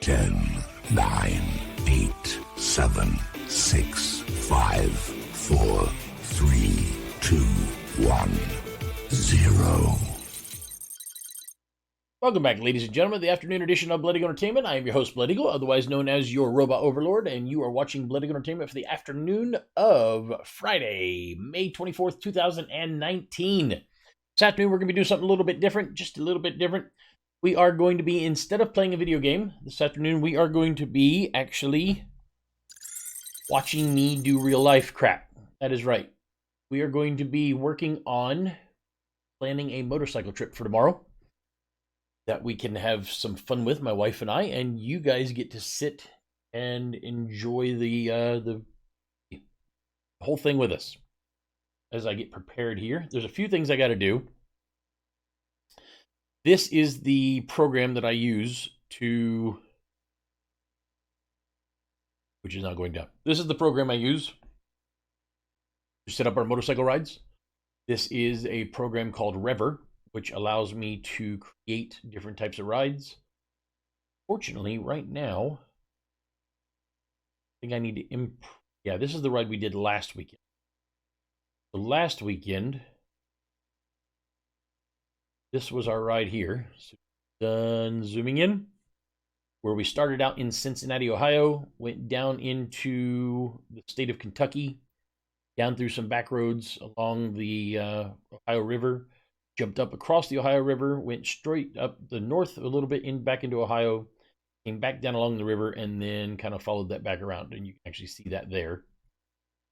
10, 9, 8, 7, 6, 5, 4, 3, 2, 1, 0. Welcome back, ladies and gentlemen, to the afternoon edition of Blood Eagle Entertainment. I am your host, Blood Eagle, otherwise known as your Robot Overlord, and you are watching Blood Eagle Entertainment for the afternoon of Friday, May 24th, 2019. This afternoon, we're going to be doing something a little bit different, just a little bit different. We are going to be, instead of playing a video game, this afternoon, we are going to be actually watching me do real-life crap. That is right. We are going to be working on planning a motorcycle trip for tomorrow that we can have some fun with, my wife and I, and you guys get to sit and enjoy the whole thing with us as I get prepared here. There's a few things I got to do. This is the program that I use to, which is not going down. This is the program I use to set up our motorcycle rides. This is a program called Rever, which allows me to create different types of rides. Fortunately, right now, I think I need to yeah, this is the ride we did last weekend. So last weekend, this was our ride here. So done zooming in, where we started out in Cincinnati, Ohio, went down into the state of Kentucky, down through some back roads along the Ohio River, jumped up across the Ohio River, went straight up the north a little bit, back into Ohio, came back down along the river, and then kind of followed that back around. And you can actually see that there.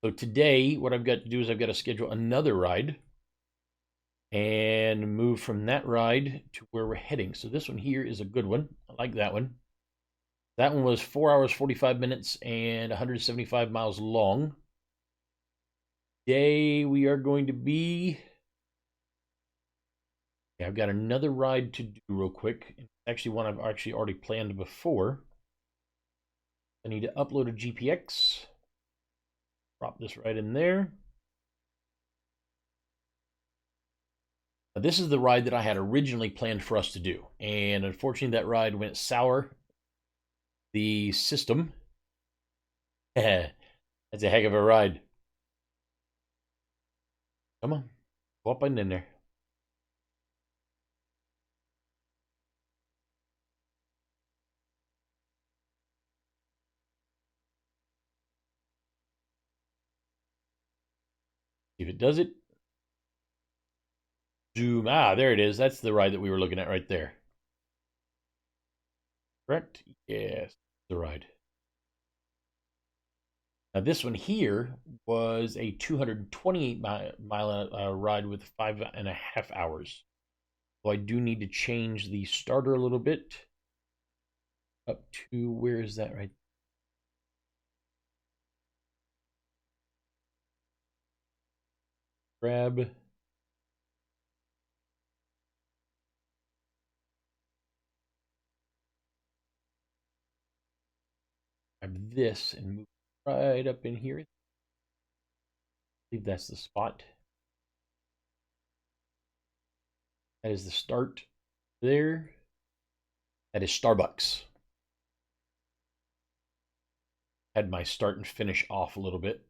So today, what I've got to do is I've got to schedule another ride and move from that ride to where we're heading. So this one here is a good one. I like that one. That one was 4 hours, 45 minutes, and 175 miles long. Today, we are going to be... Yeah, I've got another ride to do real quick. It's actually one I've actually already planned before. I need to upload a GPX. Drop this right in there. Now, this is the ride that I had originally planned for us to do. And unfortunately, that ride went sour. The system. That's a heck of a ride. Come on. Go up and in there. See if it does it. Zoom. Ah, there it is. That's the ride that we were looking at right there. Correct? Yes, the ride. Now this one here was a 228 mile ride with 5.5 hours. So I do need to change the starter a little bit. Up to, where is that right? Grab. Grab this and move right up in here. I believe that's the spot. That is the start there. That is Starbucks. Had my start and finish off a little bit.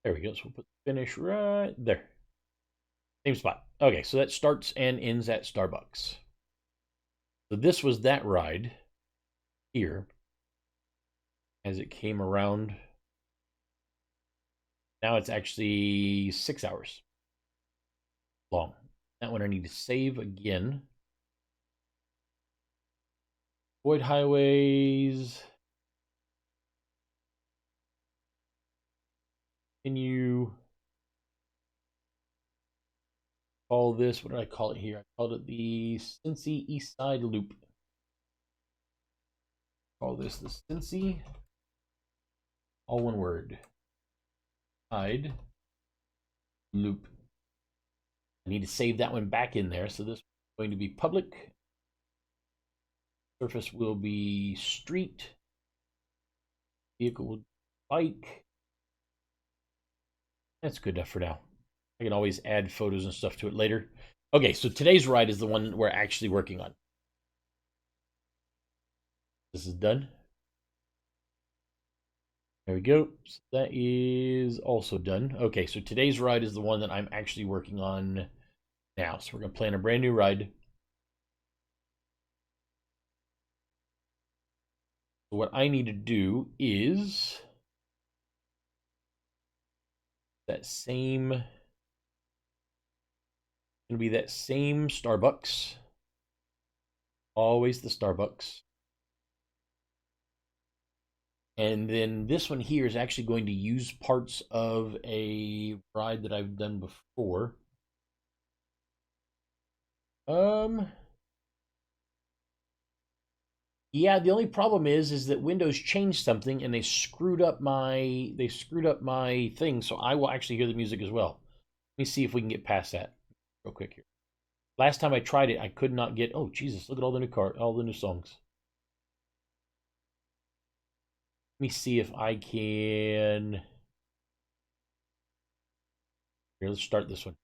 There we go. So we'll put the finish right there. Same spot. Okay, so that starts and ends at Starbucks. So this was that ride here as it came around. Now it's actually 6 hours long. That one I need to save again. Avoid highways. Continue. Call this, what did I call it here? I called it the Cincy East Side Loop. Call this the Cincy, all one word, Side Loop. I need to save that one back in there. So this is going to be public. Surface will be street. Vehicle will be bike. That's good enough for now. I can always add photos and stuff to it later. Okay, so today's ride is the one we're actually working on. This is done. There we go. So that is also done. Okay, so today's ride is the one that I'm actually working on now. So we're going to plan a brand new ride. So what I need to do is that same... Going to be that same Starbucks. Always the Starbucks. And then this one here is actually going to use parts of a ride that I've done before. Yeah, the only problem is that Windows changed something and they screwed up my thing, so I will actually hear the music as well. Let me see if we can get past that real quick here. Last time I tried it, I could not get. Oh Jesus! Look at all the new songs. Let me see if I can. Here, let's start this one.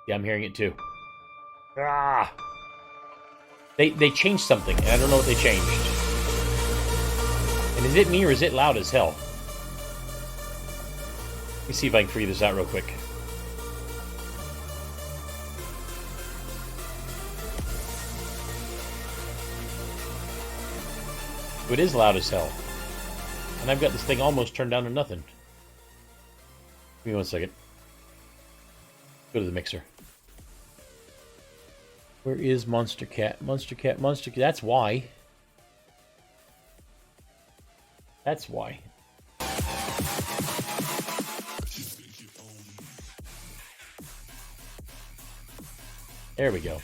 Yeah, I'm hearing it too. Ah! They changed something, and I don't know what they changed. And is it me or is it loud as hell? Let me see if I can figure this out real quick. So it is loud as hell. And I've got this thing almost turned down to nothing. Give me 1 second. Go to the mixer. Where is Monster Cat? Monster Cat, Monster Cat. That's why. That's why. There we go.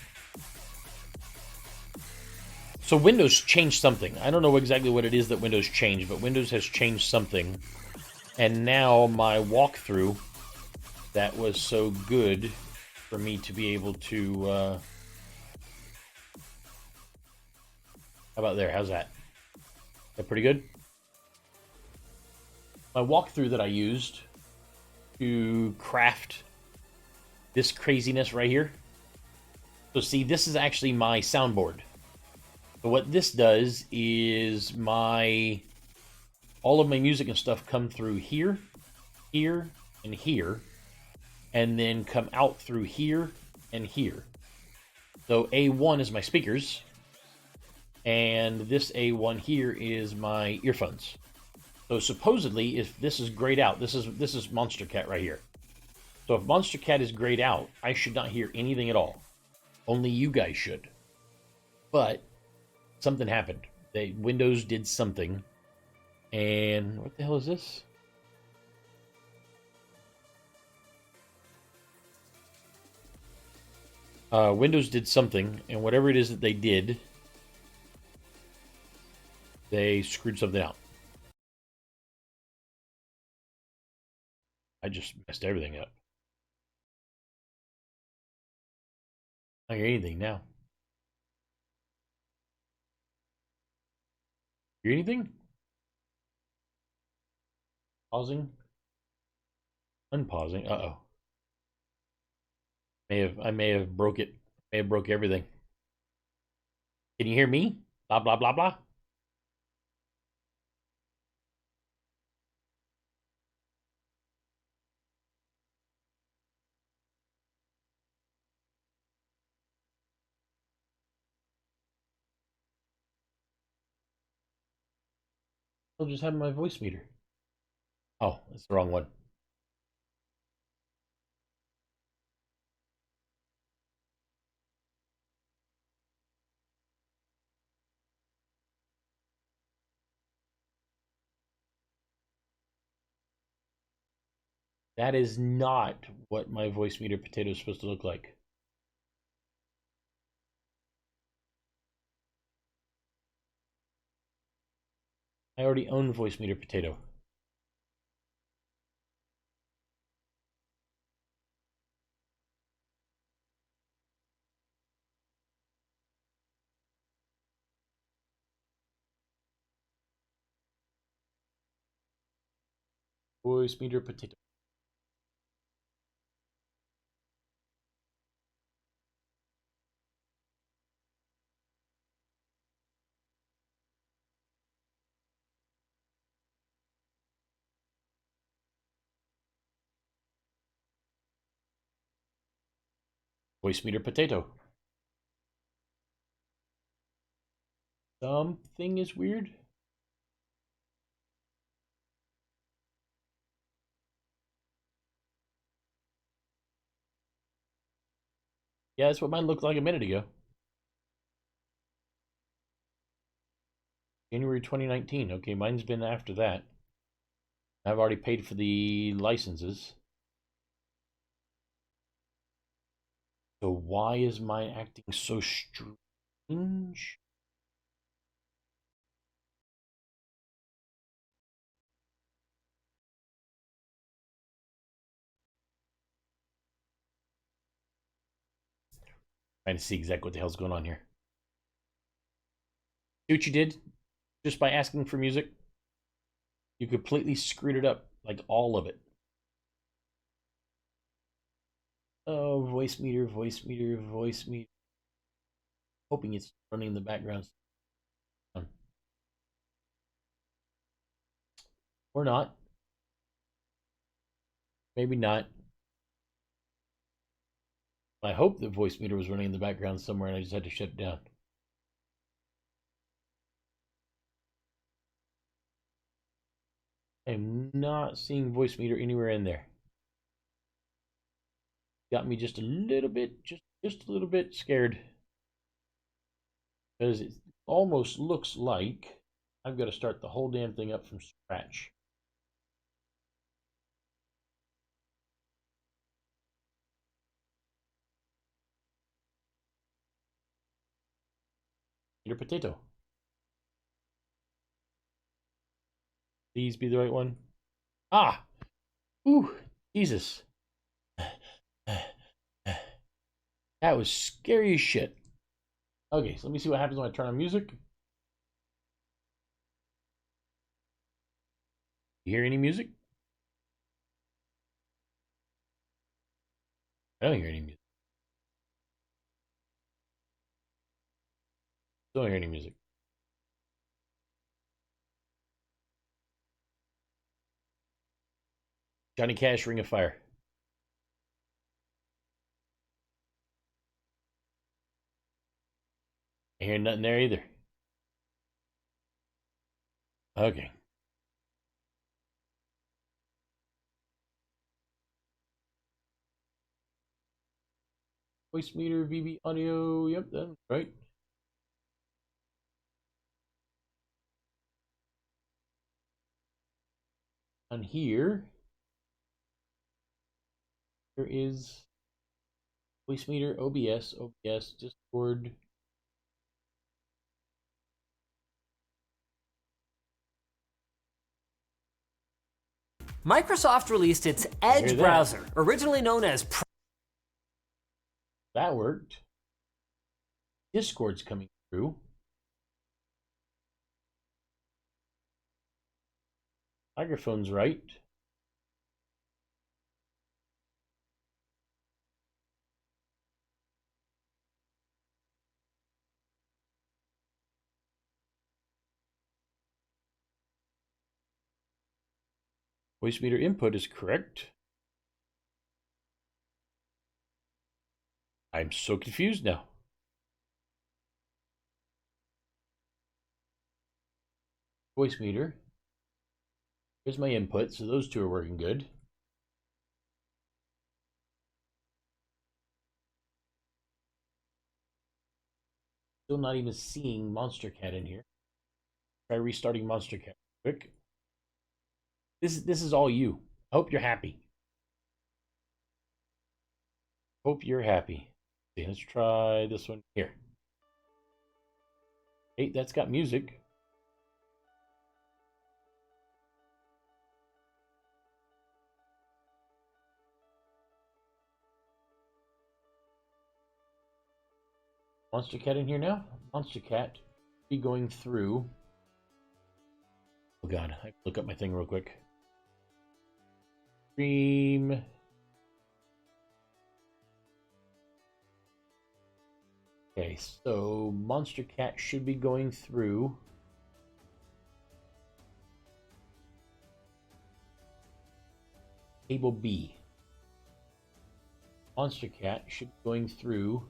So Windows changed something. I don't know exactly what it is that Windows changed, but Windows has changed something. And now my walkthrough that was so good for me to be able to... how about there? How's that? Is that pretty good? My walkthrough that I used to craft this craziness right here. So see, this is actually my soundboard. So what this does is all of my music and stuff come through here, here, and here, and then come out through here and here. So A1 is my speakers, and this A1 here is my earphones. So supposedly, if this is grayed out, this is Monster Cat right here. So if Monster Cat is grayed out, I should not hear anything at all. Only you guys should. But something happened. Windows did something. And what the hell is this? Windows did something, and whatever it is that they did, they screwed something out. I just messed everything up. I don't hear anything now. Hear anything? Pausing? Unpausing? Uh-oh. I may have broke it. May have broke everything. Can you hear me? Blah, blah, blah, blah. I'll just have my voice meter. Oh, that's the wrong one. That is not what my voice meter potato is supposed to look like. I already own voice meter potato. Voice meter potato. Voice meter potato. Something is weird. Yeah, that's what mine looked like a minute ago. January 2019. Okay, mine's been after that. I've already paid for the licenses. So why is mine acting so strange? Trying to see exactly what the hell's going on here. See what you did? Just by asking for music? You completely screwed it up. Like all of it. Oh, voice meter, voice meter, voice meter. Hoping it's running in the background. Or not. Maybe not. I hope the voice meter was running in the background somewhere and I just had to shut it down. I'm not seeing voice meter anywhere in there. Got me just a little bit, just a little bit scared. Because it almost looks like I've got to start the whole damn thing up from scratch. Your potato. Please be the right one. Ah! Ooh, Jesus. That was scary as shit. Okay, so let me see what happens when I turn on music. You hear any music? I don't hear any music. Don't hear any music. Johnny Cash, Ring of Fire. I hear nothing there either. Okay. Voice meter, VB audio. Yep, that's right. On here, there is voice meter, OBS, Discord. Microsoft released its Edge browser, originally known as That worked. Discord's coming through. Microphone's right. Voice meter input is correct. I'm so confused now. Voice meter. Here's my input, so those two are working good. Still not even seeing Monster Cat in here. Try restarting Monster Cat quick. This is all you. I hope you're happy. Hope you're happy. Okay, let's try this one here. Hey, that's got music. Monster Cat in here now? Monster Cat be going through. Oh god, I have to look up my thing real quick. Stream. Okay, so Monster Cat should be going through. Table B. Monster Cat should be going through.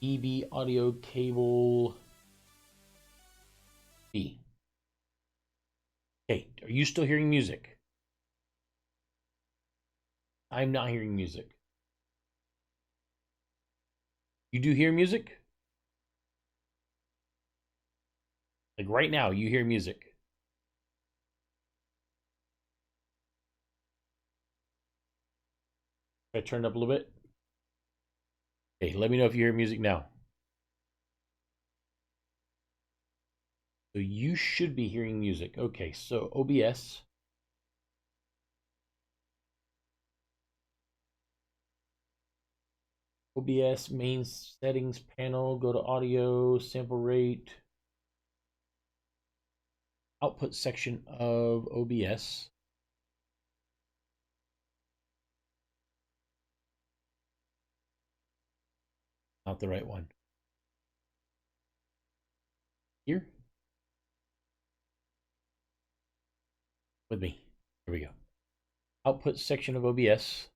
EB audio cable B. Okay, are you still hearing music? I'm not hearing music. You do hear music? Like right now, you hear music. I turn it up a little bit. Okay, let me know if you hear music now. So you should be hearing music. Okay, so OBS. OBS main settings panel, go to audio, sample rate, output section of OBS. Not the right one. Here. With me. Here we go. Output section of OBS.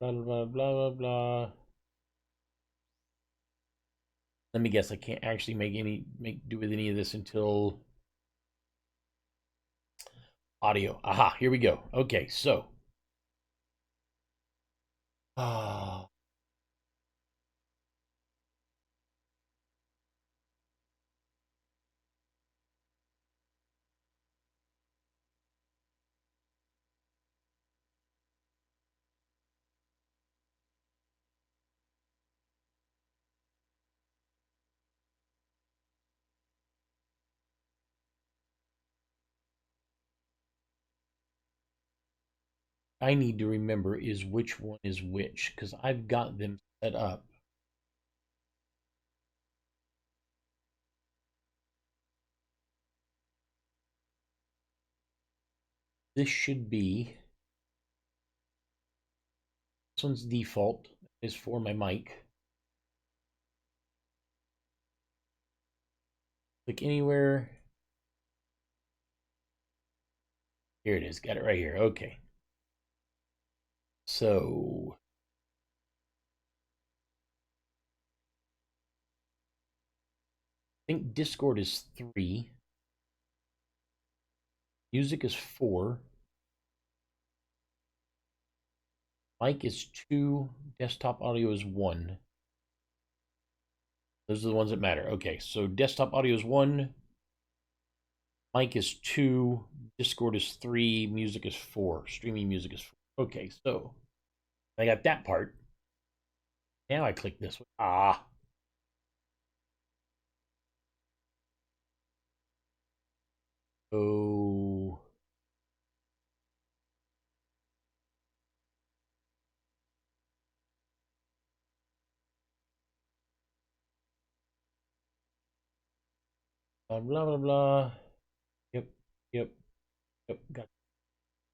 Blah, blah, blah, blah, blah. Let me guess, I can't actually do with any of this until audio. Aha, here we go. Okay, so. I need to remember is which one is which, because I've got them set up. This should be, this one's default, is for my mic. Click anywhere. Here it is, got it right here, okay. So, I think Discord is 3. Music is 4. Mic is 2. Desktop audio is 1. Those are the ones that matter. Okay, so desktop audio is 1. Mic is 2. Discord is 3. Music is 4. Streaming music is 4. Okay, so I got that part. Now I click this one. Ah. Oh. Blah, blah, blah. Yep. Got it.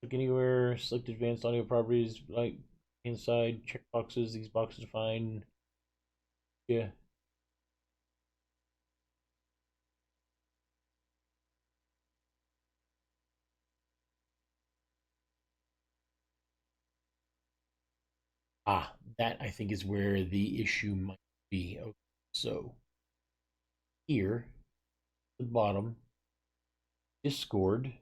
Click anywhere. Select advanced audio properties. Like inside. Check boxes. These boxes are fine. Yeah. Ah, that I think is where the issue might be. Okay, so here, at the bottom, Discord.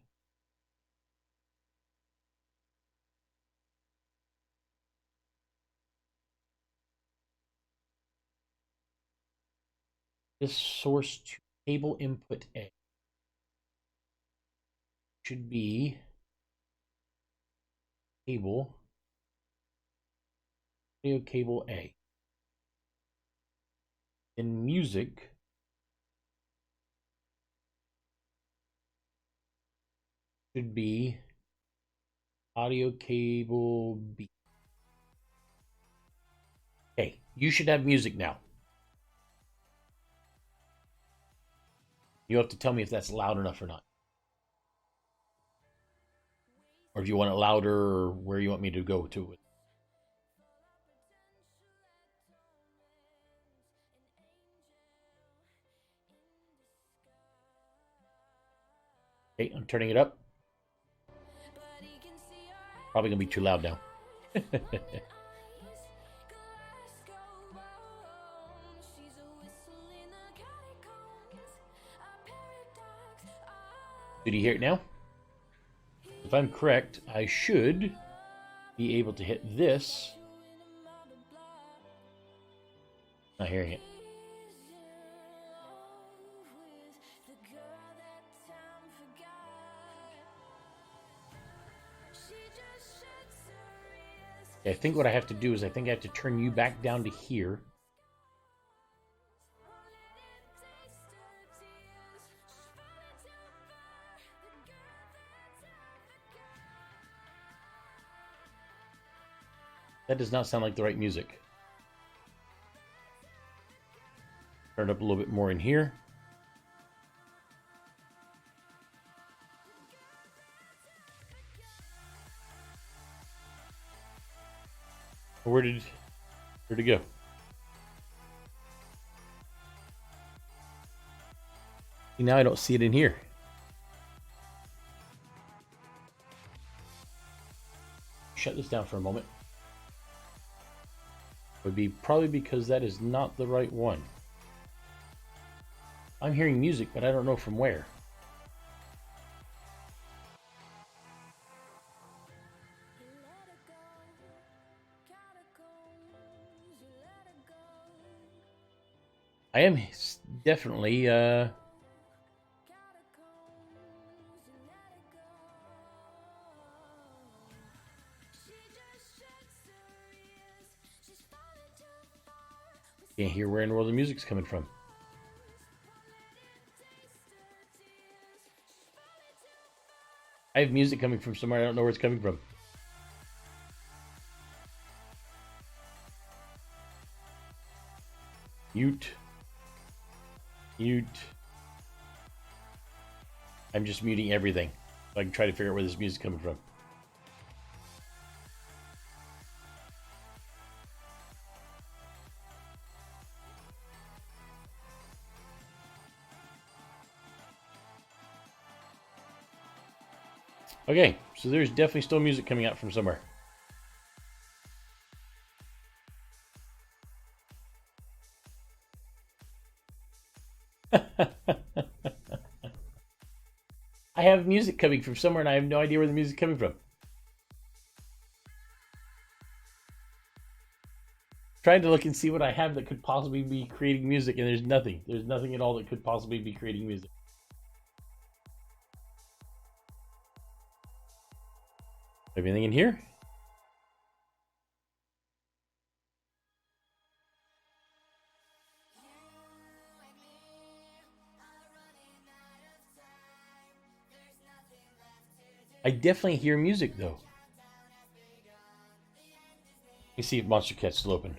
This source to cable input A should be cable, audio cable A. In music, should be audio cable B. Okay, you should have music now. You have to tell me if that's loud enough or not. Or if you want it louder, or where you want me to go to it. Okay, I'm turning it up. Probably gonna be too loud now. Did you hear it now? If I'm correct, I should be able to hit this. Not hearing it. I think what I have to do is I think I have to turn you back down to here. That does not sound like the right music. Turn it up a little bit more in here. Where'd it go? See, now I don't see it in here. Shut this down for a moment. Would be probably because that is not the right one. I'm hearing music, but I don't know from where. I am definitely can't hear where in the world the music's coming from. I have music coming from somewhere. I don't know where it's coming from. Mute. Mute. I'm just muting everything so I can try to figure out where this music's coming from. Okay, so there's definitely still music coming out from somewhere. I have music coming from somewhere and I have no idea where the music's coming from. Trying to look and see what I have that could possibly be creating music, and there's nothing. There's nothing at all that could possibly be creating music. Anything in here? I definitely hear music though. Let me see if Monster Cat's still open.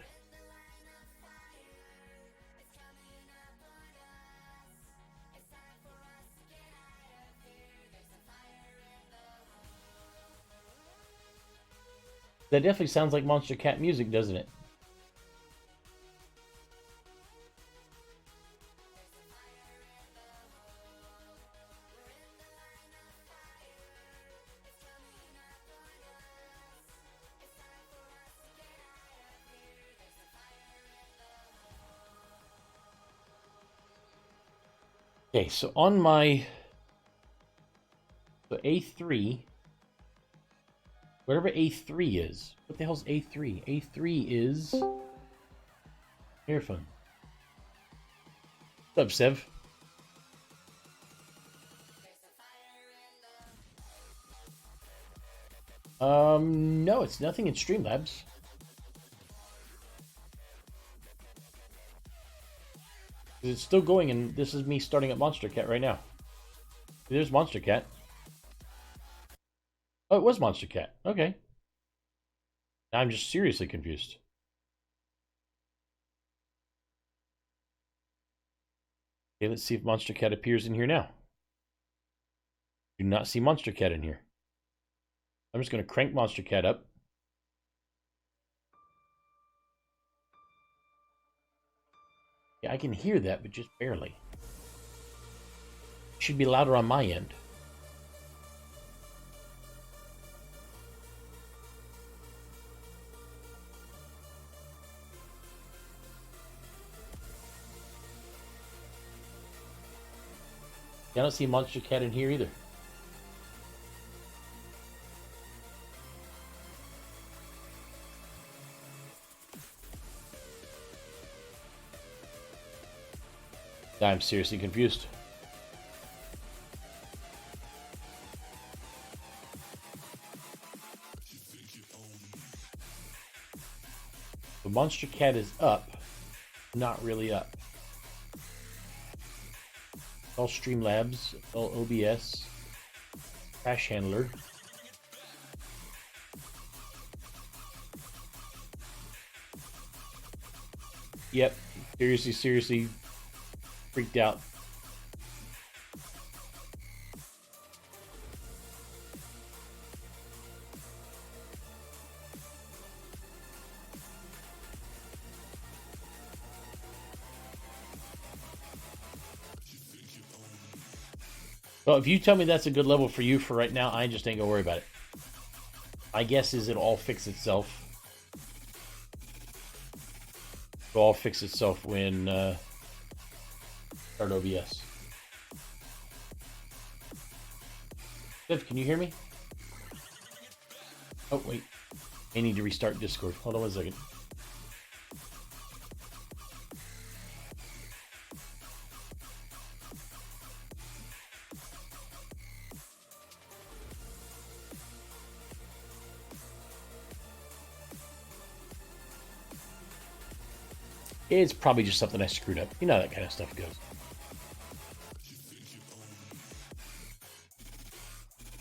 That definitely sounds like Monster Cat music, doesn't it? Okay, so on my A3, whatever A3 is, what the hell's A3? A3 is earphone. What's up, Sev? No, it's nothing in Streamlabs. It's still going, and this is me starting up Monster Cat right now. There's Monster Cat. Oh, it was Monster Cat. Okay. Now I'm just seriously confused. Okay, let's see if Monster Cat appears in here now. Do not see Monster Cat in here. I'm just going to crank Monster Cat up. Yeah, I can hear that, but just barely. It should be louder on my end. I don't see Monster Cat in here either. I'm seriously confused. The Monster Cat is up, not really up. All Streamlabs, all OBS, Crash Handler. Yep, seriously freaked out. Well, if you tell me that's a good level for you for right now, I just ain't gonna worry about it. My guess is it'll all fix itself. It'll all fix itself when start OBS. Viv, can you hear me? Oh, wait. I need to restart Discord. Hold on one second. It's probably just something I screwed up. You know how that kind of stuff goes.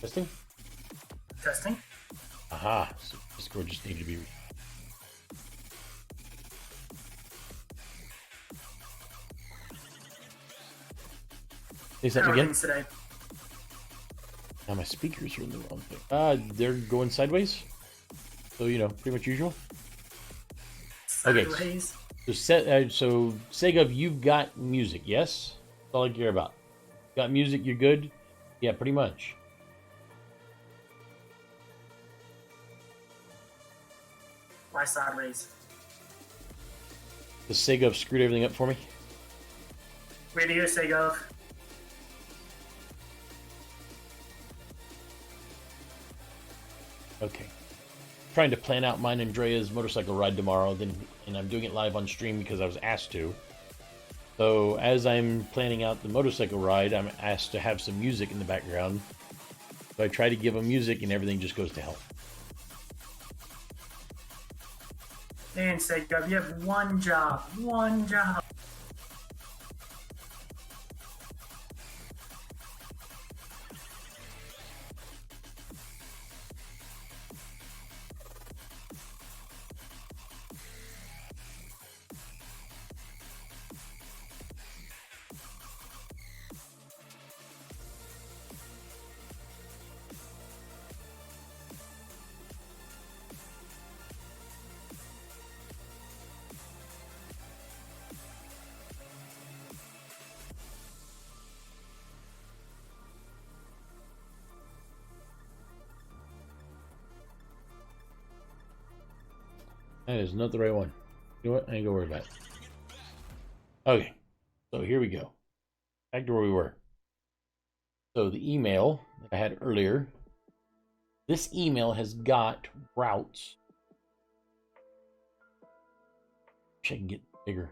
Testing? Testing. Aha. So Discord just needed to be... Say something again? Today. Now my speakers are in the wrong thing. They're going sideways. So, you know, pretty much usual. Sideways. Okay. So Sega, you've got music, yes? That's all I care about. Got music, you're good? Yeah, pretty much. Why sideways? The Sega screwed everything up for me. Where do you say go? Okay. Trying to plan out mine and Andrea's motorcycle ride tomorrow, and I'm doing it live on stream because I was asked to. So as I'm planning out the motorcycle ride, I'm asked to have some music in the background. So I try to give them music, and everything just goes to hell. Man, Sega, you have one job. One job. That is not the right one. You know what? I ain't gonna worry about it. Okay. So here we go. Back to where we were. So the email that I had earlier. This email has got routes. Wish I can get bigger.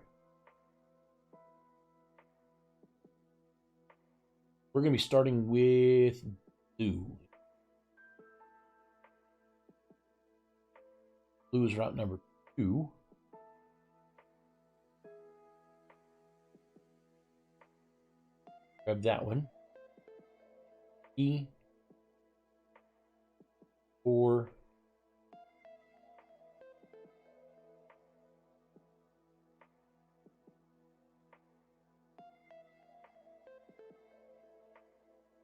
We're gonna be starting with blue. Blue is route number 2. Grab that one. E 4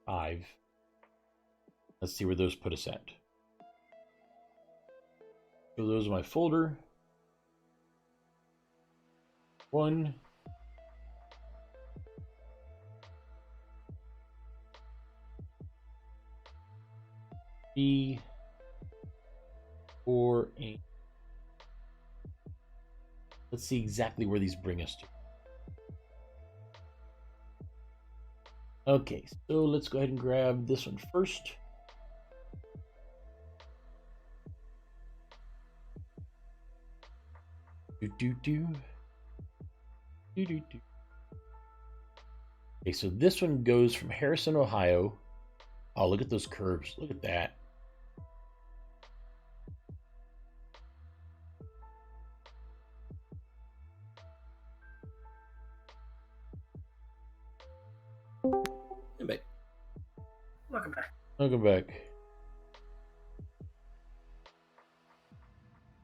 5. Let's see where those put us at. So those are my folder. 1. B. 4. 8. Let's see exactly where these bring us to. Okay, so let's go ahead and grab this one first. Okay, so this one goes from Harrison, Ohio. Oh, look at those curves. Look at that. Come back. Welcome back. Welcome back.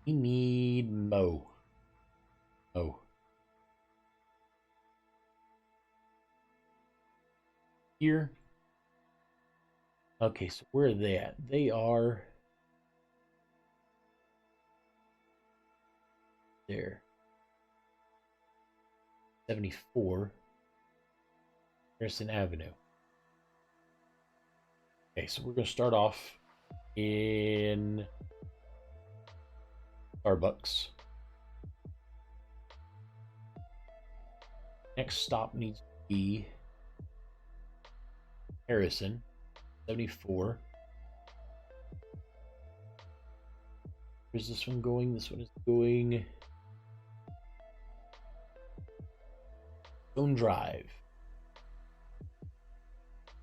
We need Mo. Oh. Here. Okay, so where are they at? They are there. 74 Harrison Avenue. Okay, so we're going to start off in Starbucks. Next stop needs to be Harrison, 74. Where's this one going? This one is going Stone Drive.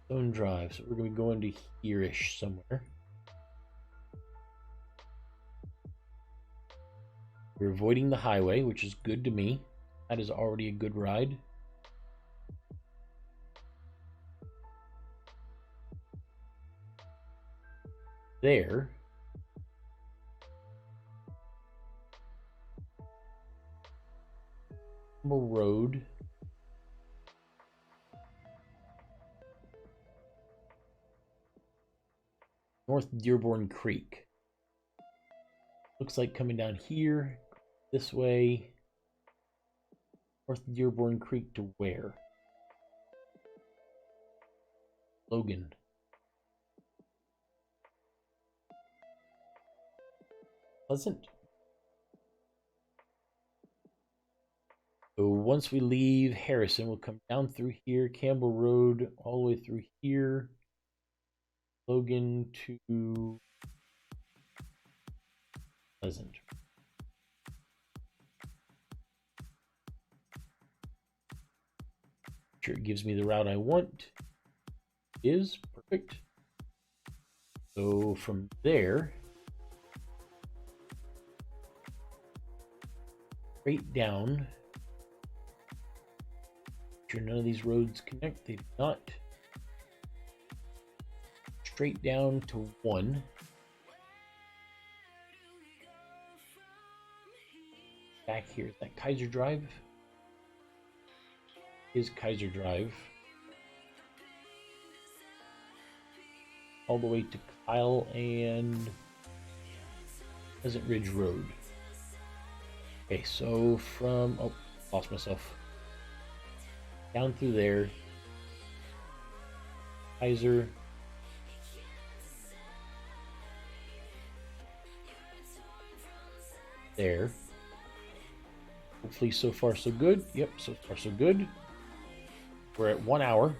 Stone Drive. So we're going to be going to here-ish somewhere. We're avoiding the highway, which is good to me. That is already a good ride. There. Road. North Dearborn Creek. Looks like coming down here, this way. North Dearborn Creek to where? Logan. Pleasant. So once we leave Harrison, we'll come down through here, Campbell Road, all the way through here. Logan to Pleasant. Sure, it gives me the route I want. Is perfect. So from there, straight down. Sure, none of these roads connect. They do not. Straight down to 1. Back here, is that Kaiser Drive? Is Kaiser Drive. All the way to Kyle and Pleasant Ridge Road. Okay, so from, oh, lost myself. Down through there. Kaiser. There. Hopefully so far so good. Yep, so far so good. We're at 1 hour.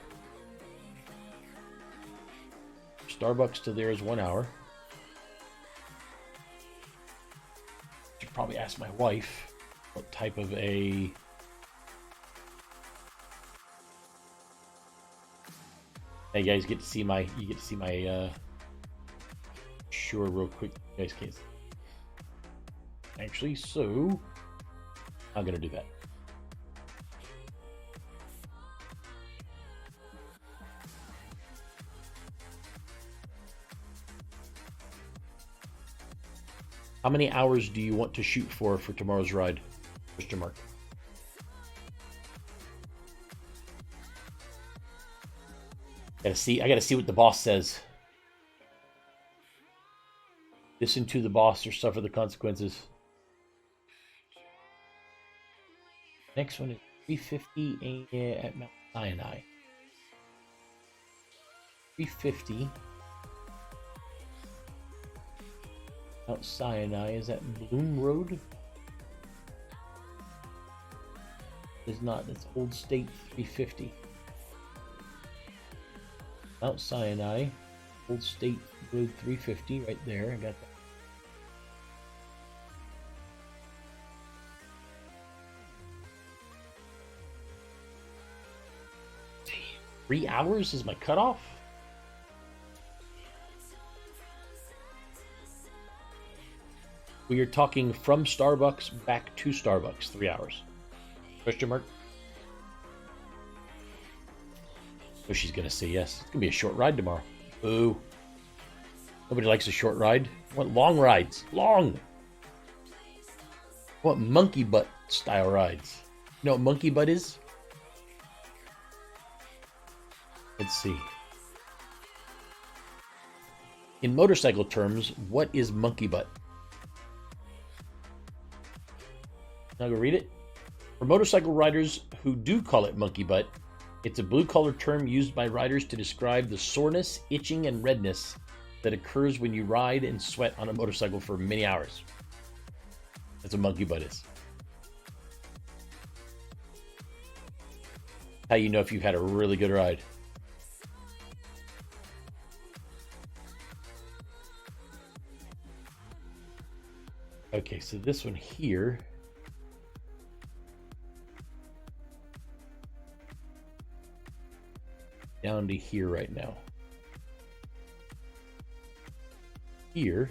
Starbucks to there is 1 hour. Should probably ask my wife what type of a hey guys, get to see my sure real quick. You guys can't see. Actually, so I'm gonna do that. How many hours do you want to shoot for tomorrow's ride, Mr. Mark? I gotta see what the boss says. Listen to the boss or suffer the consequences. Next one is 350 at Mount Sinai. 350. Mount Sinai, is that Bloom Road? It's not, it's Old State 350. Mount Sinai, Old State Road 350, right there, I got that. Damn, 3 hours is my cutoff? We are talking from Starbucks back to Starbucks, 3 hours. Question mark? Oh, she's gonna say yes. It's gonna be a short ride tomorrow. Boo. Nobody likes a short ride. I want long rides. Long. I want monkey butt style rides. You know what monkey butt is? Let's see. In motorcycle terms, what is monkey butt? Now go read it. For motorcycle riders who do call it monkey butt, it's a blue-collar term used by riders to describe the soreness, itching, and redness that occurs when you ride and sweat on a motorcycle for many hours. That's what monkey butt is. How you know if you've had a really good ride. Okay, so this one here. Down to here right now. Here.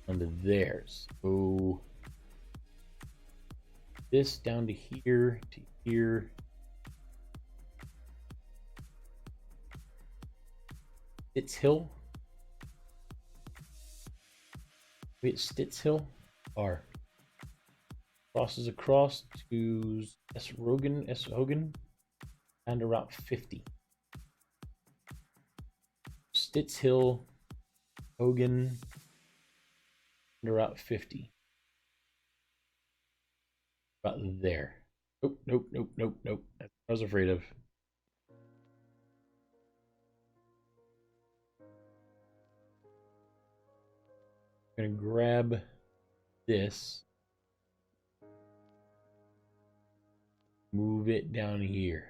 Onto theirs. So this down to here to here. Stitz Hill. Wait, Stitz Hill? R. Crosses across to S. Hogan, down to Route 50. Stitz Hill, Hogan, to Route 50. About there. Nope, nope, nope, nope, nope. That's what I was afraid of. I'm gonna grab this. Move it down here.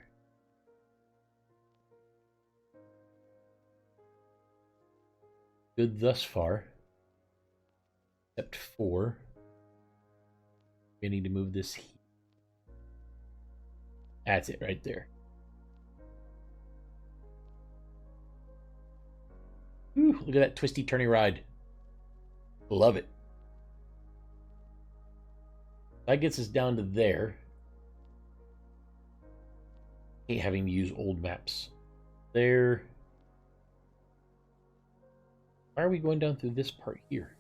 Good thus far. Except for we need to move this here. That's it right there. Ooh, look at that twisty turny ride. Love it. That gets us down to there. Hate having to use old maps. There. Why are we going down through this part here?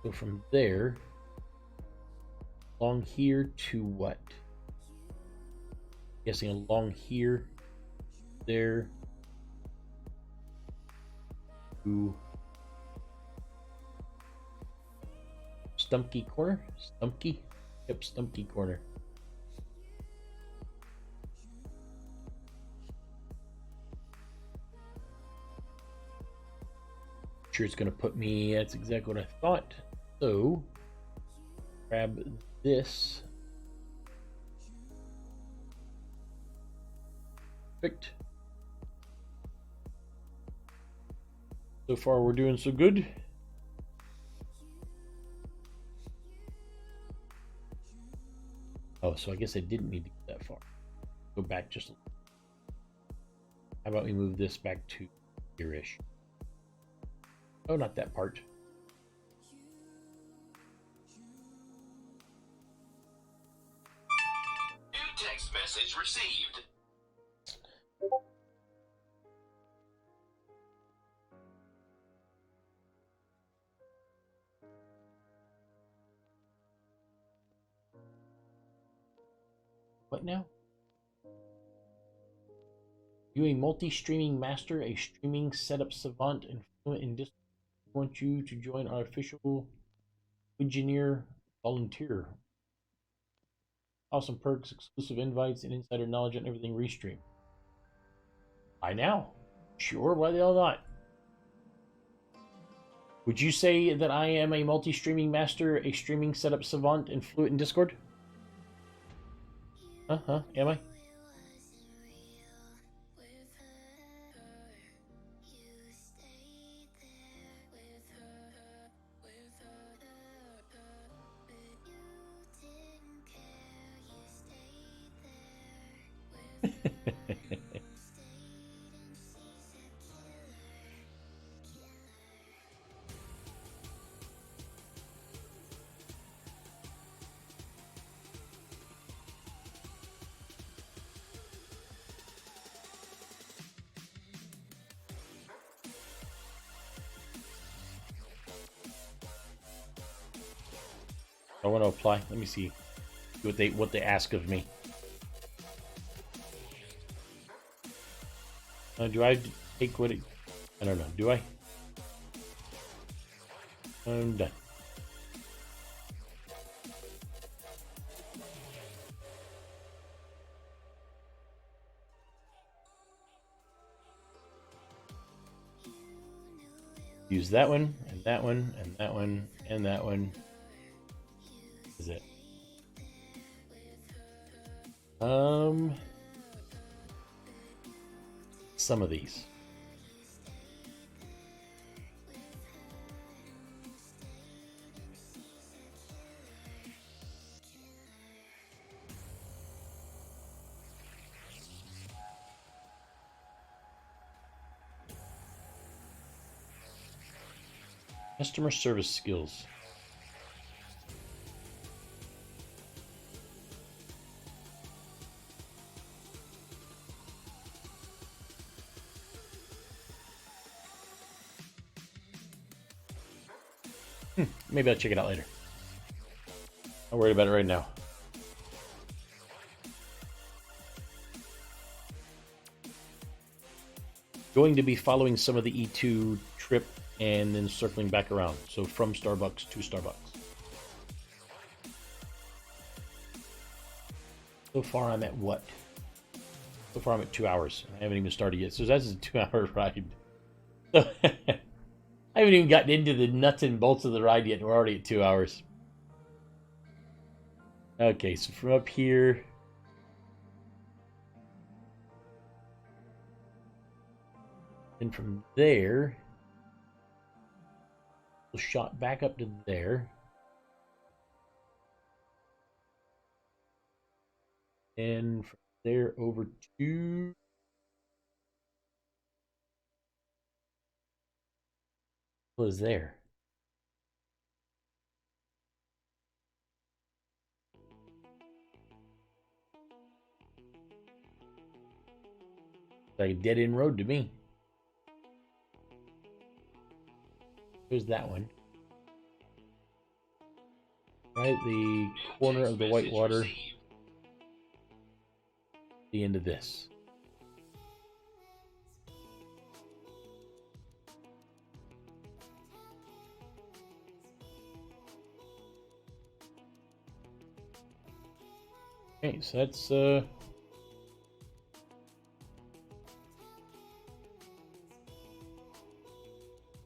So from there, along here to what? Guessing along here, there, to Stumpy Corner? Stumpy? Yep, Stumpy Corner. Sure, it's gonna put me, that's exactly what I thought. So, grab this. Perfect. So far, we're doing so good. Oh, so I guess I didn't need to get that far. Go back just a little. How about we move this back to here-ish? Oh, not that part. New text message received. What now? You a multi-streaming master, a streaming setup savant, and fluent in Discord. I want you to join our official engineer volunteer. Awesome perks, exclusive invites, and insider knowledge on everything Restream. Buy now. Sure, why the hell not? Would you say that I am a multi-streaming master, a streaming setup savant, and fluent in Discord? Am I? I want to apply. Let me see what they ask of me. Do I take what it? I don't know. Do I? I'm done. Use that one, and that one, and that one, and that one. Is it? Some of these. Customer service skills. Maybe I'll check it out later. I'm worried about it right now. Going to be following some of the E2 trip and then circling back around. So from Starbucks to Starbucks. So far I'm at what? So far I'm at 2 hours. I haven't even started yet. So that's a 2-hour ride. So I haven't even gotten into the nuts and bolts of the ride yet, and we're already at 2 hours. Okay, so from up here... and from there... we'll shot back up to there. And from there over to... what was there? Like a dead-end road to me. There's that one. Right at the corner of the Whitewater. The end of this. Okay, so that's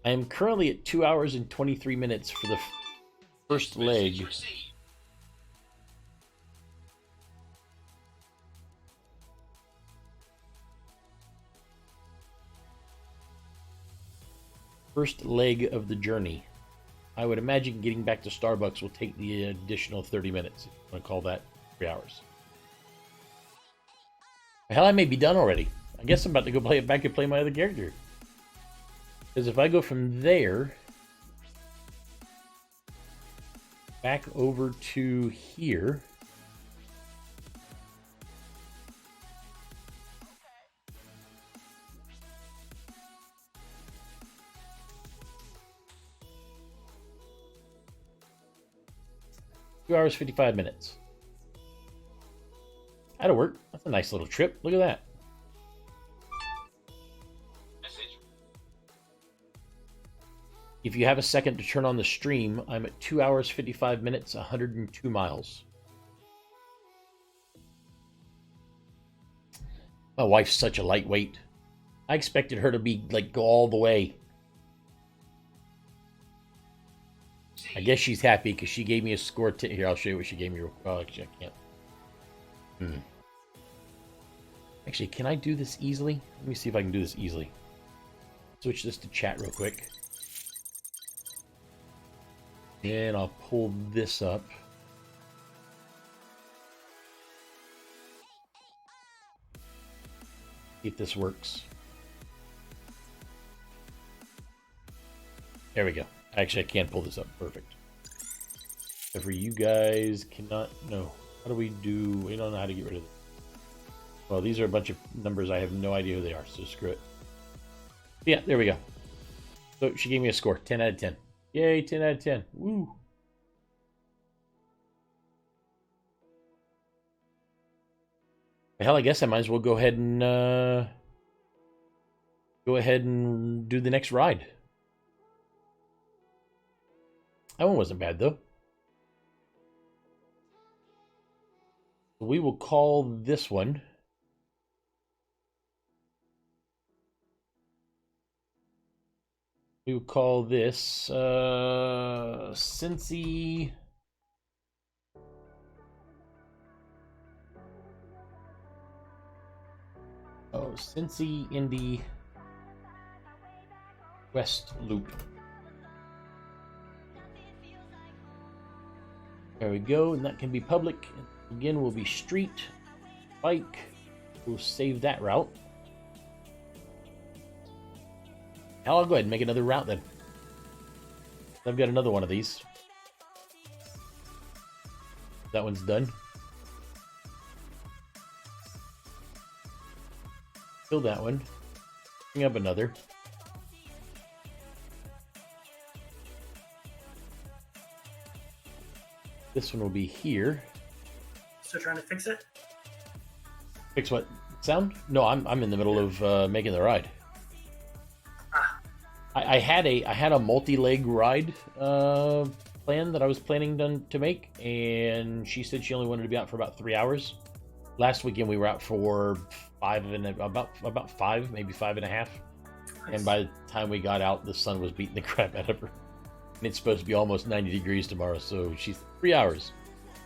I am currently at 2 hours and 23 minutes for the first leg. First leg of the journey. I would imagine getting back to Starbucks will take the additional 30 minutes. If you want to call that 3 hours. Hell, I may be done already. I guess I'm about to go back and play my other character. Because if I go from there back over to here, (2 hours 55 minutes). That'll work. That's a nice little trip. Look at that. If you have a second to turn on the stream, I'm at 2 hours 55 minutes, 102 miles. My wife's such a lightweight. I expected her to be like go all the way. I guess she's happy because she gave me a score. Here, I'll show you what she gave me. Oh, actually, I can't. Actually, can I do this easily? Let me see if I can do this easily. Switch this to chat real quick. And I'll pull this up. See if this works. There we go. Actually, I can't pull this up. Perfect. So for you guys, cannot... no. How do we do... we don't know how to get rid of it. Well, these are a bunch of numbers. I have no idea who they are, so screw it. Yeah, there we go. So she gave me a score. 10 out of 10. Yay, 10 out of 10. Woo! Hell, I guess I might as well go ahead and do the next ride. That one wasn't bad, though. We will call this one We will call this Cincy. Oh, Cincy Indy West Loop. There we go, and that can be public. Again, will be street, bike. We'll save that route. I'll go ahead and make another route then. I've got another one of these. That one's done. Kill that one. Bring up another. This one will be here. Still trying to fix it? Fix what? Sound? No, I'm in the middle of making the ride. I had a multi-leg ride plan that I was planning to make, and she said she only wanted to be out for about 3 hours. Last weekend we were out for about 5, maybe 5.5. Nice. And by the time we got out, the sun was beating the crap out of her. And it's supposed to be almost 90 degrees tomorrow, so she's 3 hours.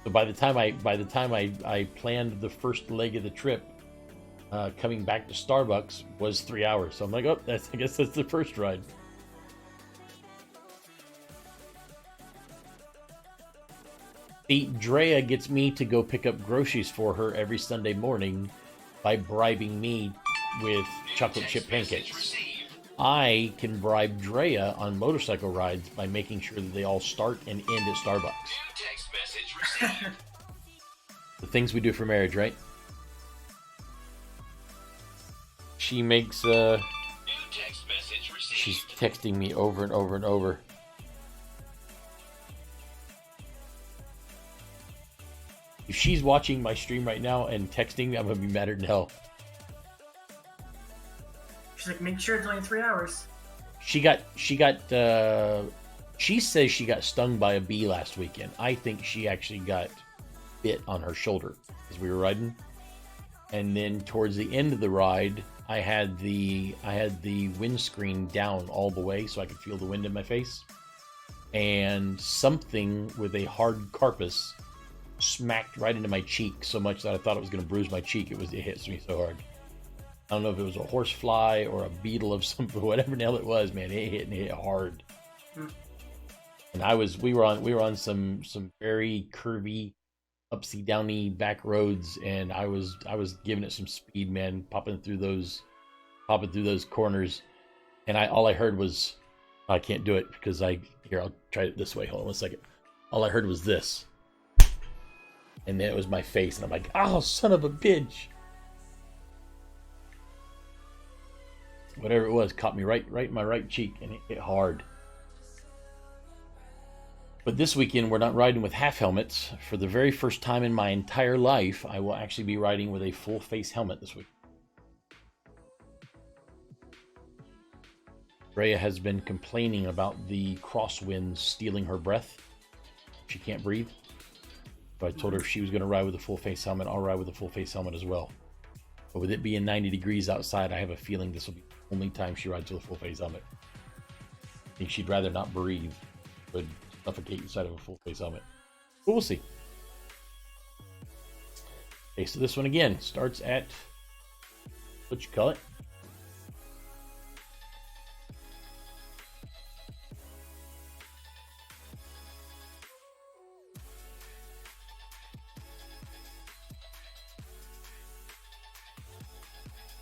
So by the time I planned the first leg of the trip, coming back to Starbucks was 3 hours. So I'm like, oh, I guess that's the first ride. See, Drea gets me to go pick up groceries for her every Sunday morning by bribing me with chocolate chip pancakes. I can bribe Drea on motorcycle rides by making sure that they all start and end at Starbucks. Text message received. The things we do for marriage, right? She makes New text message received. she's texting me over and over and over. If she's watching my stream right now and texting, I'm gonna be madder than hell. She's like, make sure it's only 3 hours. She says she got stung by a bee last weekend. I think she actually got bit on her shoulder as we were riding. And then towards the end of the ride, I had the windscreen down all the way so I could feel the wind in my face. And something with a hard carpus smacked right into my cheek so much that I thought it was going to bruise my cheek. It hit me so hard. I don't know if it was a horsefly or a beetle of something, whatever the hell it was, man. It hit hard. And we were on some very curvy, upsy downy back roads, and I was giving it some speed, man, popping through those corners, and all I heard was, I can't do it because I'll try it this way. Hold on 1 second. All I heard was this. And then it was my face, and I'm like, oh, son of a bitch. Whatever it was, caught me right in my right cheek, and it hit hard. But this weekend, we're not riding with half helmets. For the very first time in my entire life, I will actually be riding with a full face helmet this week. Rhea has been complaining about the crosswinds stealing her breath. She can't breathe. So I told her if she was going to ride with a full face helmet, I'll ride with a full face helmet as well. But with it being 90 degrees outside, I have a feeling this will be the only time she rides with a full face helmet. I think she'd rather not breathe, but suffocate inside of a full face helmet. But we'll see. Okay, so this one again starts at, what you call it?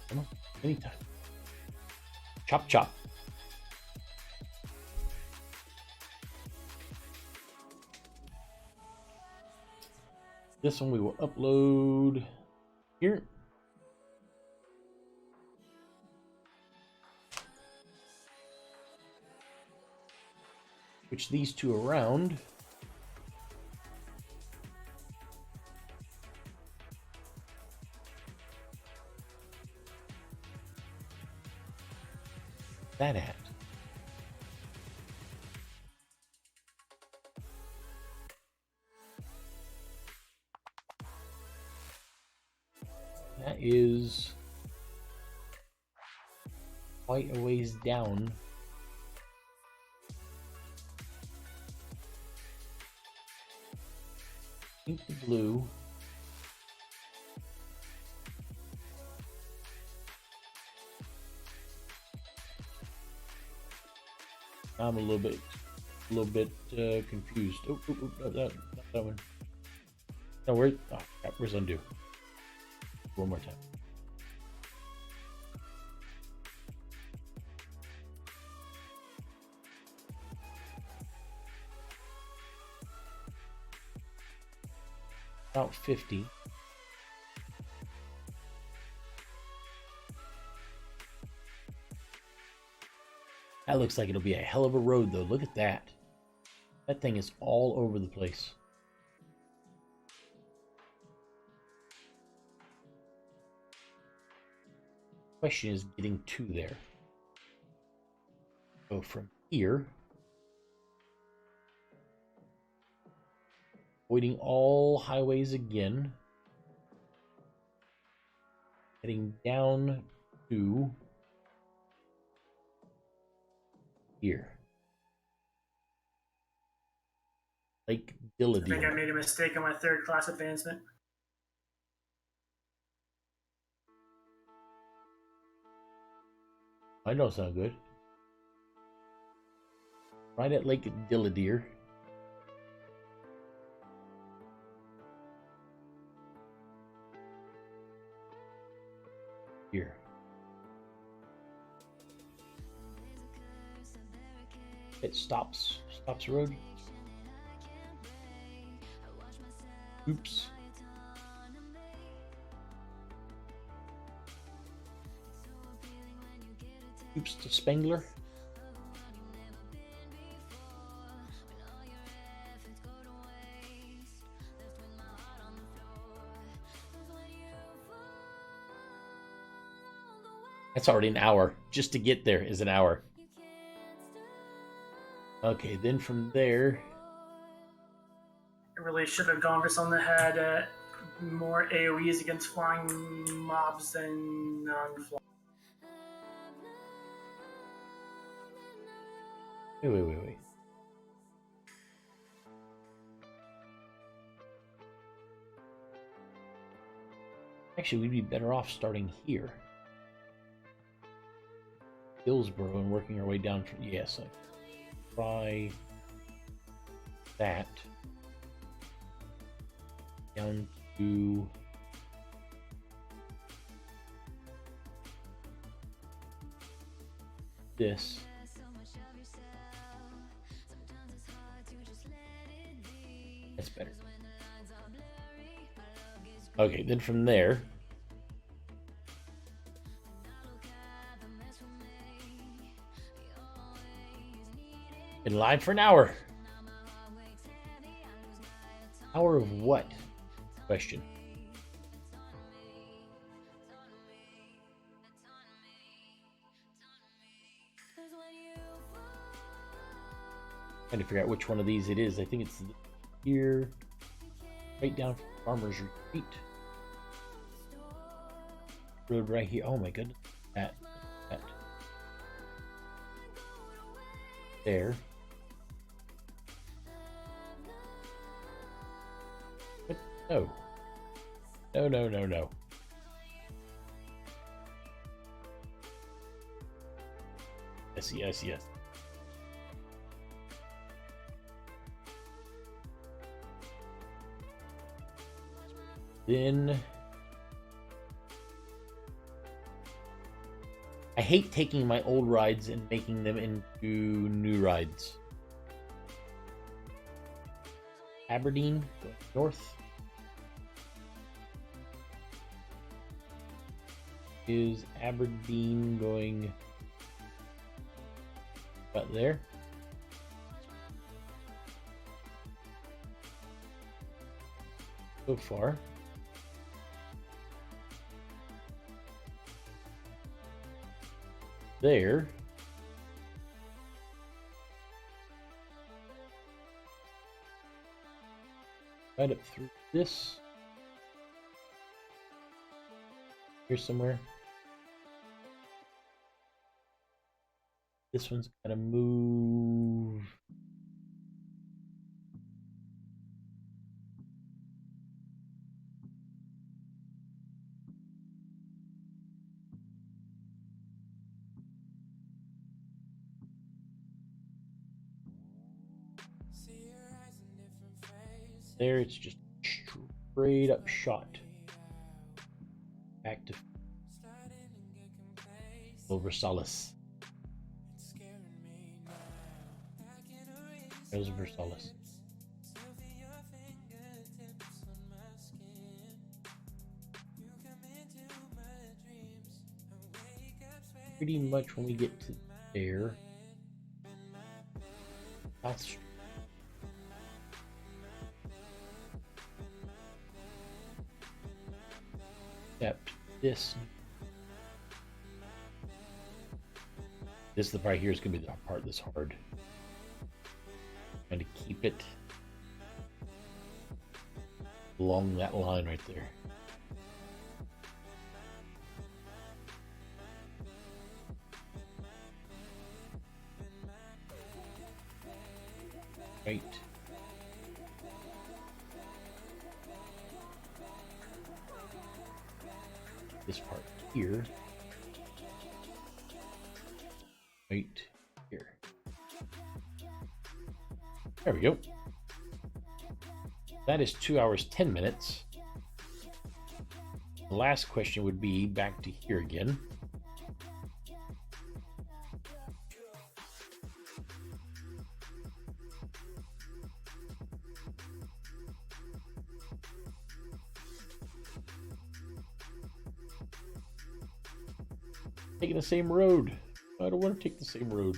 Come on, anytime. Chop chop. This one we will upload here. Switch these two around. That at? That is quite a ways down Pink to blue. I'm a little bit confused. Oh, not that one. No, where's undo? One more time. About 50. That looks like it'll be a hell of a road, though. Look at that. That thing is all over the place. Question is getting to there. So from here, avoiding all highways again, heading down to here. Lake I think I Dilladeel. made a mistake on my third class advancement. I know it sounds good. Right at Lake Dilladeel. Here. It stops road. Oops. Oops to Spengler. That's already an hour. Just to get there is an hour. Okay, then from there... I really should have gone for something that had more AoEs against flying mobs than non-flying. Wait. Actually, we'd be better off starting here. Hillsborough and working our way down from... Yes, try that. Down to... this. That's better. Okay, then from there... Been live for an hour. Hour of what? Question. Trying to figure out which one of these it is. I think it's here, right down from Farmer's Retreat. Road right here. Oh my goodness. That. There. What? No. No. Yes. Then I hate taking my old rides and making them into new rides. Aberdeen, go north. Is Aberdeen going about there? So far. There. Right up through this. Here somewhere. This one's gotta move. there. It's just straight up shot back to Silver Solace. Silver Solace. Pretty much when we get to there, that's except this the part here is going to be the part that's hard. Trying to keep it along that line right there. Right. This part here. Right here. There we go. That is 2 hours, 10 minutes. The last question would be back to here again. Taking the same road. I don't want to take the same road.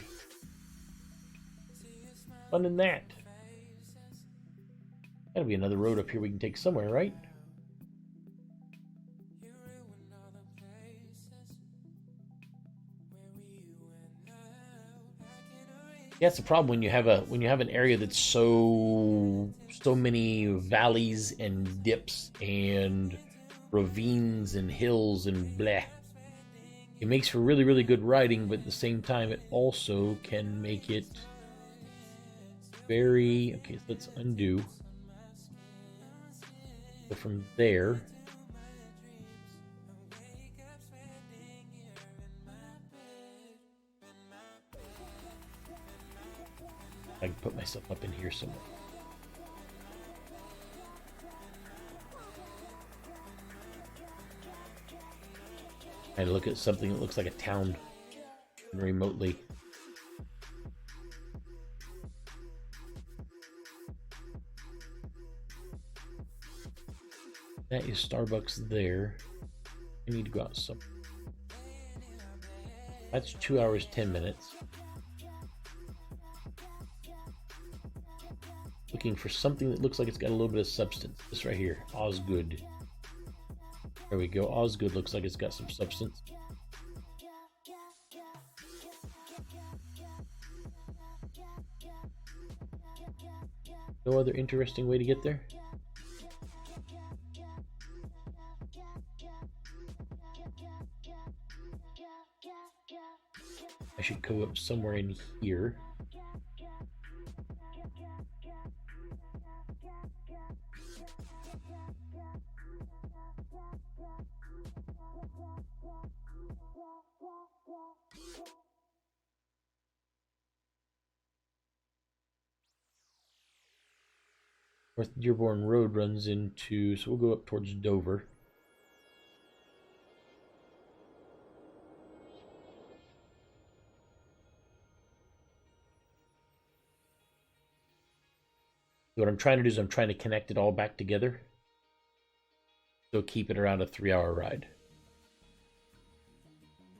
Fun in that. Gotta be another road up here we can take somewhere, right? Yeah, it's a problem when you have an area that's so many valleys and dips and ravines and hills and blah. It makes for really, really good riding, but at the same time, it also can make it very... Okay, so let's undo. So from there... I can put myself up in here somewhere. I look at something that looks like a town remotely. That is Starbucks there. I need to go out somewhere. That's 2 hours, 10 minutes. Looking for something that looks like it's got a little bit of substance. This right here, Osgood. There we go. Osgood looks like it's got some substance. No other interesting way to get there? I should go up somewhere in here. North Dearborn Road runs into, so we'll go up towards Dover. What I'm trying to do is I'm trying to connect it all back together. So keep it around a 3-hour ride.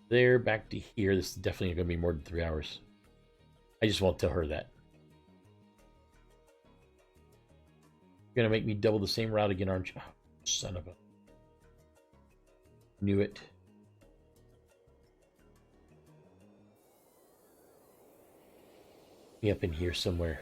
There, back to here. This is definitely going to be more than 3 hours. I just won't tell her that. You're going to make me double the same route again, aren't you? Oh, son of a... Knew it. Be up in here somewhere.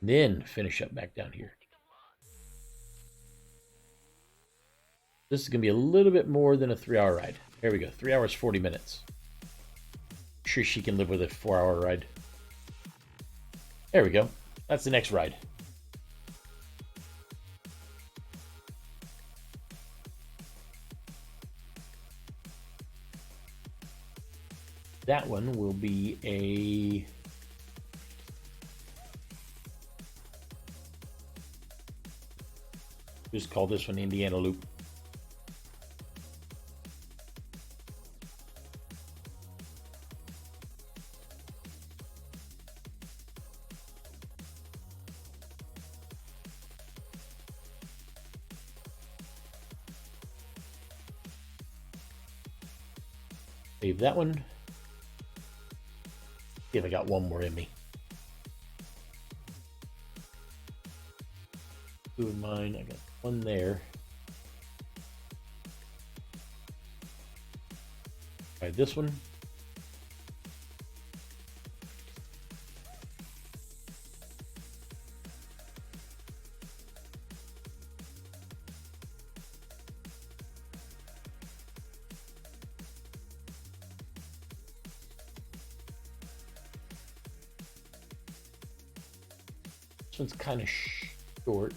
Then finish up back down here. This is going to be a little bit more than a 3-hour ride. There we go. 3 hours, 40 minutes. I'm sure she can live with a 4-hour ride. There we go. That's the next ride. That one will be a... Just call this one Indiana Loop. Save that one. See if I got one more in me. Two in mine. I got one there. Try this one. This one's kind of short.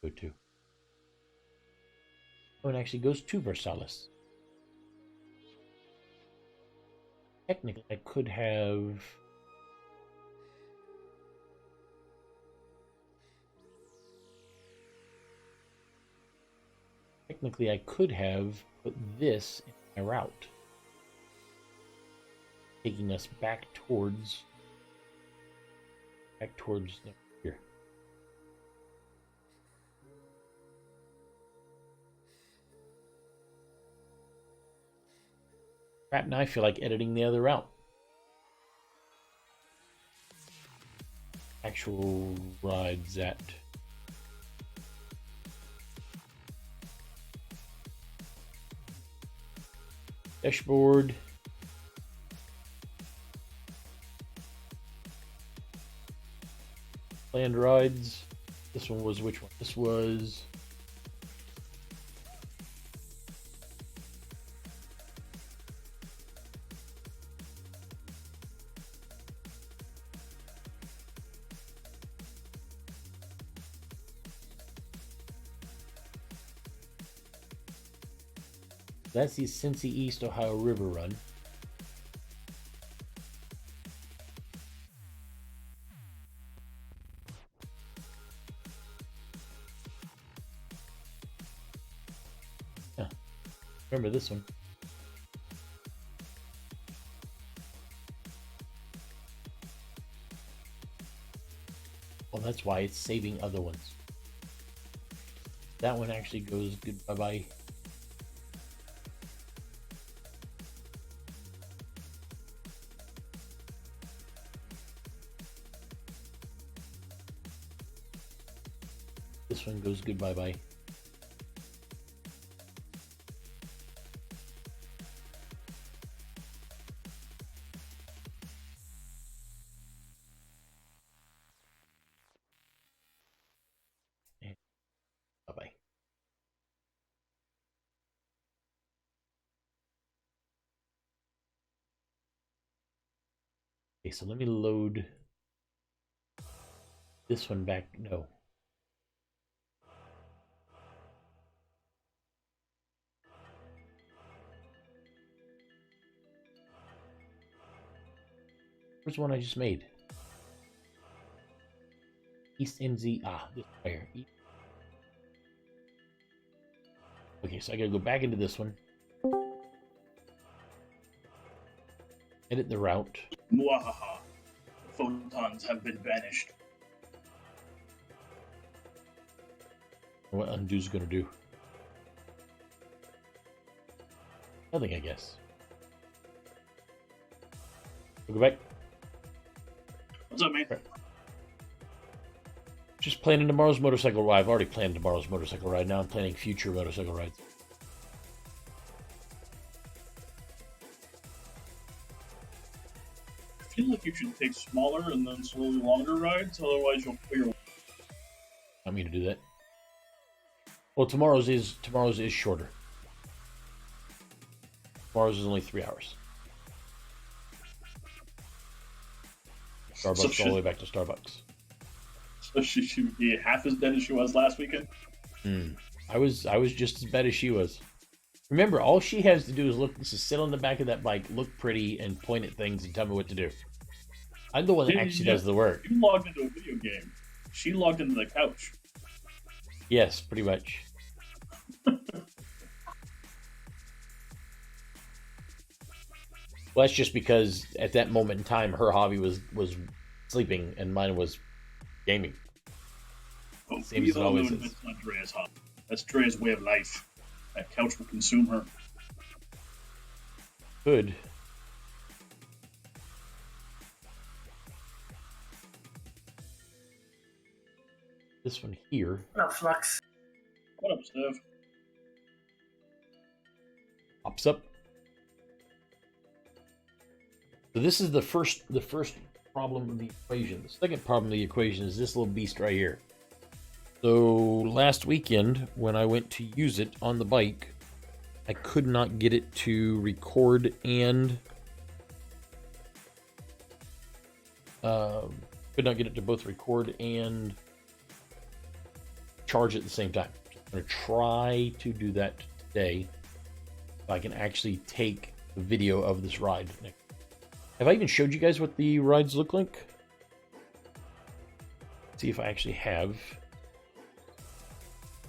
Go to. Oh, it actually goes to Versailles. Technically, I could have... Technically, I could have put this in my route, taking us back towards here. Crap, now I feel like editing the other route. Actual rides at... Dashboard. Planned rides. This one was which one? This was... That's the Cincy East Ohio River Run. Huh. Remember this one. Well, that's why it's saving other ones. That one actually goes good bye-bye. This one goes good bye-bye. And bye-bye. Okay, so let me load this one back. No. Where's the one I just made? East NZ. Ah, this fire. Okay, so I gotta go back into this one. Edit the route. Mwahaha. Photons have been banished. What undo's gonna do? Nothing, I guess. We'll go back. What's up, man? Just planning tomorrow's motorcycle ride. I've already planned tomorrow's motorcycle ride. Now I'm planning future motorcycle rides. I feel like you should take smaller and then slowly longer rides, otherwise you'll clear. Want me to do that? Well, tomorrow's is shorter. Tomorrow's is only 3 hours. Starbucks So all the way back to Starbucks. So she should be half as dead as she was last weekend. I was just as bad as she was. Remember, all she has to do is sit on the back of that bike, look pretty, and point at things and tell me what to do. I'm the one that actually does the work. You logged into a video game. She logged into the couch. Yes, pretty much. Well, that's just because at that moment in time, her hobby was sleeping and mine was gaming. Oh, Same we as it all know always is. that's not Drea's hobby. That's Drea's way of life. That couch will consume her. Good. This one here What up, Flux? What up, Steph? pops up. So this is the first problem of the equation. The second problem of the equation is this little beast right here. So last weekend when I went to use it on the bike, I could not get it to record and could not get it to both record and charge at the same time. I'm going to try to do that today so I can actually take the video of this ride. Have I even showed you guys what the rides look like? Let's see if I actually have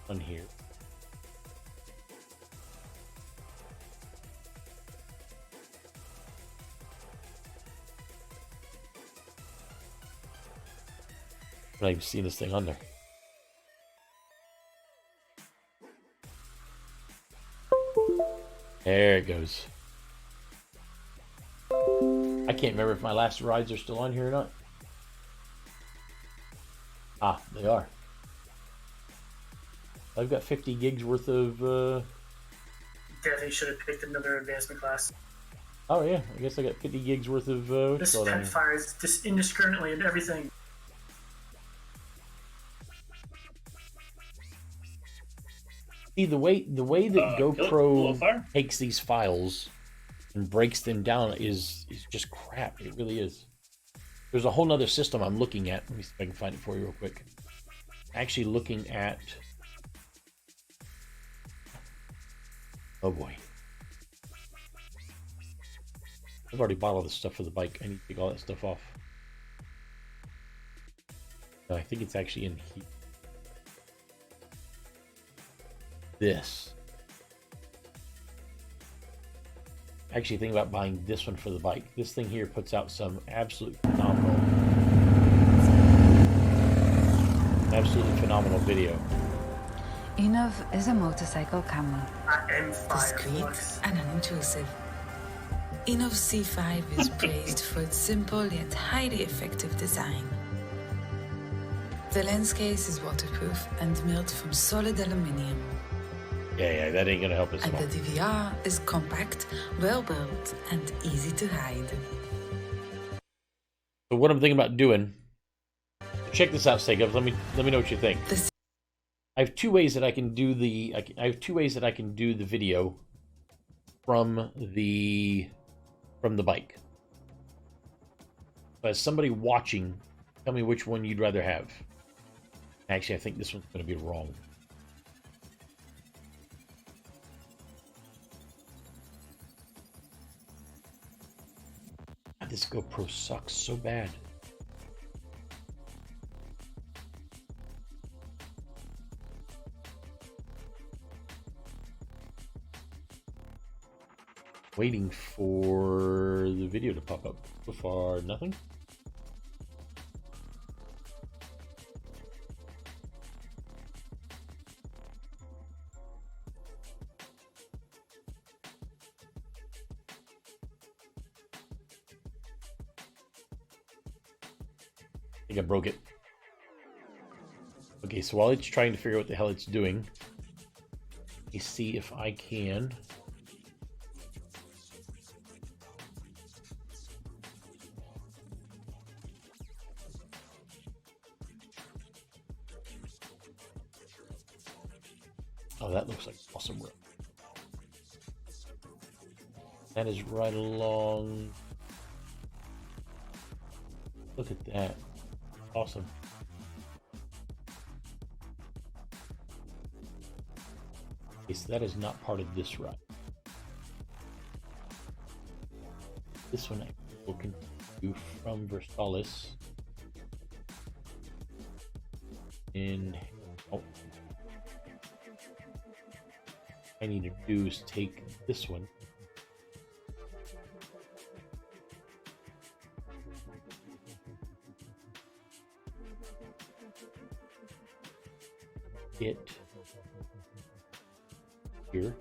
on here. I've not even seen this thing on there. There it goes. I can't remember if my last rides are still on here or not. Ah, they are. I've got 50 gigs worth of... Definitely should have picked another advancement class. Oh yeah, I guess I got 50 gigs worth of... This pen fires just indiscriminately and everything. See, the way that GoPro takes these files and breaks them down is just crap. It really is. There's a whole nother system I'm looking at. Let me see if I can find it for you real quick. Actually looking at... Oh boy. I've already bought all this stuff for the bike. I need to take all that stuff off. No, I think it's actually in here. This. Actually thinking about buying this one for the bike. This thing here puts out some absolutely phenomenal video. Innov is a motorcycle camera. M5 and unintrusive. Innov C5 is praised for its simple yet highly effective design. The lens case is waterproof and milled from solid aluminium. Yeah, that ain't gonna help us at all. And the DVR is compact, well built, and easy to hide. So what I'm thinking about doing, check this out, Sega. Let me know what you think. I have two ways that I can do the video from the bike. So as somebody watching, tell me which one you'd rather have. Actually, I think this one's going to be wrong. God, this GoPro sucks so bad. Waiting for the video to pop up. So far, nothing. I think I broke it. Okay, so while it's trying to figure out what the hell it's doing, let me see if I can. Oh, that looks like awesome road. That is right along. Look at that. Awesome. Okay, so that is not part of this ride. This one I will continue from Versailles in. Oh, I need to do is take this one. It here.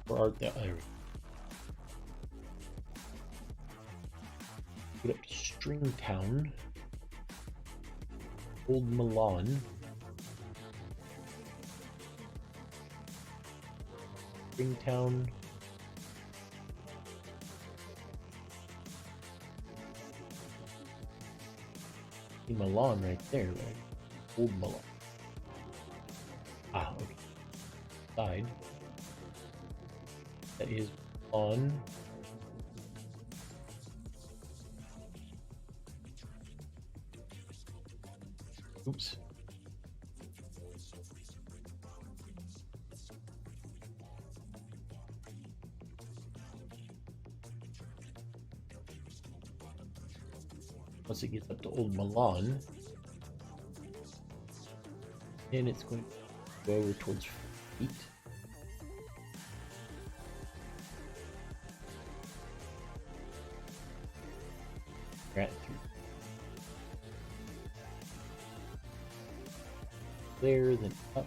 Where art thou? There we go. Get up to Stringtown. Old Milan. Stringtown. See Milan right there, right? Old Milan. Ah, okay. Side. That is on. Oops. Once it gets up to Old Milan, and it's going to go over towards feet. Right through there, then up.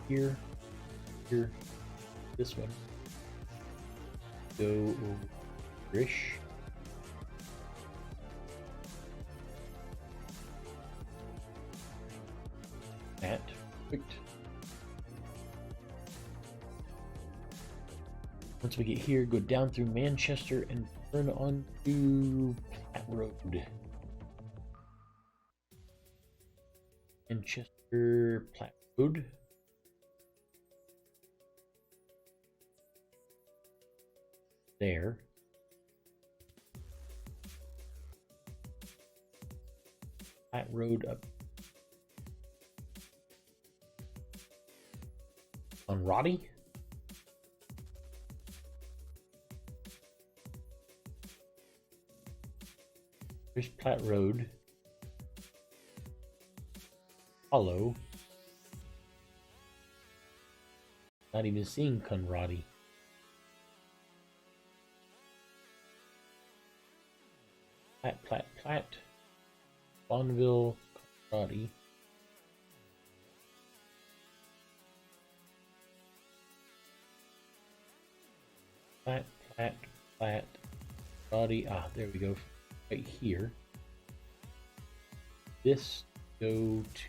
Here, this one. Go over-ish. That, perfect. Once we get here, go down through Manchester and turn on to Platt Road. Manchester, Platt Road. There. Platt Road up on Roddy. There's Platt Road. Hollow. Not even seeing Conradi. Platt. Bonneville, Conradi. Platt. Roddy. Ah, there we go. Right here. This go to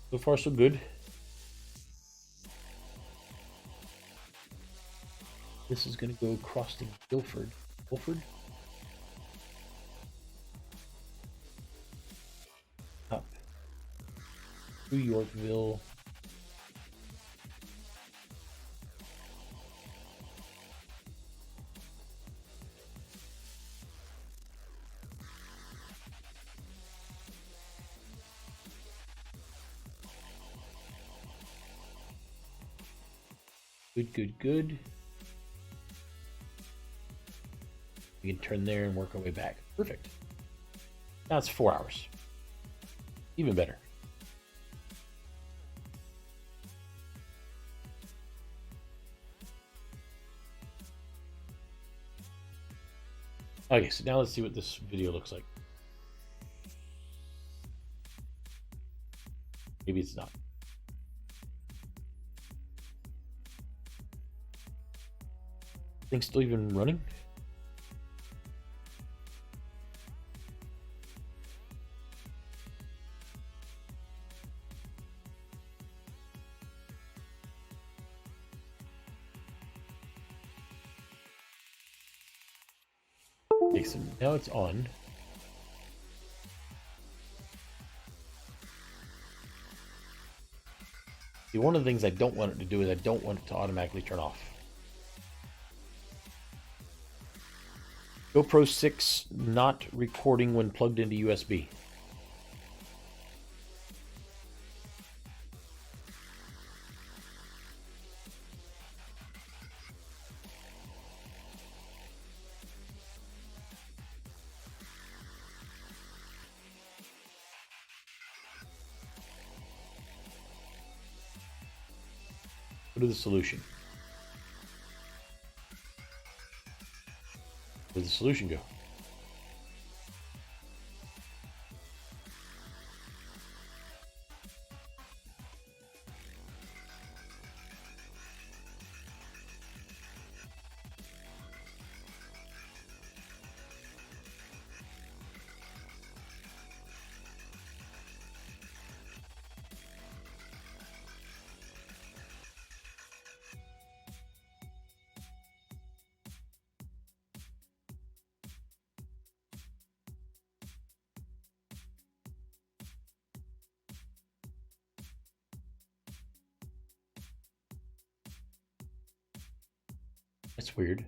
so far so good. This is going to go across to Guildford. Up through Yorkville. Good. We can turn there and work our way back. Perfect. Now it's 4 hours. Even better. Okay, so now let's see what this video looks like. Maybe it's not. Thing's still even running? Okay, so now it's on. See, one of the things I don't want it to do is I don't want it to automatically turn off. GoPro 6 not recording when plugged into USB. Go to the solution. Where did the solution go? That's weird.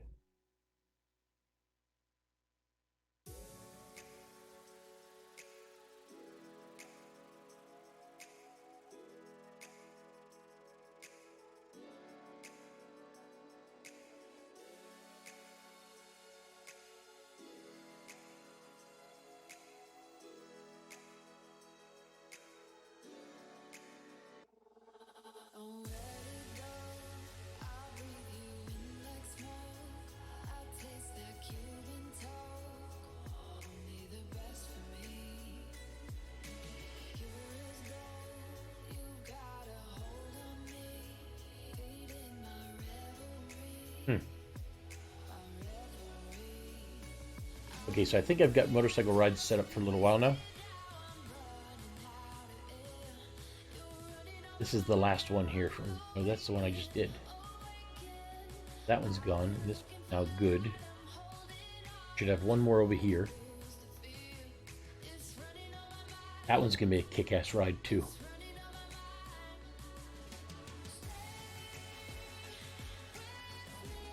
Okay, so I think I've got motorcycle rides set up for a little while now. This is the last one here from, oh, that's the one I just did. That one's gone. This is now good. Should have one more over here. That one's gonna be a kick-ass ride too.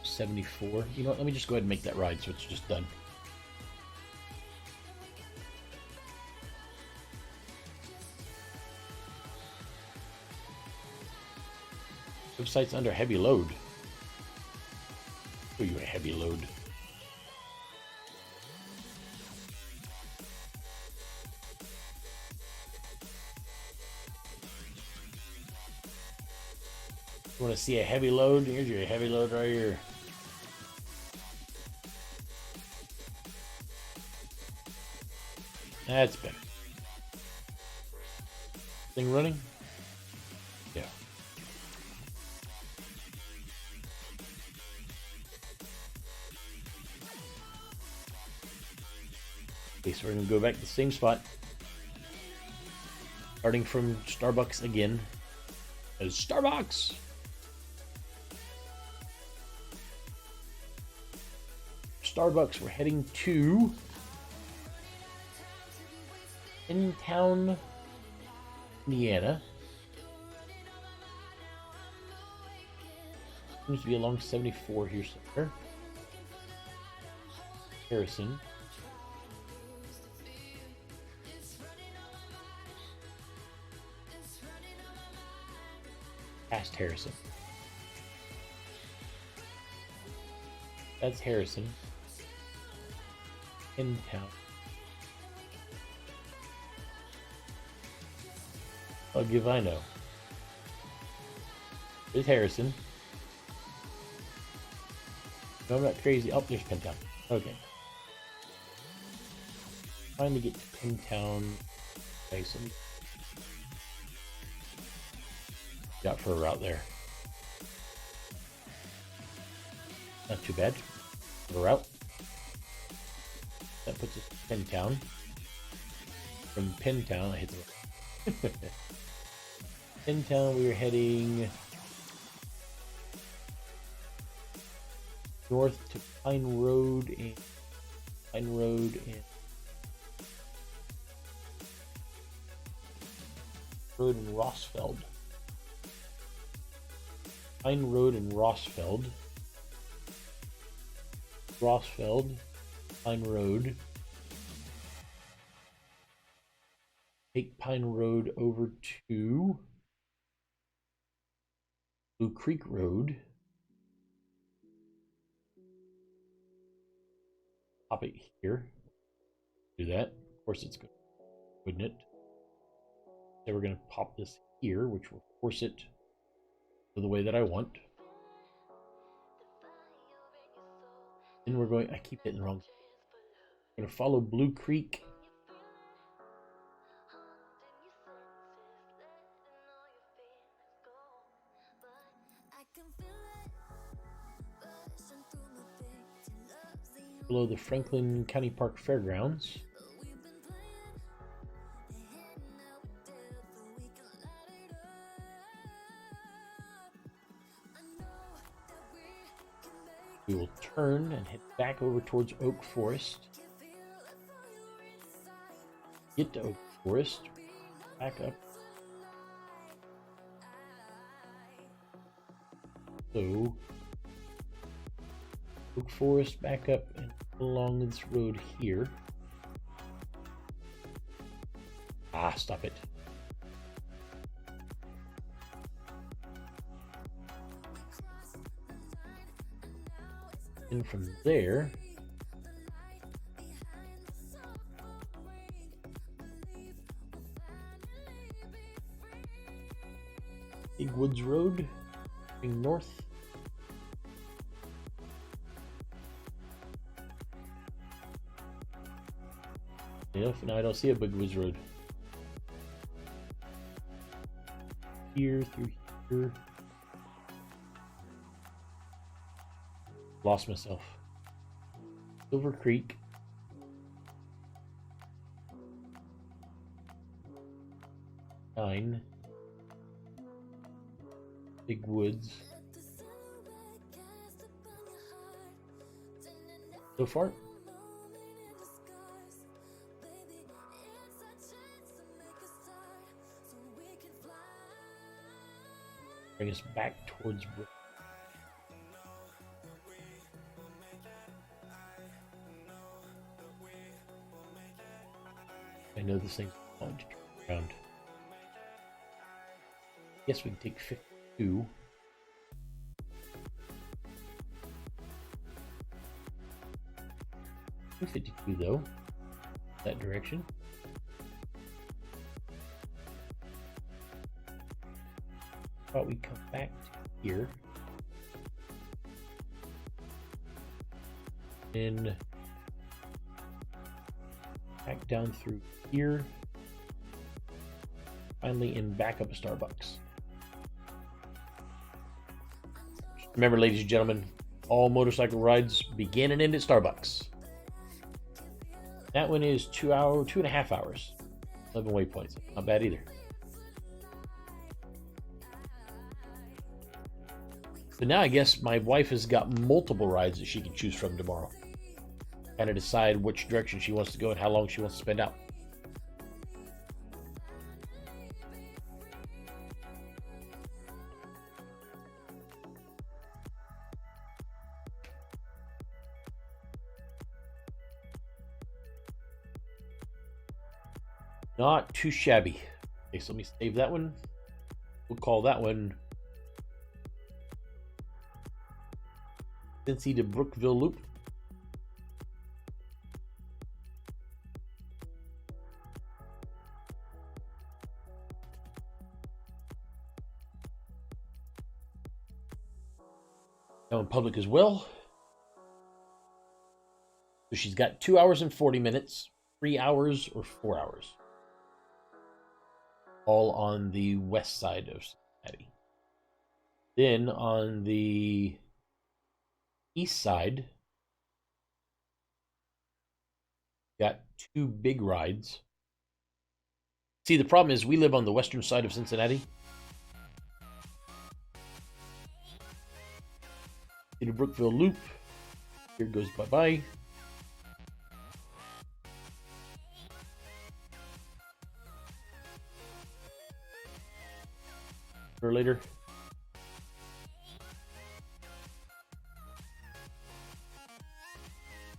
$74. You know what? Let me just go ahead and make that ride so it's just done. Website's under heavy load. Oh, you a heavy load. You want to see a heavy load? Here's your heavy load right here. That's better. Thing running? Yeah. Okay, so we're going to go back to the same spot. Starting from Starbucks again. As Starbucks! Starbucks, we're heading to in town, Indiana. Seems to be along 74 here somewhere. Harrison. Past Harrison. That's Harrison. In town. I'll give I know. There's Harrison. No, I'm not crazy. Oh, there's Pentown. Okay. Finally get to Pentown. Okay, so got for a route there. Not too bad. For a route. That puts us in Pentown. From Pentown, I hit the Pentown, we were heading north to Pine Road and Pine Road and Rossfeld. Pine Road and Rossfeld. Pine Road. Take Pine Road over to Blue Creek Road. Pop it here. Do that. Of course it's good, wouldn't it? So we're going to pop this here, which will force it to the way that I want. Then we're going, I keep hitting the wrong. I'm going to follow Blue Creek. Below the Franklin County Park Fairgrounds. We will turn and head back over towards Oak Forest. Get to Oak Forest. Back up. So, Oak Forest, back up and along this road here. Ah, stop it. And from there, Big Woods Road, heading north. Yeah, now I don't see a Big Woods Road. Here, through here. Lost myself. Silver Creek. Nine. Big Woods. So far. Bring us back towards Brook. I know this thing's going to turn around. Guess we can take 52. Do 52 though. That direction. But we come back to here. And back down through here. Finally in back up a Starbucks. Remember, ladies and gentlemen, all motorcycle rides begin and end at Starbucks. That one is 2.5 hours. 11 waypoints. Not bad either. So now I guess my wife has got multiple rides that she can choose from tomorrow. Kind of decide which direction she wants to go and how long she wants to spend out. Not too shabby. Okay, so let me save that one. We'll call that one Cincy to Brookville Loop. Now in public as well. So she's got 2 hours and 40 minutes, 3 hours, or 4 hours. All on the west side of Cincinnati. Then on the east side, got 2 big rides. See, the problem is we live on the western side of Cincinnati. The Brookville Loop. Here goes bye-bye. or later.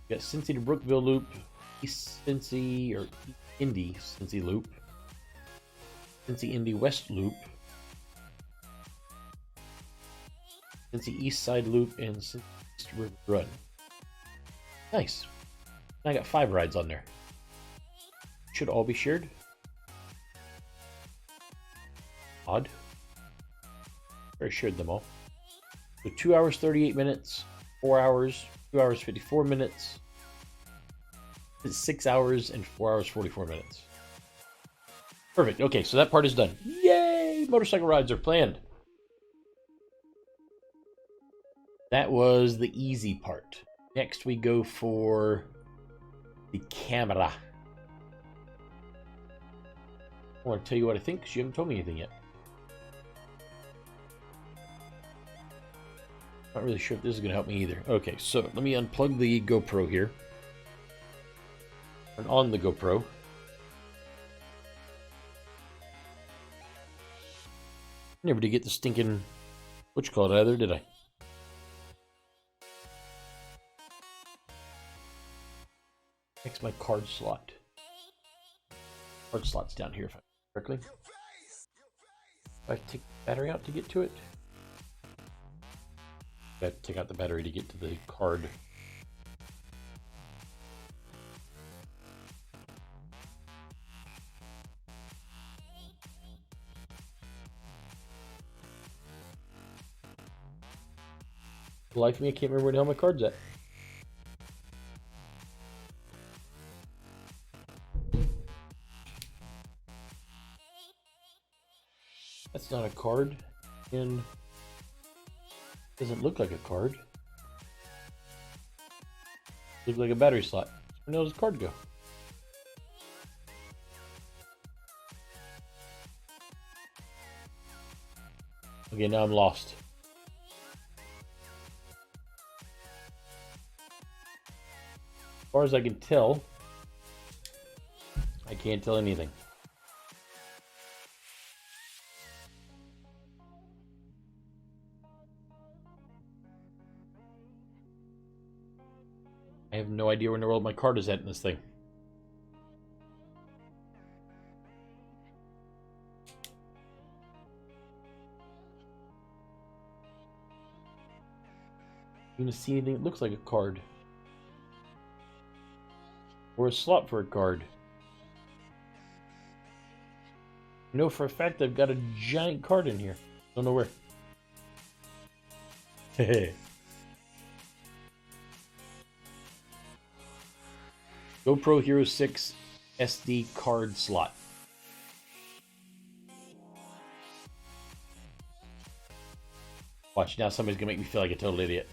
We got Cincy to Brookville Loop, East Cincy or Indy Cincy Loop, Cincy Indy West Loop, Cincy East Side Loop, and Cincy East River Run. Nice. I got 5 rides on there. Should all be shared. Odd. I shared them all. So 2 hours 38 minutes, 4 hours, 2 hours 54 minutes, 6 hours, and 4 hours 44 minutes. Perfect. Okay, so that part is done. Yay! Motorcycle rides are planned. That was the easy part. Next we go for the camera. I want to tell you what I think because you haven't told me anything yet. Not really sure if this is going to help me either. Okay, so let me unplug the GoPro here. Turn on the GoPro. Never did get the stinking whatchamacallit either, did I? Next, my card slot. Card slot's down here, if I correctly. Do I take the battery out to get to it? I have to take out the battery to get to the card. For the life of me, I can't remember where the hell my card's at. That's not a card, and doesn't look like a card. Looks like a battery slot. Where does the card go? Okay, now I'm lost. As far as I can tell, I can't tell anything. I have no idea where in the world my card is at in this thing. You gonna see anything that looks like a card? Or a slot for a card? I know for a fact I've got a giant card in here. Don't know where. Hehe. GoPro Hero 6 SD card slot. Watch, now somebody's gonna make me feel like a total idiot.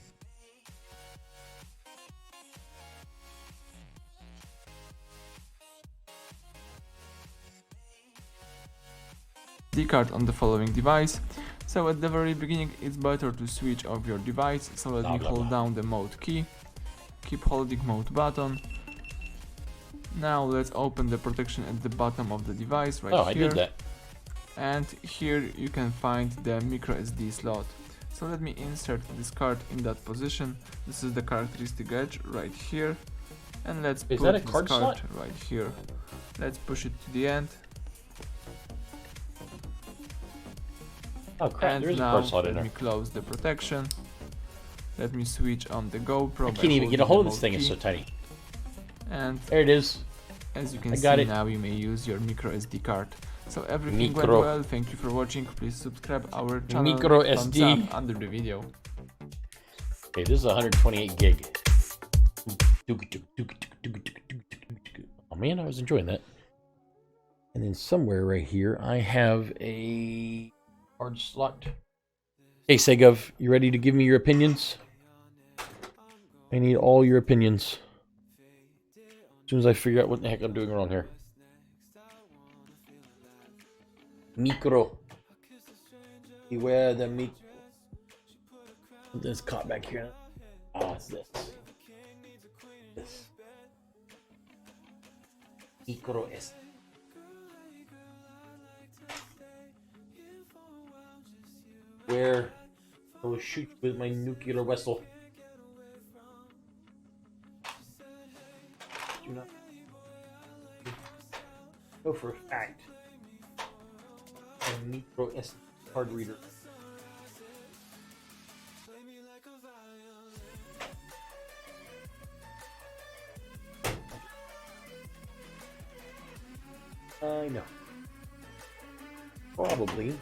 SD card on the following device. So at the very beginning it's better to switch off your device, so let me hold down the mode key, keep holding mode button. Now let's open the protection at the bottom of the device right here. Oh, I did that. And here you can find the micro SD slot. So let me insert this card in that position. This is the characteristic edge right here. And let's put that a this card slot? right here. Let's push it to the end. Oh crap, And there is a now card slot in let there. me close the protection. Let me switch on the GoPro. I can't even get a hold of this thing, it's so tiny. And There it is. as you can I see got it. now, you may use your micro SD card. So everything went Micro. well. Thank you for watching. Please subscribe our channel. Micro Thumbs SD. up under the video. Okay, this is 128 gig. Oh man, I was enjoying that. And then somewhere right here, I have a card slot. Hey Segov, you ready to give me your opinions? I need all your opinions. As soon as I figure out what the heck I'm doing wrong here. Micro. Beware the micro. Something's caught back here. Oh, it's this. This. Micro SD. there. I will shoot you with my nuclear vessel. Do not know for a fact. A micro SD card reader. I know. Probably.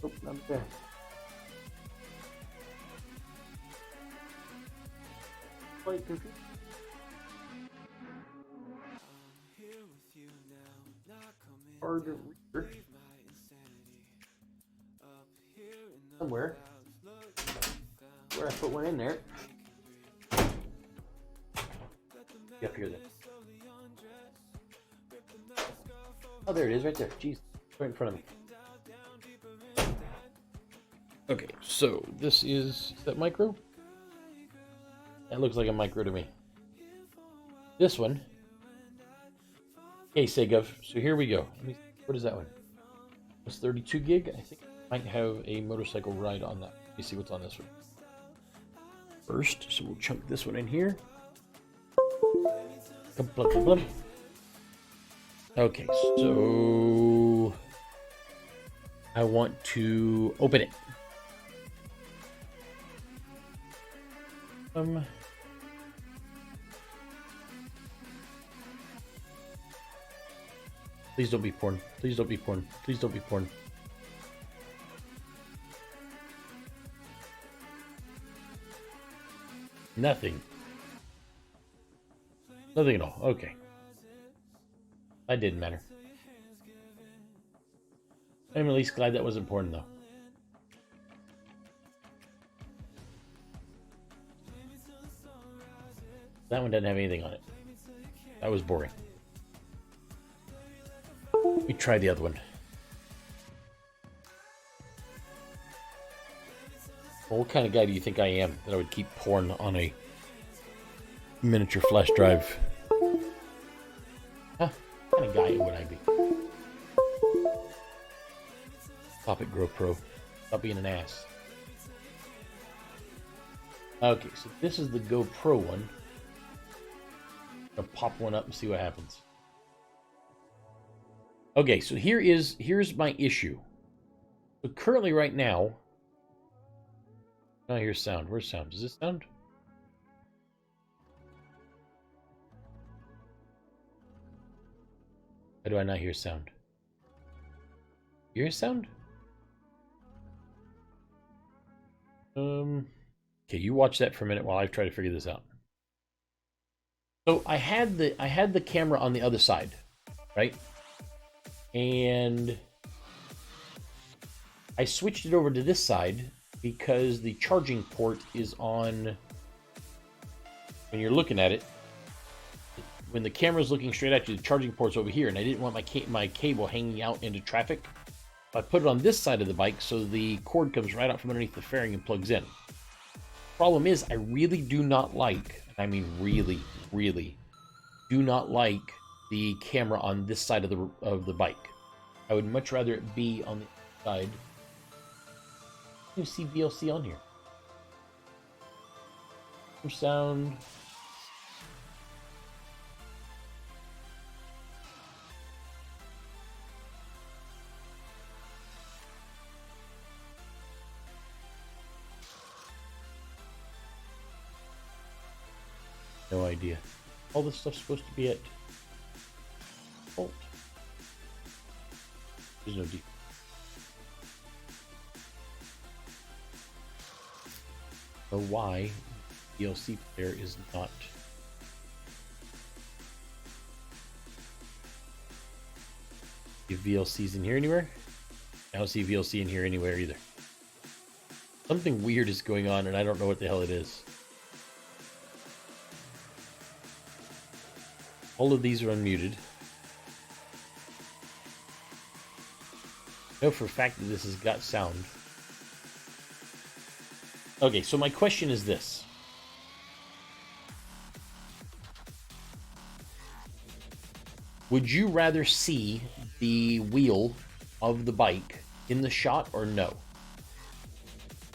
Oh, not there. Quite confused. Hard reader. Somewhere. Where I put one in there. Up here then. Oh, there it is, right there. Jeez, right in front of me. Okay, so this is that micro? That looks like a micro to me. This one. Okay, Segov. So here we go. What is that one? It's 32 gig. I think I might have a motorcycle ride on that. Let me see what's on this one. First, so we'll chunk this one in here. Okay, so I want to open it. Please don't be porn. Please don't be porn. Please don't be porn. Nothing. Nothing at all. Okay. That didn't matter. I'm at least glad that wasn't porn, though. That one doesn't have anything on it. That was boring. Let me try the other one. Well, what kind of guy do you think I am that I would keep porn on a miniature flash drive? Huh? What kind of guy would I be? Stop it, GoPro. Stop being an ass. Okay, so this is the GoPro one. I'm gonna pop one up and see what happens. Okay, so here's my issue. So currently right now, oh, here's sound. Where's sound? Does this sound? Why do I not hear sound? You hear sound? Okay, you watch that for a minute while I try to figure this out. So I had the camera on the other side, right? And I switched it over to this side because the charging port is on. When you're looking at it, when the camera's looking straight at you, the charging port's over here, and I didn't want my cable hanging out into traffic. I put it on this side of the bike so the cord comes right out from underneath the fairing and plugs in. Problem is, I really do not like, I mean really, really do not like the camera on this side of the bike. I would much rather it be on the side. You see VLC on here. Some sound. No idea. All this stuff's supposed to be at default. There's no default. So why DLC player is not if VLC's in here anywhere? I don't see VLC in here anywhere either. Something weird is going on and I don't know what the hell it is. All of these are unmuted. I know for a fact that this has got sound. Okay, so my question is this. Would you rather see the wheel of the bike in the shot or no?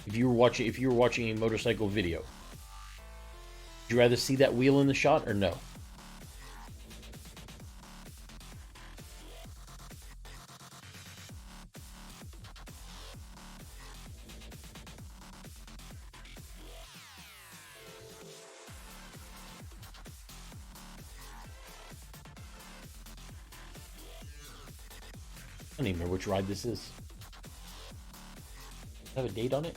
If you were watching a motorcycle video, would you rather see that wheel in the shot or no? I don't even remember which ride this is. Does it have a date on it?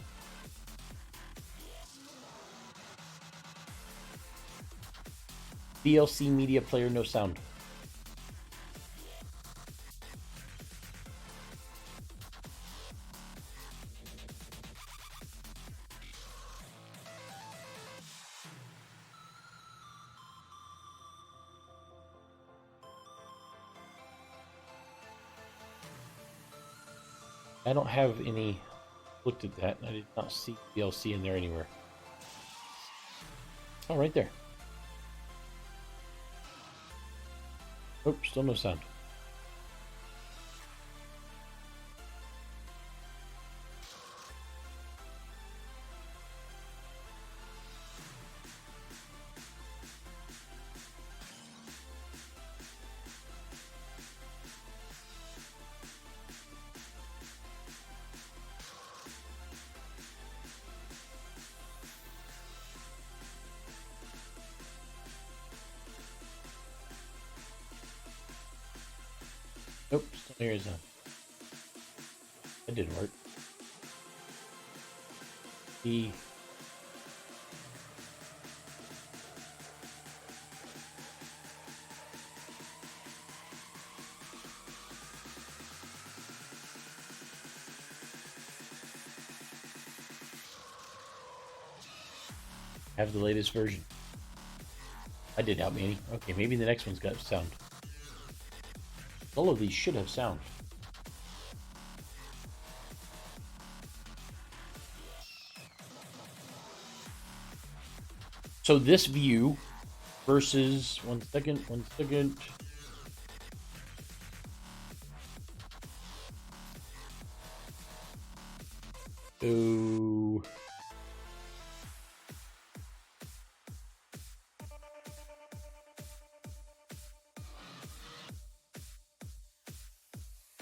BLC media player, no sound. I don't have any. Looked at that and I did not see BLC in there anywhere. Oh, right there. Oh, still no sound. Nope, still here is that didn't work. The have the latest version. I did help me. Okay, maybe the next one's got sound. All of these should have sound. So this view versus one second. So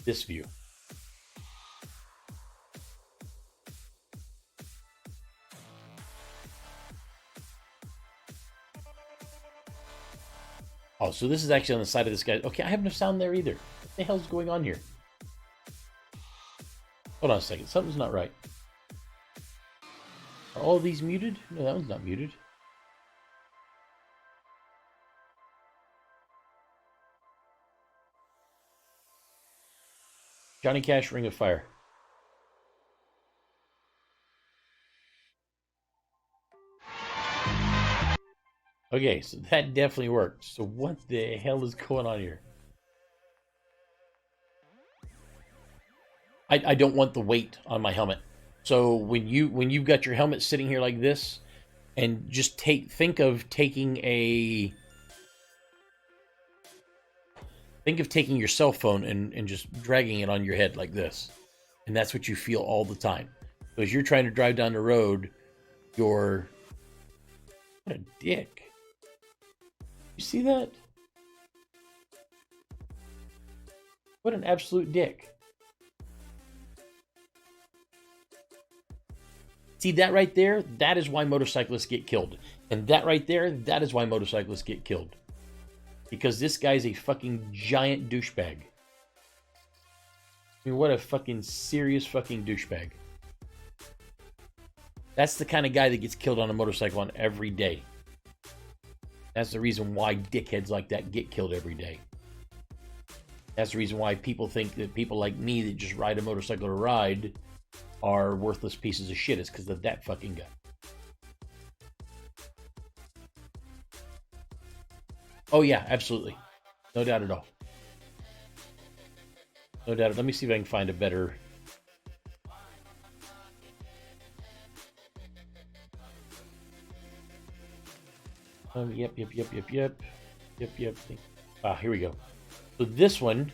this view. Oh, so this is actually on the side of this guy. Okay, I have no sound there either. What the hell's going on here? Hold on a second. Something's not right. Are all of these muted? No, that one's not muted. Johnny Cash, Ring of Fire. Okay, so that definitely worked. So what the hell is going on here? I don't want the weight on my helmet. So when you've got your helmet sitting here like this, and just think of taking your cell phone and just dragging it on your head like this. And that's what you feel all the time. So as you're trying to drive down the road, what a dick. You see that? What an absolute dick. See that right there? That is why motorcyclists get killed. And that right there, that is why motorcyclists get killed. Because this guy's a fucking giant douchebag. I mean, what a fucking serious fucking douchebag. That's the kind of guy that gets killed on a motorcycle on every day. That's the reason why dickheads like that get killed every day. That's the reason why people think that people like me that just ride a motorcycle to ride are worthless pieces of shit. It's because of that fucking guy. Oh yeah, absolutely. No doubt at all. No doubt. Let me see if I can find a better... Yep. Ah, here we go. So this one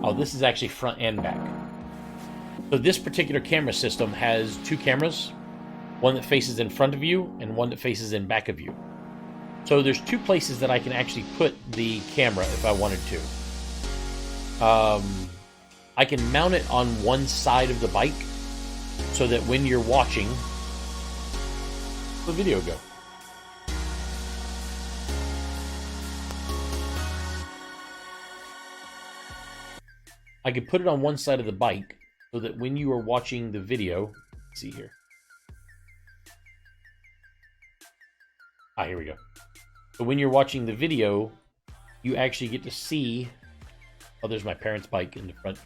Oh, this is actually front and back. So this particular camera system has two cameras, one that faces in front of you and one that faces in back of you. So there's two places that I can actually put the camera if I wanted to. I can mount it on one side of the bike so that when you're watching the video go. I could put it on one side of the bike so that when you are watching the video, let's see here. Ah, here we go. So when you're watching the video, you actually get to see. Oh, there's my parents' bike in the front.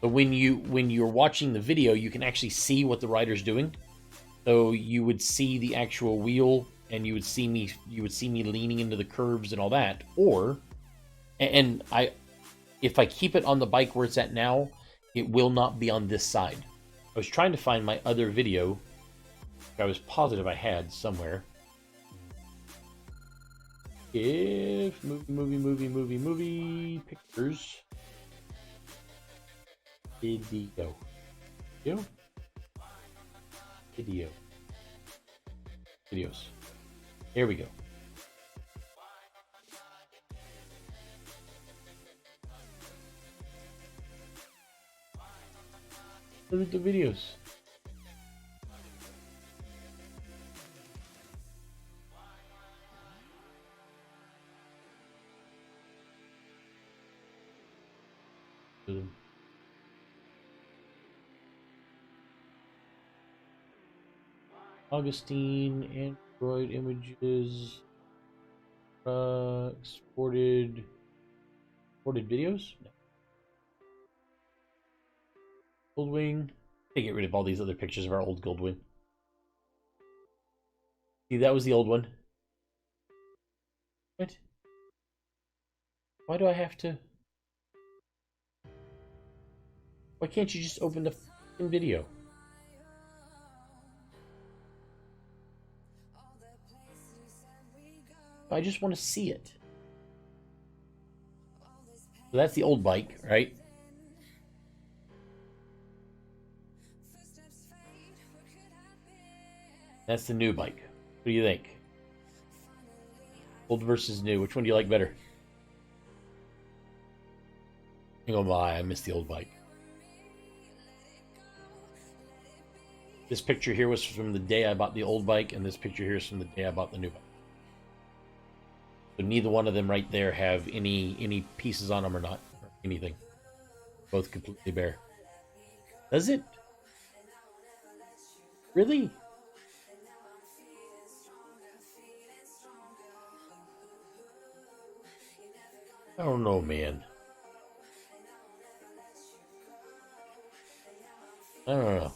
But when you're watching the video, you can actually see what the rider's doing. So you would see the actual wheel, and you would see me leaning into the curves and all that. Or, and if I keep it on the bike where it's at now, it will not be on this side. I was trying to find my other video. I was positive I had somewhere. If movie pictures videos. Here we go. Look at the videos. Augustine, Android images, exported videos. No. Goldwing. They get rid of all these other pictures of our old Goldwing. See, that was the old one. What? Why do I have to? Why can't you just open the f***ing video? I just want to see it. So that's the old bike, right? That's the new bike. What do you think? Old versus new. Which one do you like better? Oh my, I missed the old bike. This picture here was from the day I bought the old bike, and this picture here is from the day I bought the new bike. So neither one of them right there have any pieces on them or not, or anything. Both completely bare. Does it? Really? I don't know, man. I don't know.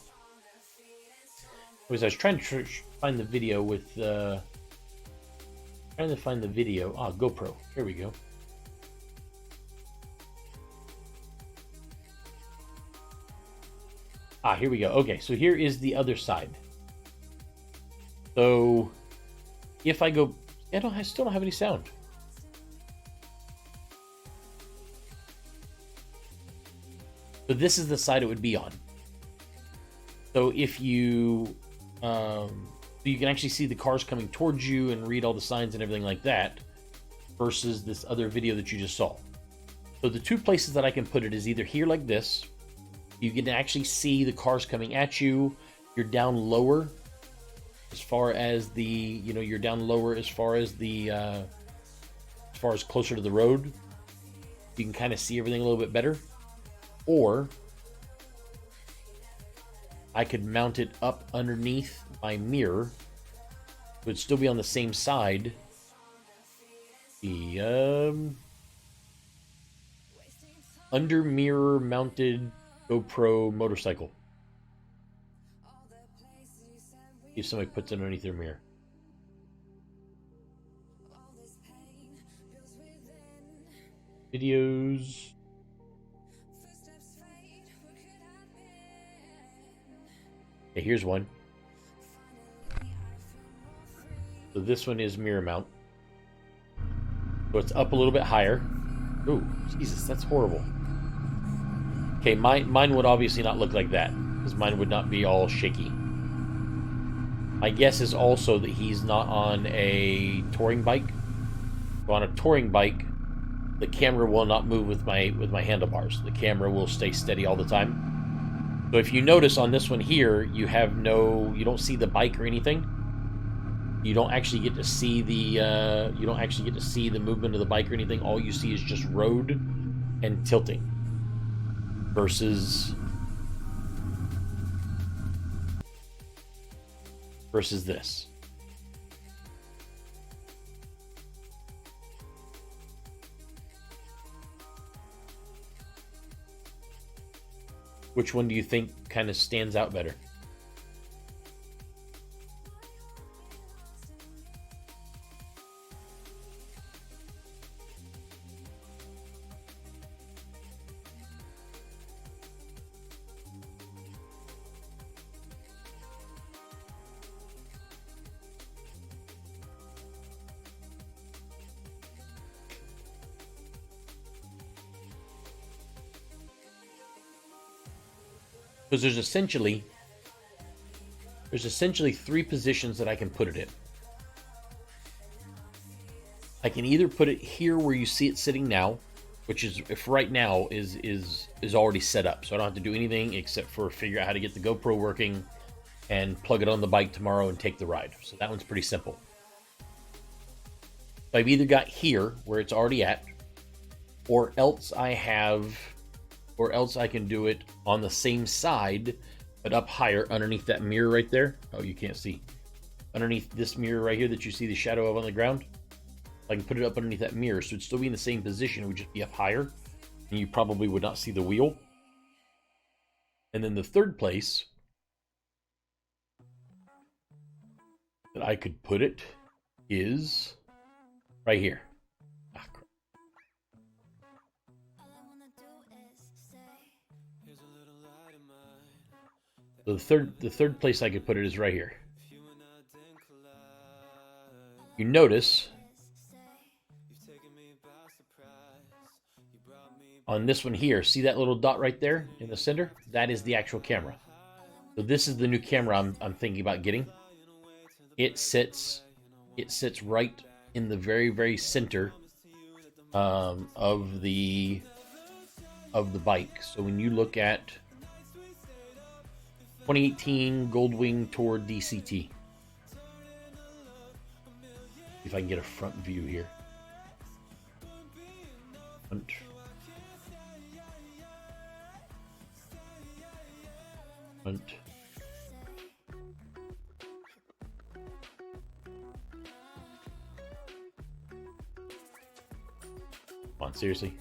I was trying to find the video with trying to find the video. Ah, GoPro. Here we go. Ah, here we go. Okay, so here is the other side. So if I go, I still don't have any sound. So this is the side it would be on. So if you, you can actually see the cars coming towards you and read all the signs and everything like that, versus this other video that you just saw. So the two places that I can put it is either here like this. You can actually see the cars coming at you. You're down lower as far as the, you're down lower as far as the, as far as closer to the road. You can kind of see everything a little bit better. Or I could mount it up underneath my mirror. It would still be on the same side. The under mirror mounted GoPro motorcycle. If somebody puts it underneath their mirror. Videos. Okay, here's one. So this one is mirror mount. So it's up a little bit higher. Ooh, Jesus, that's horrible. Okay, mine would obviously not look like that, because mine would not be all shaky. My guess is also that he's not on a touring bike. So on a touring bike, the camera will not move with my handlebars. The camera will stay steady all the time. So if you notice on this one here, you don't see the bike or anything. You don't actually get to see the movement of the bike or anything. All you see is just road and tilting. Versus this. Which one do you think kind of stands out better? Because there's essentially 3 positions that I can put it in. I can either put it here where you see it sitting now, which is, if right now, is already set up. So I don't have to do anything except for figure out how to get the GoPro working and plug it on the bike tomorrow and take the ride. So that one's pretty simple. So I've either got here where it's already at, or else I can do it on the same side, but up higher underneath that mirror right there. Oh, you can't see. Underneath this mirror right here that you see the shadow of on the ground. I can put it up underneath that mirror, so it'd still be in the same position. It would just be up higher, and you probably would not see the wheel. And then the third place that I could put it is right here. Ah, crap. So the third place I could put it is right here. You notice on this one here, see that little dot right there in the center? That is the actual camera. So this is the new camera I'm thinking about getting. It sits right in the very, very center of the bike. So when you look at 2018 Goldwing Tour DCT, if I can get a front view here. Front. Come on, seriously.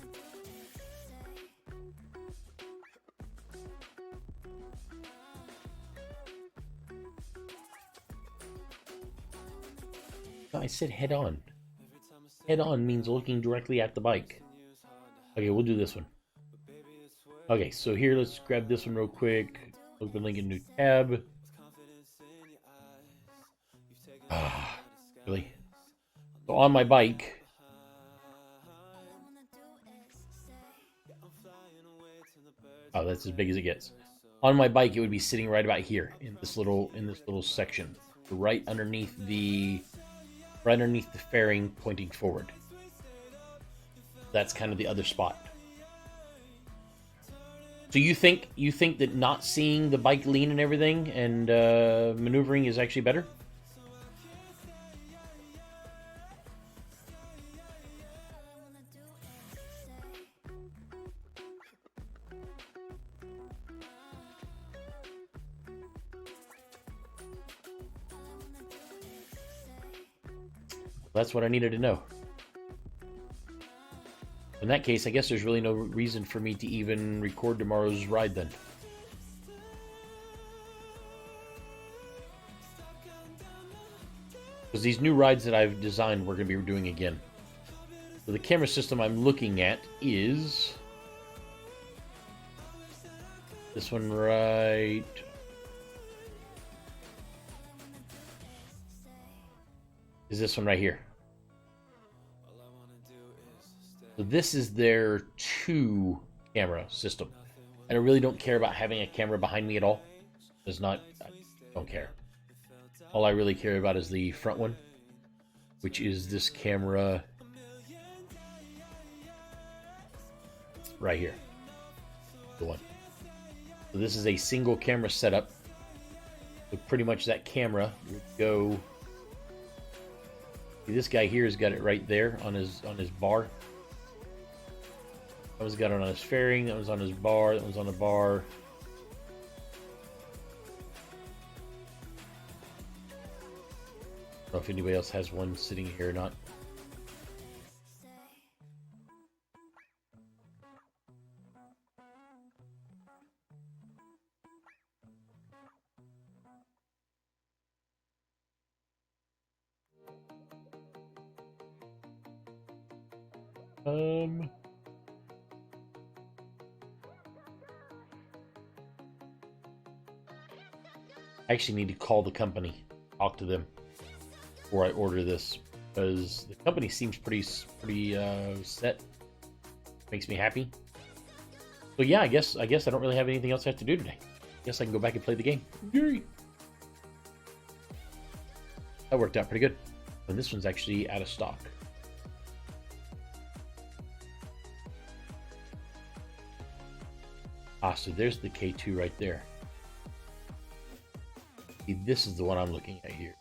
I said head on. Head on means looking directly at the bike. Okay, we'll do this one. Okay, so here, let's grab this one real quick. Open link in new tab. Really? So on my bike, oh, that's as big as it gets. On my bike, it would be sitting right about here in this little section, right underneath the fairing pointing forward. That's kind of the other spot. So you think that not seeing the bike lean and everything and maneuvering is actually better? That's what I needed to know. In that case, I guess there's really no reason for me to even record tomorrow's ride then. Because these new rides that I've designed, we're going to be doing again. So the camera system I'm looking at is this one right. is this one right here. So this is their 2 camera system. And I really don't care about having a camera behind me at all. I don't care. All I really care about is the front one, which is this camera right here. The one. So this is a single camera setup. So pretty much that camera would go. See, this guy here has got it right there on his bar. That one's got it on his fairing. That one's on his bar. That one's on the bar. I don't know if anybody else has one sitting here or not. I actually need to call the company, talk to them before I order this, because the company seems pretty set. Makes me happy. So yeah, I guess I don't really have anything else I have to do today. I guess I can go back and play the game. Yay! That worked out pretty good. And this one's actually out of stock. Ah, so there's the K2 right there. See, this is the one I'm looking at here.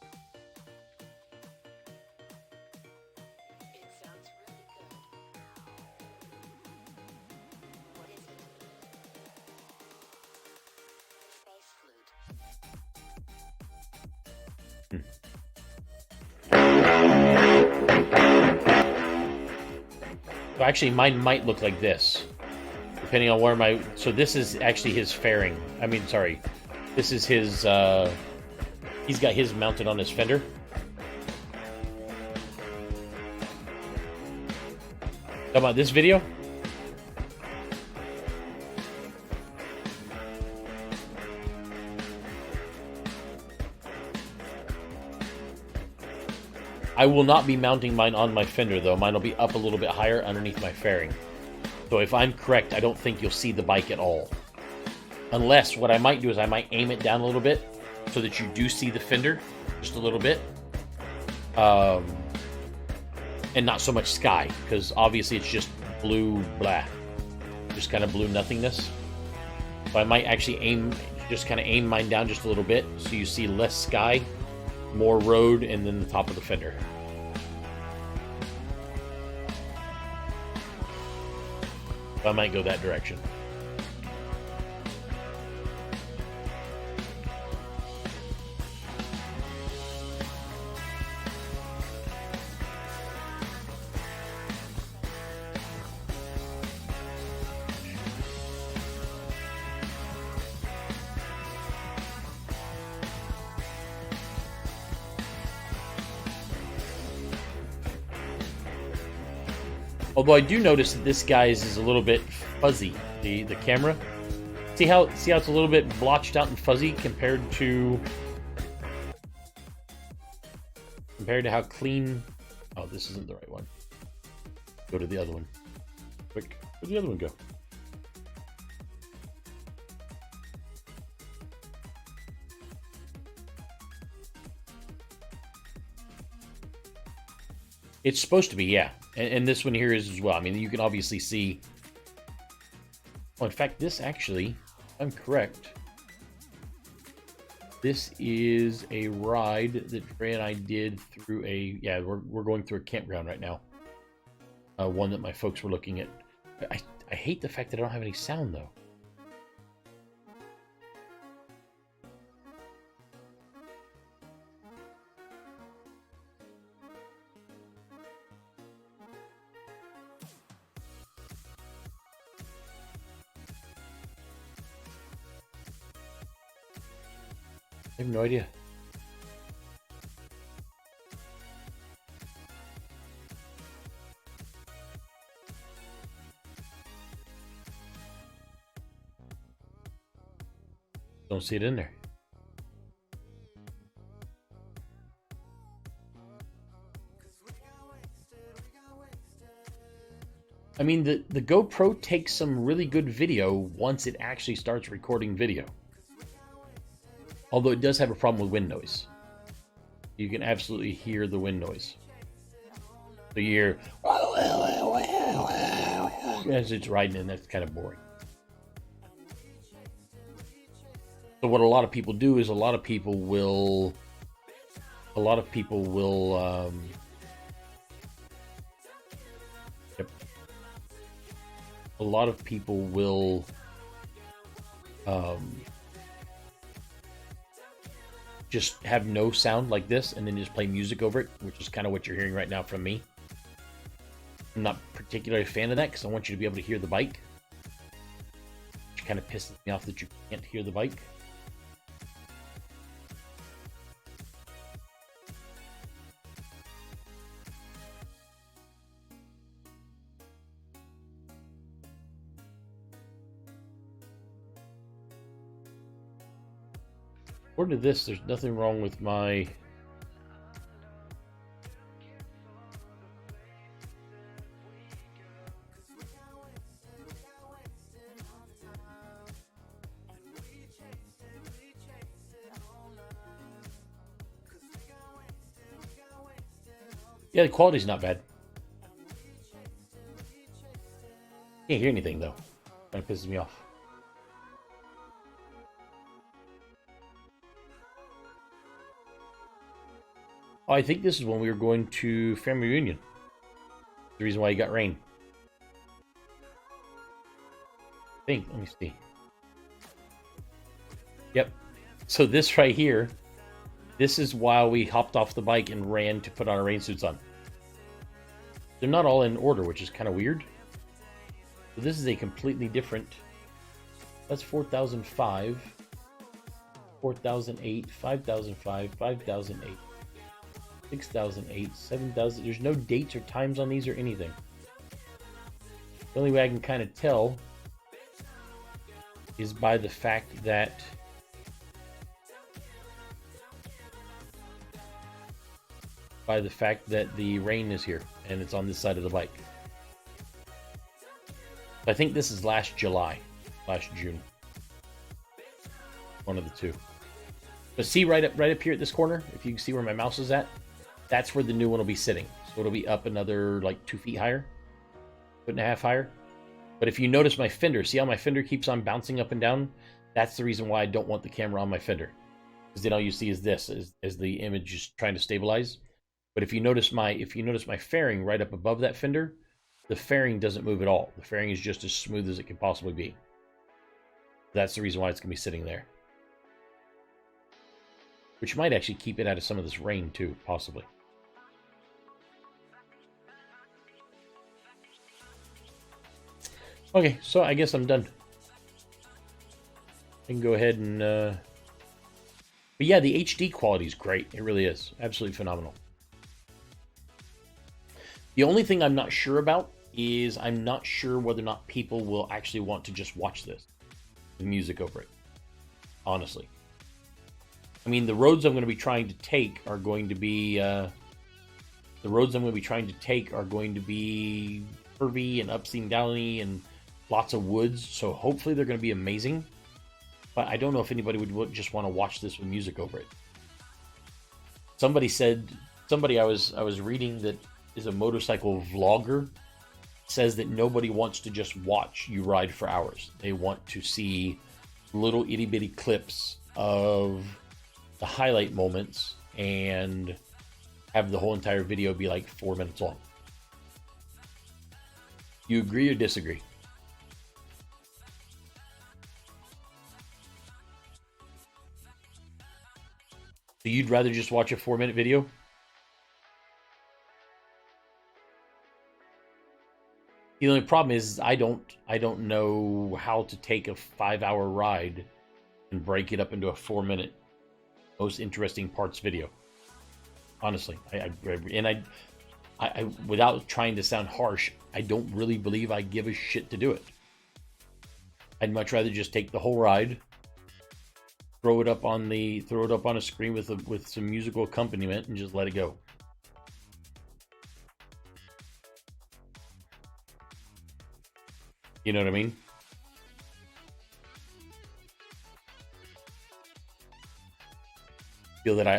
So actually, mine might look like this, depending on where my... So this is actually his fairing. I mean, sorry. This is his... He's got his mounted on his fender. Talking about this video? I will not be mounting mine on my fender, though. Mine will be up a little bit higher underneath my fairing. So if I'm correct, I don't think you'll see the bike at all. Unless, what I might do is I might aim it down a little bit so that you do see the fender just a little bit. And not so much sky, because obviously it's just blue, blah. Just kind of blue nothingness. So I might actually just kind of aim mine down just a little bit so you see less sky, more road, and then the top of the fender. So I might go that direction. Although I do notice that this guy's is a little bit fuzzy, the camera. See how it's a little bit blotched out and fuzzy compared to how clean. Oh, this isn't the right one. Go to the other one. Quick, where'd the other one go? It's supposed to be, yeah. And this one here is as well. I mean, you can obviously see... Oh, in fact, this actually, if I'm correct, this is a ride that Trey and I did through a... Yeah, we're going through a campground right now. One that my folks were looking at. I hate the fact that I don't have any sound, though. I have no idea. Don't see it in there. I mean, the GoPro takes some really good video once it actually starts recording video. Although it does have a problem with wind noise. You can absolutely hear the wind noise. So you hear as it's riding, and that's kind of boring. So what a lot of people do is a lot of people will just have no sound like this and then just play music over it, which is kind of what you're hearing right now from me. I'm not particularly a fan of that because I want you to be able to hear the bike. Which kind of pisses me off that you can't hear the bike. According to this, there's nothing wrong with my... Yeah, the quality's not bad. Can't hear anything, though. Kind of pisses me off. Oh, I think this is when we were going to family reunion. The reason why you got rain. I think. Let me see. Yep. So this right here, this is while we hopped off the bike and ran to put on our rain suits on. They're not all in order, which is kind of weird. So this is a completely different... That's 4005, 4008, 5005, 5008. 6008, 7000. There's no dates or times on these or anything. The only way I can kind of tell is by the fact that the rain is here and it's on this side of the bike. I think this is last July, last June. One of the two. But see right up here at this corner, if you can see where my mouse is at, that's where the new one will be sitting. So it'll be up another like 2 feet higher, 1.5 feet higher. But if you notice my fender, see how my fender keeps on bouncing up and down? That's the reason why I don't want the camera on my fender. Because then all you see is this, as the image is trying to stabilize. But if you notice my fairing right up above that fender, the fairing doesn't move at all. The fairing is just as smooth as it can possibly be. That's the reason why it's going to be sitting there. Which might actually keep it out of some of this rain too, possibly. Okay, so I guess I'm done. I can go ahead and... But yeah, the HD quality is great. It really is. Absolutely phenomenal. The only thing I'm not sure about is I'm not sure whether or not people will actually want to just watch this with music over it. Honestly. I mean, the roads I'm going to be trying to take are going to be... curvy and upsy and downy and lots of woods. So hopefully they're going to be amazing. But I don't know if anybody would just want to watch this with music over it. Somebody I was reading that is a motorcycle vlogger says that nobody wants to just watch you ride for hours. They want to see little itty bitty clips of the highlight moments and have the whole entire video be like 4 minutes long. You agree or disagree? So you'd rather just watch a 4-minute video? The only problem is I don't know how to take a 5-hour ride and break it up into a 4-minute most interesting parts video. Honestly, I without trying to sound harsh, I don't really believe I give a shit to do it. I'd much rather just take the whole ride, throw it up on a screen with some musical accompaniment, and just let it go. You know what I mean? Feel that I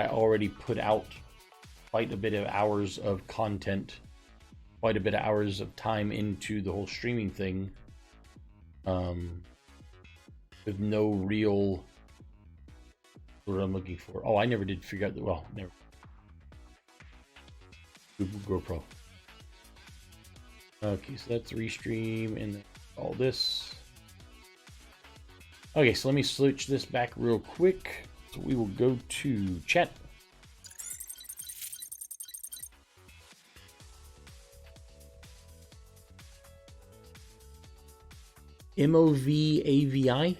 already put out quite a bit of hours of content, quite a bit of hours of time into the whole streaming thing, with no real, what I'm looking for. Oh, I never did figure out well, never. Google GoPro. Okay, so that's restream and all this. Okay, so let me switch this back real quick. So we will go to chat. MOVAVI.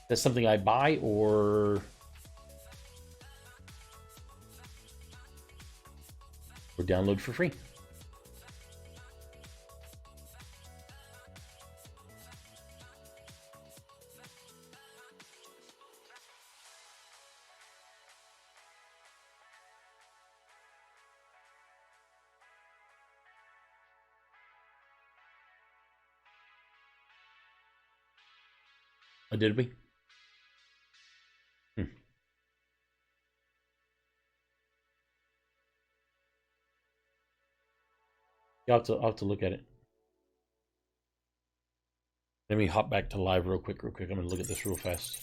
That's something I buy or download for free. Did we? I'll have to look at it. Let me hop back to live real quick. I'm going to look at this real fast.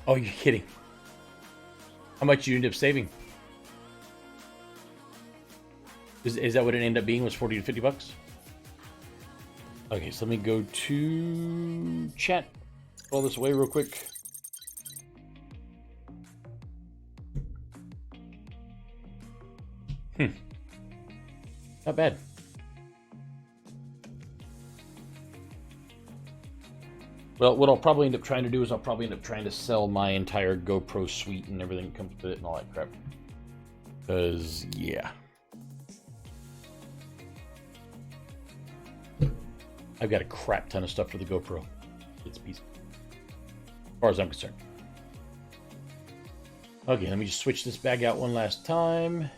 Oh, you're kidding. How much you end up saving? Is that what it ended up being? Was 40 to 50 bucks? Okay, so let me go to chat. Roll this away real quick. Not bad. Well, what I'll probably end up trying to do is I'll probably end up trying to sell my entire GoPro suite and everything that comes with it and all that crap. Because, yeah. I've got a crap ton of stuff for the GoPro. It's a piece. As far as I'm concerned. Okay, let me just switch this bag out one last time.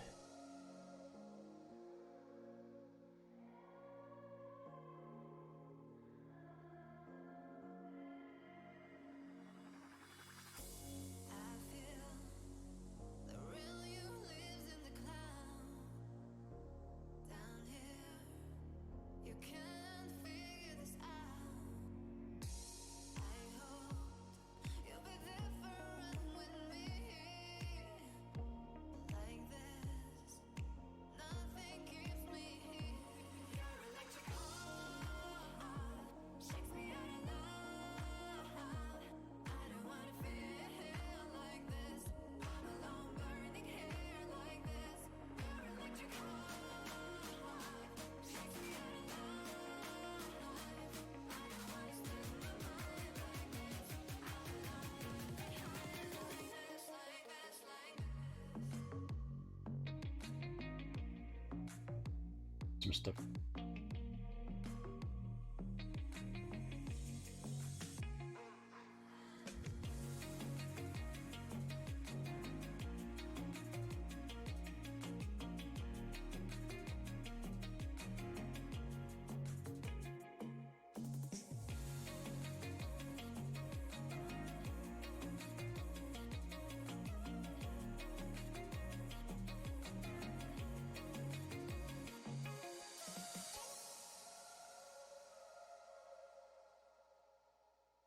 Some stuff.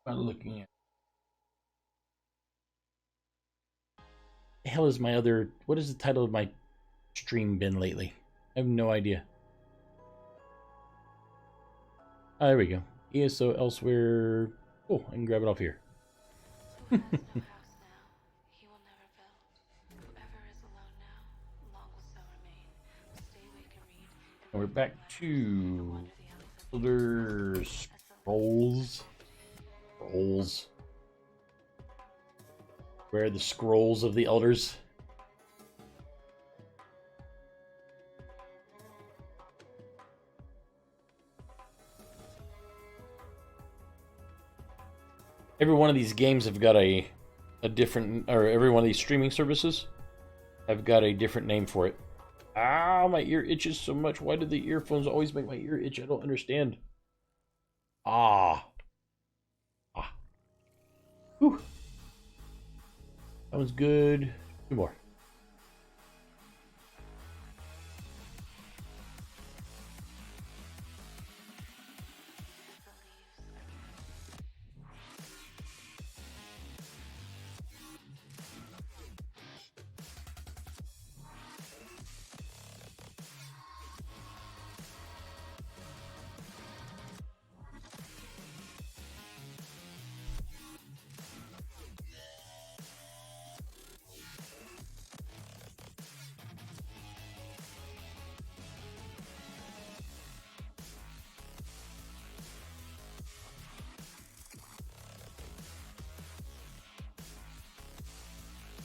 I'm looking at. The hell is my other? What is the title of my stream been lately? I have no idea. Ah, there we go. ESO Elsweyr. Oh, I can grab it off here. And we're back to Elder Scrolls. Where are the scrolls of the elders? Every one of these games have got a different, or every one of these streaming services have got a different name for it. Ah, my ear itches so much. Why do the earphones always make my ear itch? I don't understand. Ah. Whew. That one's good. Two more.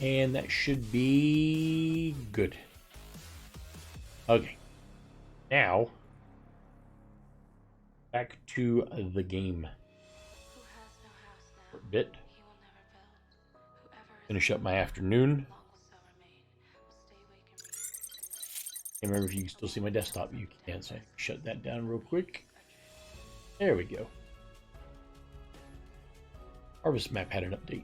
And that should be good. Okay. Now, back to the game. For a bit. Finish up my afternoon. Can't remember if you can still see my desktop. You can, so I can shut that down real quick. There we go. Harvest map had an update.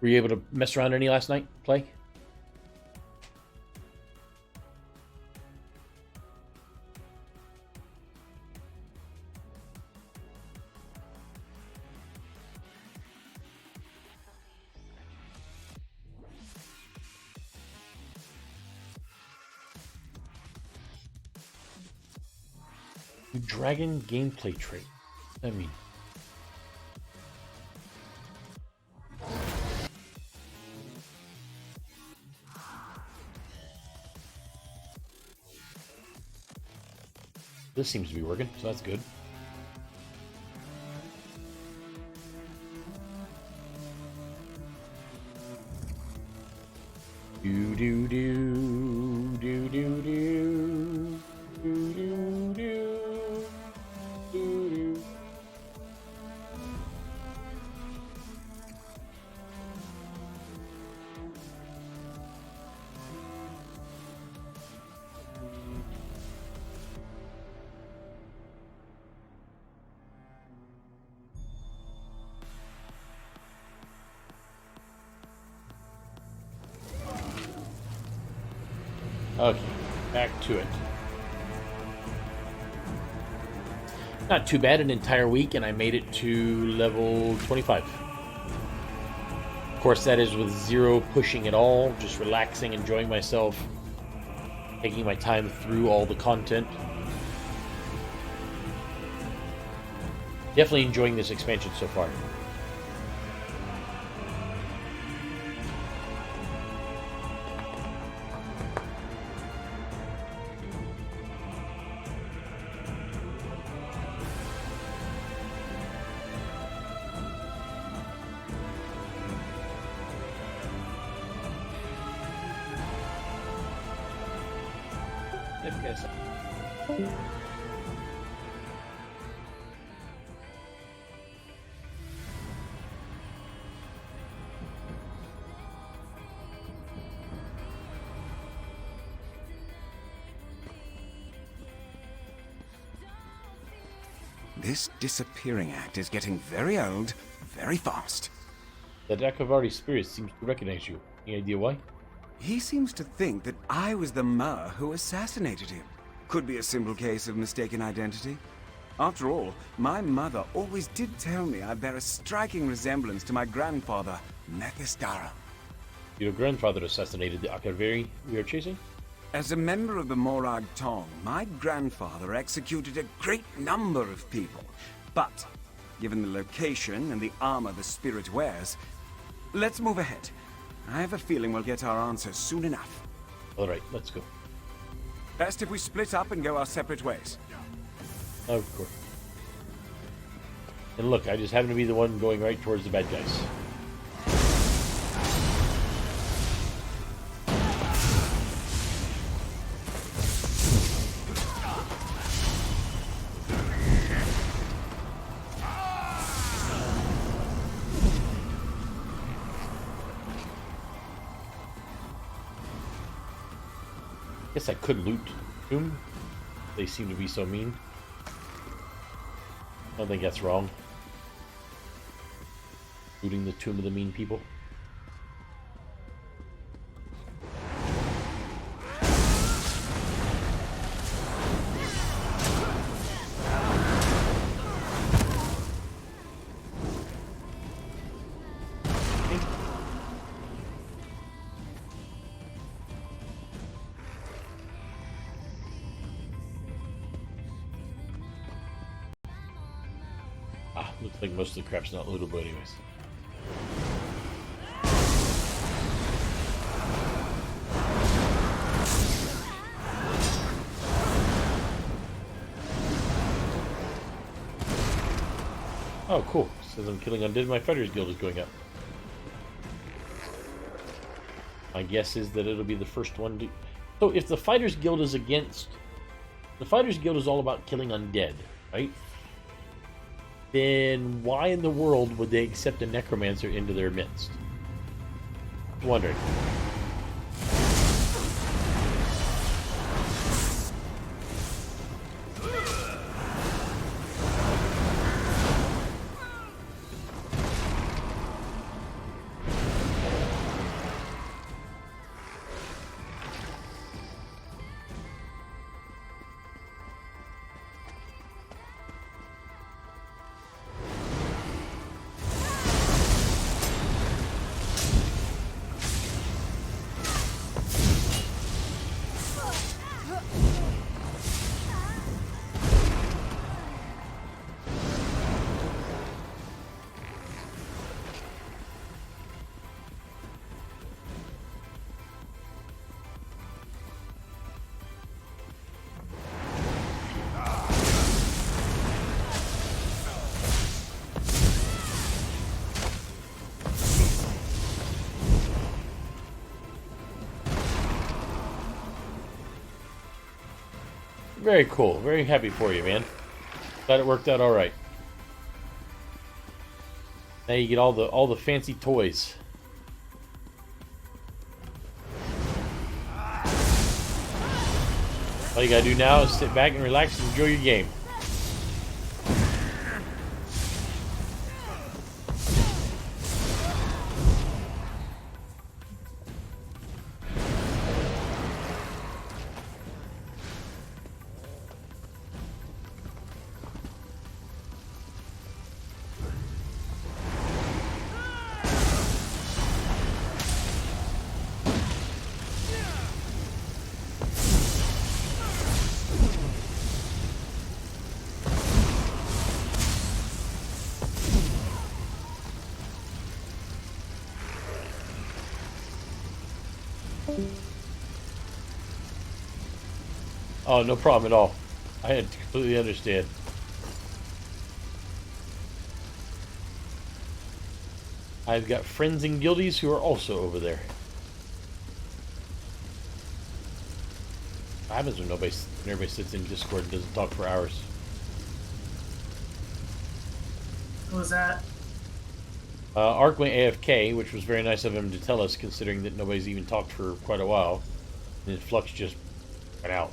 Were you able to mess around any last night? Play? Dragon gameplay trait. What does that mean? This seems to be working, so that's good. Do do do do do do do do do do. Okay, back to it. Not too bad, an entire week, and I made it to level 25. Of course, that is with zero pushing at all, just relaxing, enjoying myself, taking my time through all the content. Definitely enjoying this expansion so far. This disappearing act is getting very old, very fast. The Dakavari spirit seems to recognize you. Any idea why? He seems to think that I was the Mer who assassinated him. Could be a simple case of mistaken identity. After all, my mother always did tell me I bear a striking resemblance to my grandfather, Mephistophel. Your grandfather assassinated the Akaviri we are chasing? As a member of the Morag Tong, my grandfather executed a great number of people. But, given the location and the armor the spirit wears, let's move ahead. I have a feeling we'll get our answers soon enough. Alright, let's go. Best if we split up and go our separate ways. Of course. And look, I just happen to be the one going right towards the bad guys. Guess I could loot them. They seem to be so mean. I don't think that's wrong. Looting the tomb of the mean people. Looks like most of the crap's not lootable anyways. Oh, cool. Says I'm killing undead. My Fighters Guild is going up. My guess is that it'll be the first one to... So if the Fighters Guild is against... The Fighters Guild is all about killing undead, right? Then why in the world would they accept a necromancer into their midst? I'm wondering. Very cool. Very happy for you, man. Glad it worked out all right. Now you get all the fancy toys. All you gotta do now is sit back and relax and enjoy your game. Oh, no problem at all. I completely understand. I've got friends and guildies who are also over there. What happens when everybody sits in Discord and doesn't talk for hours? What was that? Ark went AFK, which was very nice of him to tell us, considering that nobody's even talked for quite a while. And Flux just went out.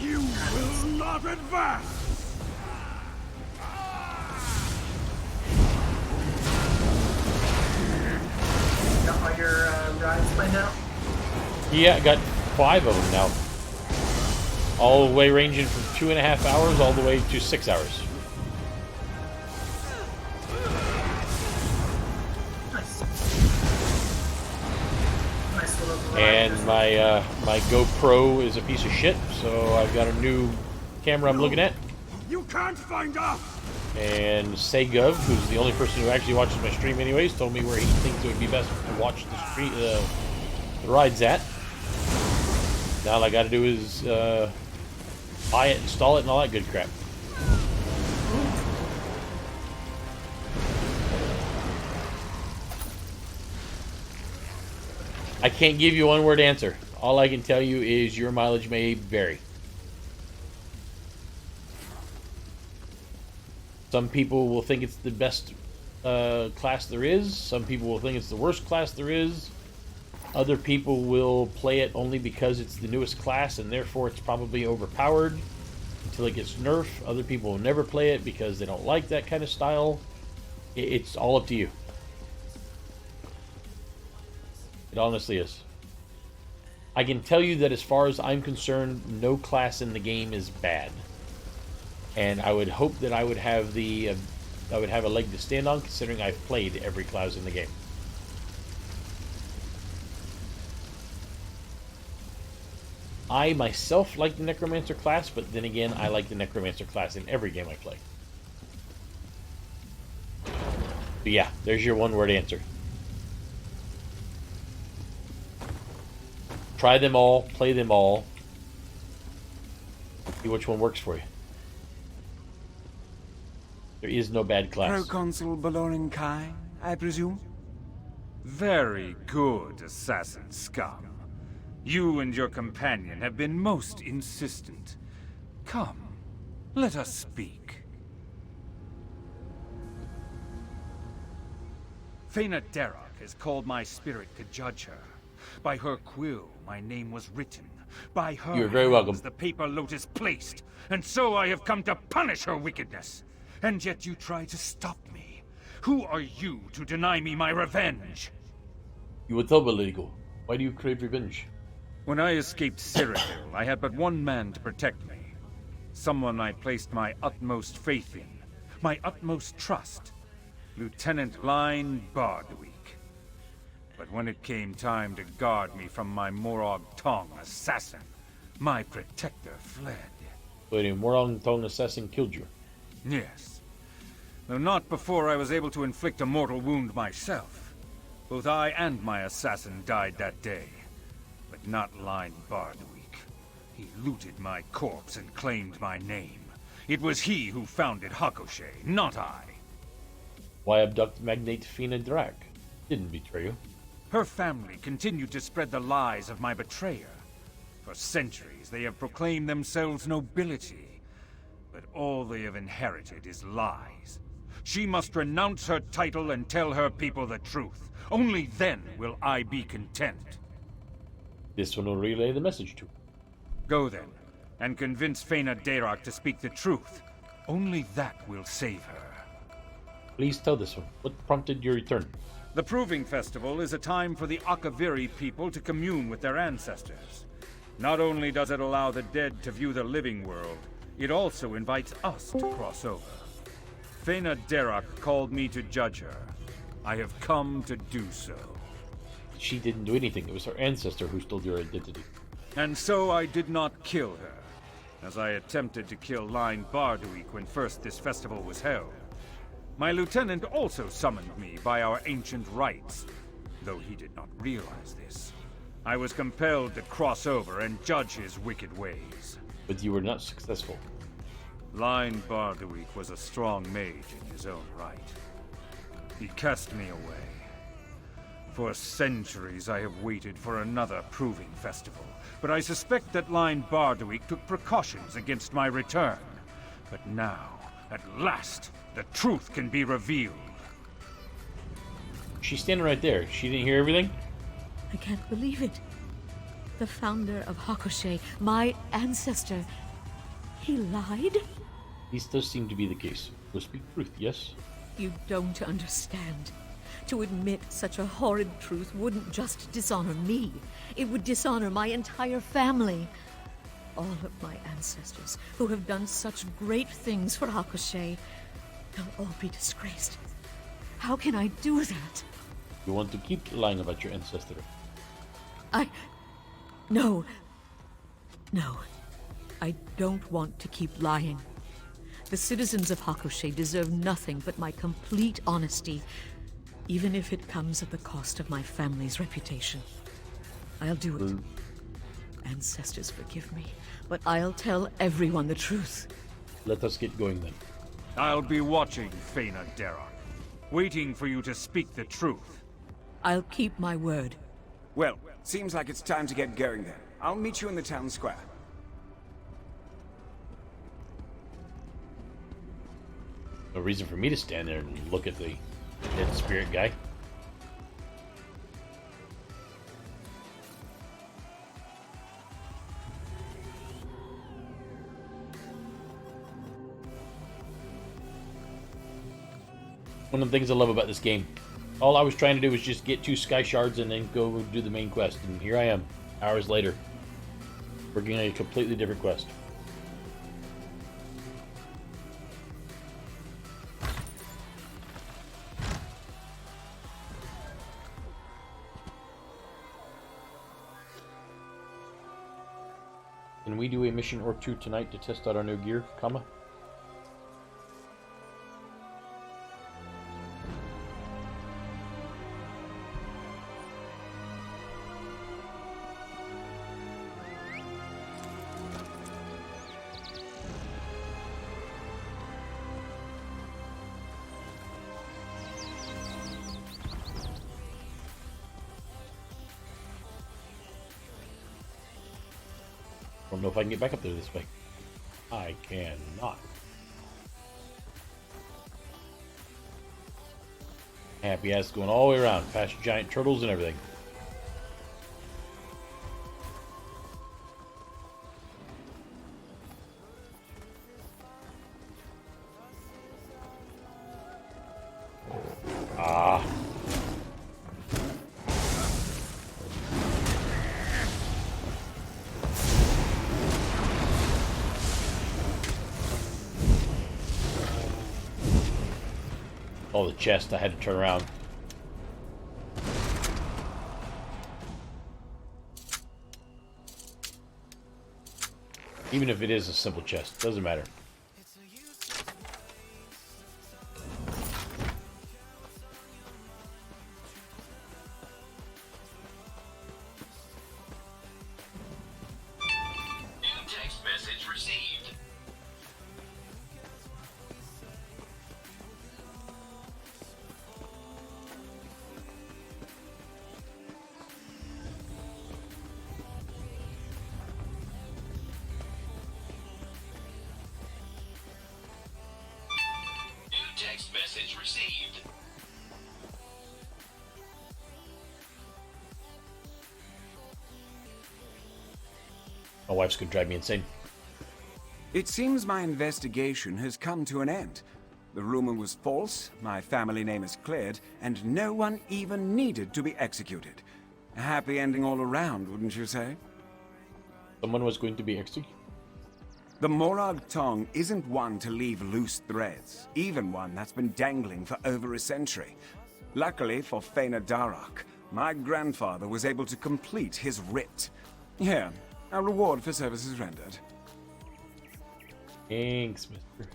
You will not advance! Got all your rides planned out? Yeah, I got 5 of them now. All the way ranging from 2.5 hours all the way to 6 hours. Nice. Nice little variety. And my GoPro is a piece of shit, so I've got a new camera I'm looking at. You can't find us! And Segov, who's the only person who actually watches my stream anyways, told me where he thinks it would be best to watch the stream, the rides at. Now all I gotta do is buy it, install it, and all that good crap. I can't give you a one-word answer. All I can tell you is your mileage may vary. Some people will think it's the best class there is. Some people will think it's the worst class there is. Other people will play it only because it's the newest class and therefore it's probably overpowered until it gets nerfed. Other people will never play it because they don't like that kind of style. It's all up to you. It honestly is. I can tell you that as far as I'm concerned, no class in the game is bad. And I would hope that I would have a leg to stand on, considering I've played every class in the game. I myself like the Necromancer class, but then again, I like the Necromancer class in every game I play. But yeah, there's your one-word answer. Try them all, play them all, see which one works for you. There is no bad class. Proconsul Baloran Kai, I presume? Very good, assassin scum. You and your companion have been most insistent. Come, let us speak. Fena Derok has called my spirit to judge her. By her quill, my name was written. By her You're very welcome. the paper lotus placed. And so I have come to punish her wickedness. And yet you try to stop me. Who are you to deny me my revenge? You would tell Belligo. Why do you crave revenge? When I escaped Cyrodiil, I had but one man to protect me. Someone I placed my utmost faith in. My utmost trust. Lieutenant Line Bardwick. But when it came time to guard me from my Morag Tong assassin, my protector fled. But a Morag Tong assassin killed you. Yes. Though not before I was able to inflict a mortal wound myself. Both I and my assassin died that day. But not Line Bardwick. He looted my corpse and claimed my name. It was he who founded Hakoshe, not I. Why abduct Magnate Fena Drak? Didn't betray you. Her family continued to spread the lies of my betrayer. For centuries, they have proclaimed themselves nobility. But all they have inherited is lies. She must renounce her title and tell her people the truth. Only then will I be content. This one will relay the message to. Go then, and convince Fena Derok to speak the truth. Only that will save her. Please tell this one. What prompted your return? The Proving Festival is a time for the Akaviri people to commune with their ancestors. Not only does it allow the dead to view the living world, it also invites us to cross over. Fena Derok called me to judge her. I have come to do so. She didn't do anything. It was her ancestor who stole your identity. And so I did not kill her, as I attempted to kill Line Bardwick when first this festival was held. My lieutenant also summoned me by our ancient rites, though he did not realize this. I was compelled to cross over and judge his wicked ways. But you were not successful. Line Bardwick was a strong mage in his own right. He cast me away. For centuries I have waited for another Proving Festival, but I suspect that Line Bardwick took precautions against my return. But now, at last, the truth can be revealed. She's standing right there. She didn't hear everything? I can't believe it. The founder of Hakoshe, my ancestor, he lied? This does seem to be the case. We'll speak truth, yes? You don't understand. To admit such a horrid truth wouldn't just dishonor me. It would dishonor my entire family. All of my ancestors who have done such great things for Hakushe, they'll all be disgraced. How can I do that? You want to keep lying about your ancestor? No. No. I don't want to keep lying. The citizens of Hakushe deserve nothing but my complete honesty, even if it comes at the cost of my family's reputation. I'll do it. Ancestors, forgive me, but I'll tell everyone the truth. Let us get going then. I'll be watching, Faina Darak, waiting for you to speak the truth. I'll keep my word. Well, seems like it's time to get going then. I'll meet you in the town square. No reason for me to stand there and look at the dead spirit guy. One of the things I love about this game, all I was trying to do was just get 2 sky shards and then go do the main quest, and here I am, hours later, working on a completely different quest. Can we do a mission or 2 tonight to test out our new gear, Kama? I don't know if I can get back up there this way. I cannot. Happy ass going all the way around, past giant turtles and everything. Ah. Oh, the chest, I had to turn around. Even if it is a simple chest, doesn't matter. New text message received. Text message received. My wife's gonna drive me insane. It seems my investigation has come to an end. The rumor was false, my family name is cleared, and no one even needed to be executed. A happy ending all around, wouldn't you say? Someone was going to be executed. The Morag Tong isn't one to leave loose threads, even one that's been dangling for over a century. Luckily for Faina Darak, my grandfather was able to complete his writ. Here, a reward for services rendered. Thanks, mister.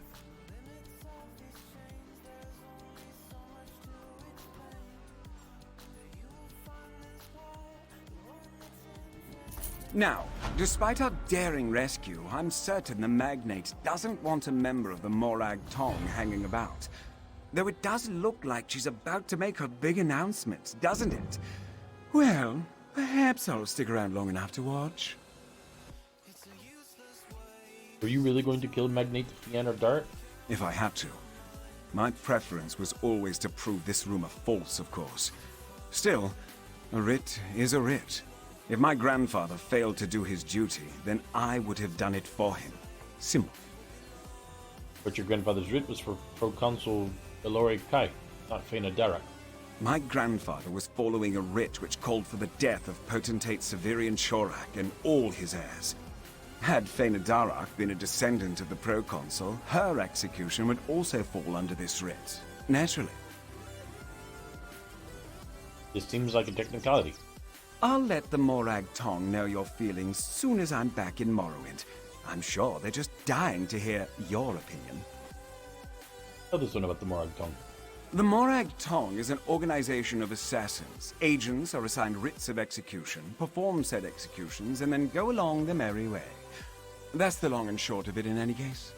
Now, despite our daring rescue, I'm certain the magnate doesn't want a member of the Morag Tong hanging about. Though it does look like she's about to make her big announcement, doesn't it? Well, perhaps I'll stick around long enough to watch. Were you really going to kill Magnate Fianna Dart? If I had to. My preference was always to prove this rumor false, of course. Still, a writ is a writ. If my grandfather failed to do his duty, then I would have done it for him. Simple. But your grandfather's writ was for Proconsul Elore Kai, not Faina Darak. My grandfather was following a writ which called for the death of potentate Severian Shorak and all his heirs. Had Fëanor Darach been a descendant of the proconsul, her execution would also fall under this writ. Naturally. This seems like a technicality. I'll let the Morag Tong know your feelings soon as I'm back in Morrowind. I'm sure they're just dying to hear your opinion. Tell this one about the Morag Tong. The Morag Tong is an organization of assassins. Agents are assigned writs of execution, perform said executions, and then go along the merry way. That's the long and short of it in any case.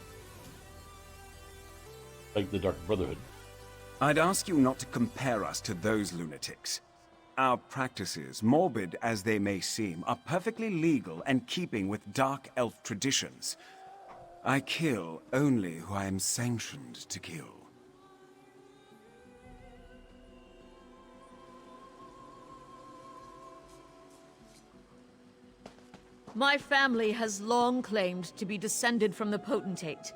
Like the Dark Brotherhood. I'd ask you not to compare us to those lunatics. Our practices, morbid as they may seem, are perfectly legal and keeping with dark elf traditions. I kill only who I am sanctioned to kill. My family has long claimed to be descended from the potentate.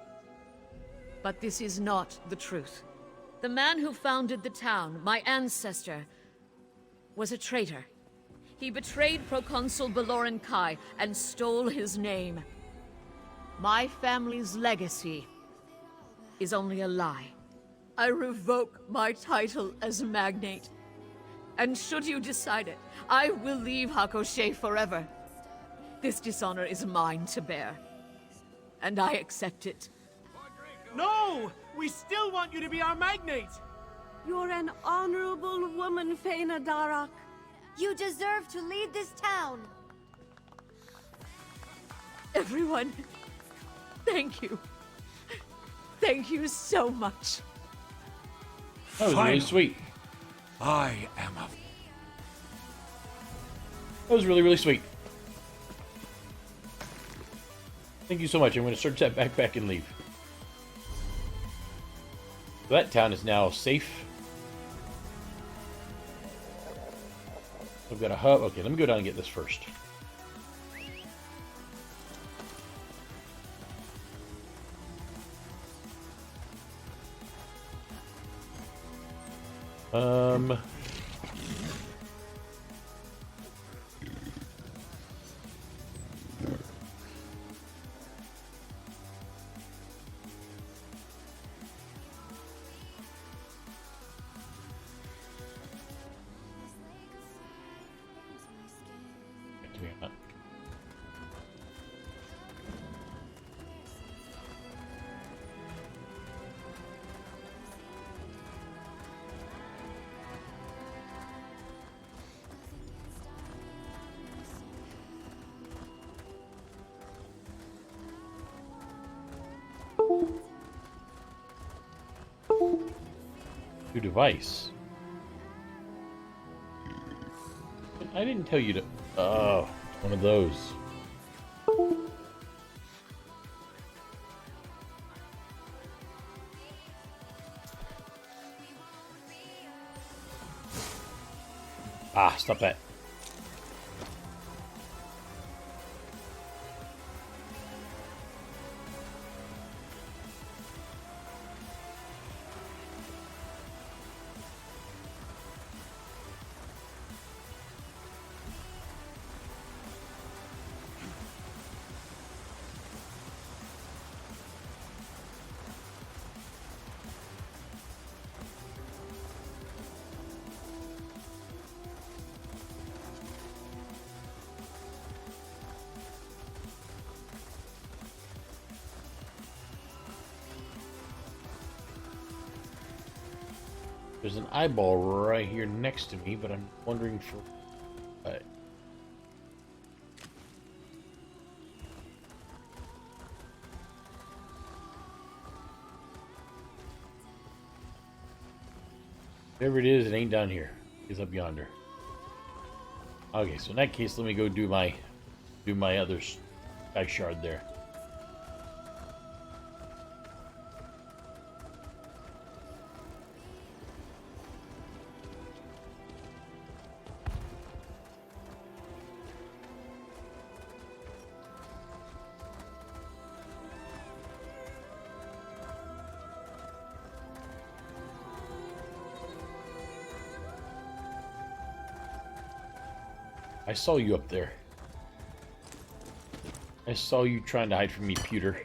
But this is not the truth. The man who founded the town, my ancestor, was a traitor. He betrayed Proconsul Baloran Kai and stole his name. My family's legacy is only a lie. I revoke my title as magnate. And should you decide it, I will leave Hakoshé forever. This dishonor is mine to bear, and I accept it. No! We still want you to be our magnate! You're an honorable woman, Fëanor Darach. You deserve to lead this town. Everyone, thank you. Thank you so much. That was really sweet. I am a... That was really, really sweet. Thank you so much. I'm going to search that backpack and leave. So that town is now safe. We've got a hub. Okay, let me go down and get this first. New device. I didn't tell you to... Oh, one of those. Ah, stop that. There's an eyeball right here next to me, but I'm wondering for what. Whatever it is, it ain't down here. It's up yonder. Okay, so in that case, let me go do my other back shard there. I saw you up there. I saw you trying to hide from me, pewter.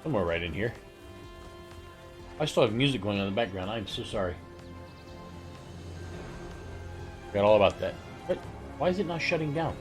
Somewhere right in here. I still have music going on in the background. I'm so sorry. Forgot all about that. But why is it not shutting down?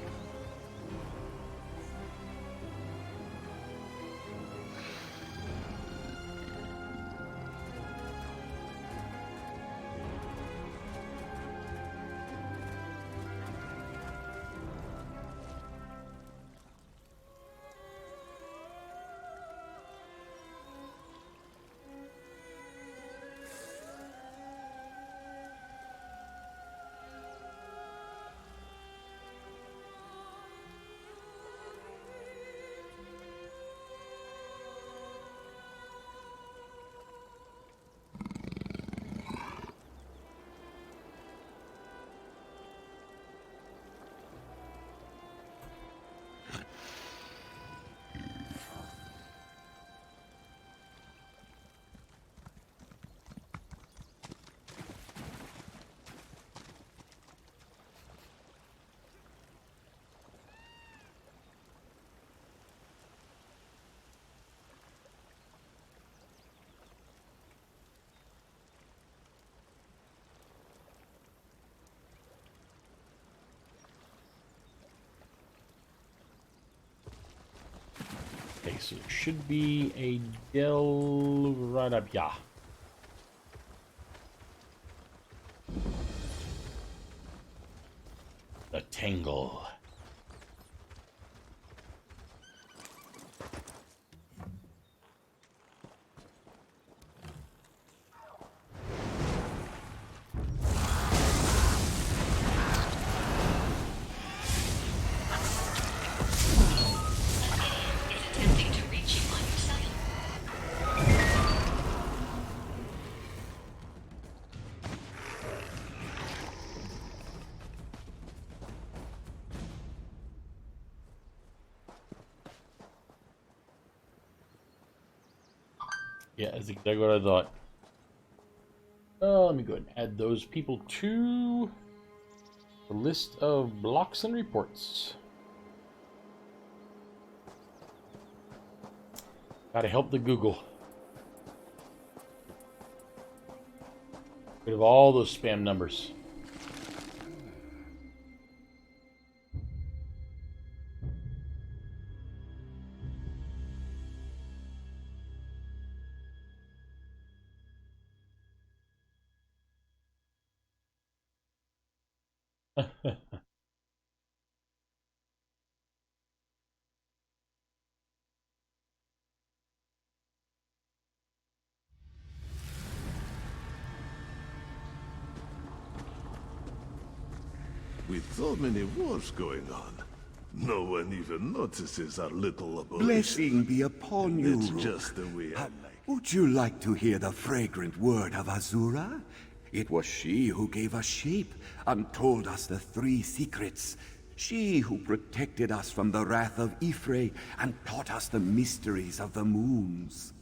Okay, so it should be a Dell right up, yeah. The Tangle. Yeah, that's exactly what I thought. Let me go ahead and add those people to the list of blocks and reports. Gotta help the Google. Rid of all those spam numbers. With so many wars going on, no one even notices our little abolition. Blessing be upon you, It's Rook. just the way I like it. Would you like to hear the fragrant word of Azura? It was she who gave us shape and told us the three secrets. She who protected us from the wrath of Ifre and taught us the mysteries of the moons.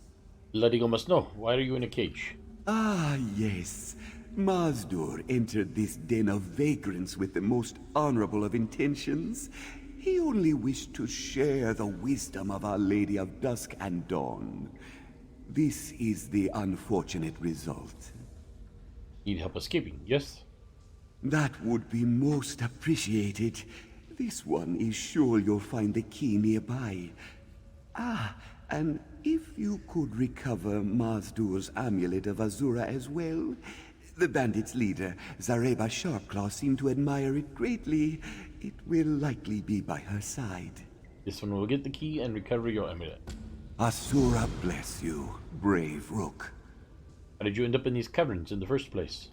Ledigo must know. Why are you in a cage? Ah, yes. Mazdur entered this den of vagrants with the most honorable of intentions. He only wished to share the wisdom of Our Lady of Dusk and Dawn. This is the unfortunate result. Need help escaping, yes? That would be most appreciated. This one is sure you'll find the key nearby. Ah, and if you could recover Mazdur's amulet of Azura as well. The bandits' leader, Zareba Sharpclaw, seemed to admire it greatly. It will likely be by her side. This one will get the key and recover your amulet. Asura bless you, brave Rook. How did you end up in these caverns in the first place?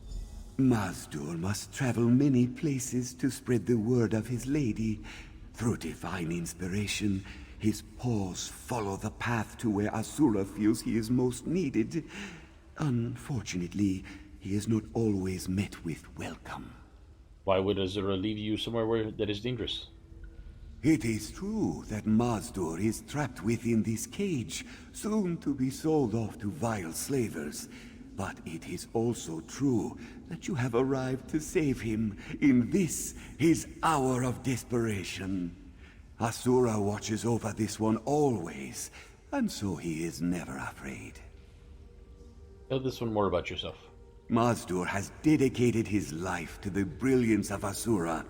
Mazdur must travel many places to spread the word of his lady. Through divine inspiration, his paws follow the path to where Asura feels he is most needed. Unfortunately, he is not always met with welcome. Why would Azura leave you somewhere that is dangerous? It is true that Mazdur is trapped within this cage, soon to be sold off to vile slavers. But it is also true that you have arrived to save him in this, his hour of desperation. Asura watches over this one always, and so he is never afraid. Tell this one more about yourself. Mazdur has dedicated his life to the brilliance of Asura.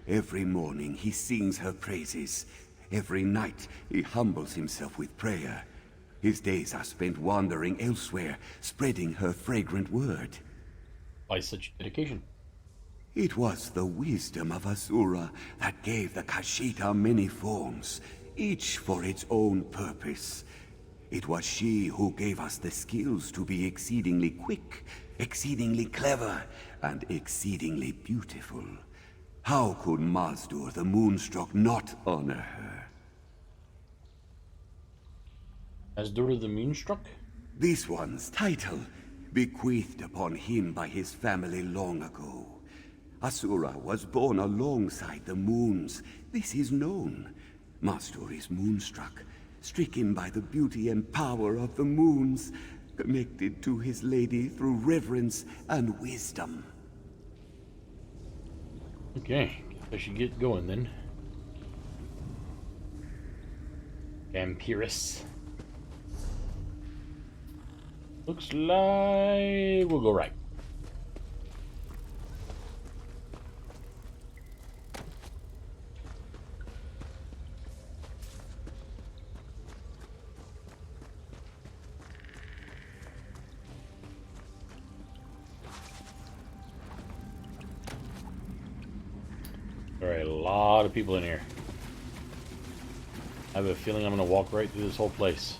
Every morning he sings her praises. Every night he humbles himself with prayer. His days are spent wandering elsewhere, spreading her fragrant word. Why such dedication? It was the wisdom of Asura that gave the Kashita many forms, each for its own purpose. It was she who gave us the skills to be exceedingly quick, exceedingly clever, and exceedingly beautiful. How could Mazdur the Moonstruck not honor her? Mazdur the Moonstruck? This one's title, bequeathed upon him by his family long ago. Asura was born alongside the moons. This is known. Mazdur is moonstruck, stricken by the beauty and power of the moons, connected to his lady through reverence and wisdom. Okay, I should get going then. Vampirus. Looks like we'll go right. There are a lot of people in here. I have a feeling I'm going to walk right through this whole place.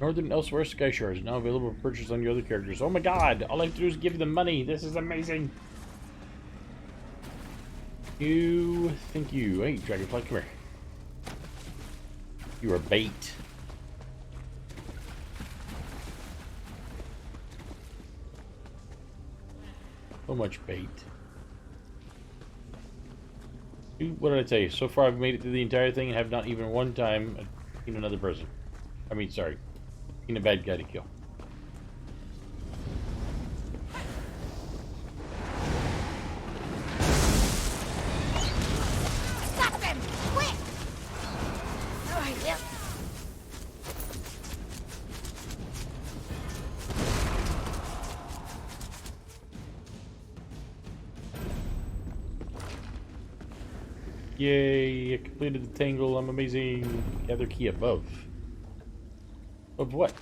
Northern Elsweyr Sky Shard is now available for purchase on your other characters. Oh my god! All I have to do is give you the money. This is amazing. Thank you. Hey, Dragonfly, come here. You are bait. So much bait. Dude, what did I tell you? So far I've made it through the entire thing and have not even one time seen another person. I mean, sorry. Seen a bad guy to kill. Stop them! Quick! Alright, well. Yay, I completed the tangle. I'm amazing. Gather key above. Of what?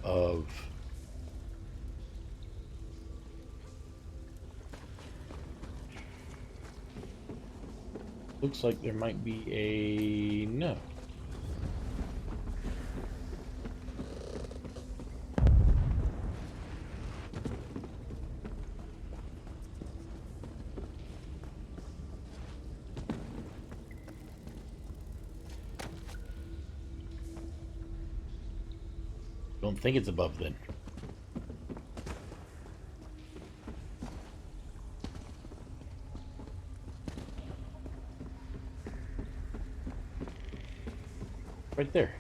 Of... Looks like there might be a... no. Don't think it's above then. Right there.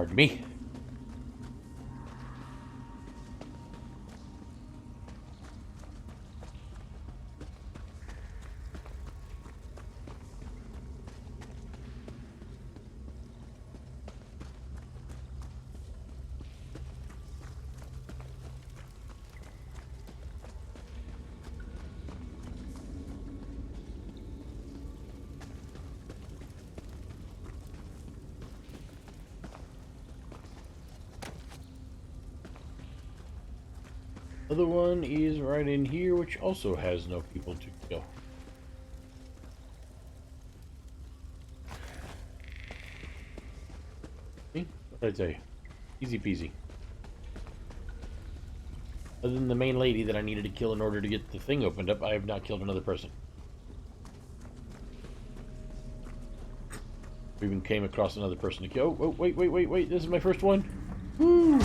Pardon me. Other one is right in here, which also has no people to kill. See? What did I tell you? Easy peasy. Other than the main lady that I needed to kill in order to get the thing opened up, I have not killed another person. We even came across another person to kill. Oh, wait. This is my first one. Woo!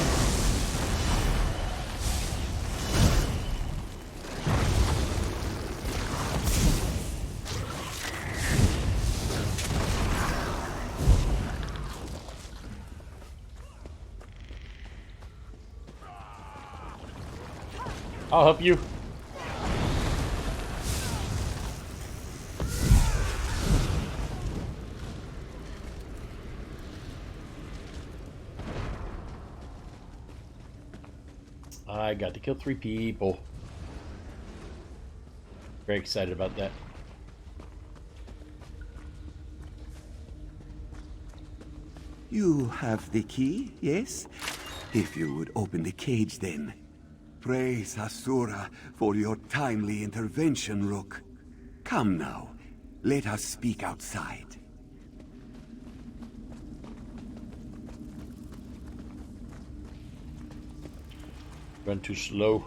I'll help you. I got to kill 3 people. Very excited about that. You have the key, yes? If you would open the cage then. Praise Asura for your timely intervention, Rook. Come now, let us speak outside. Run too slow.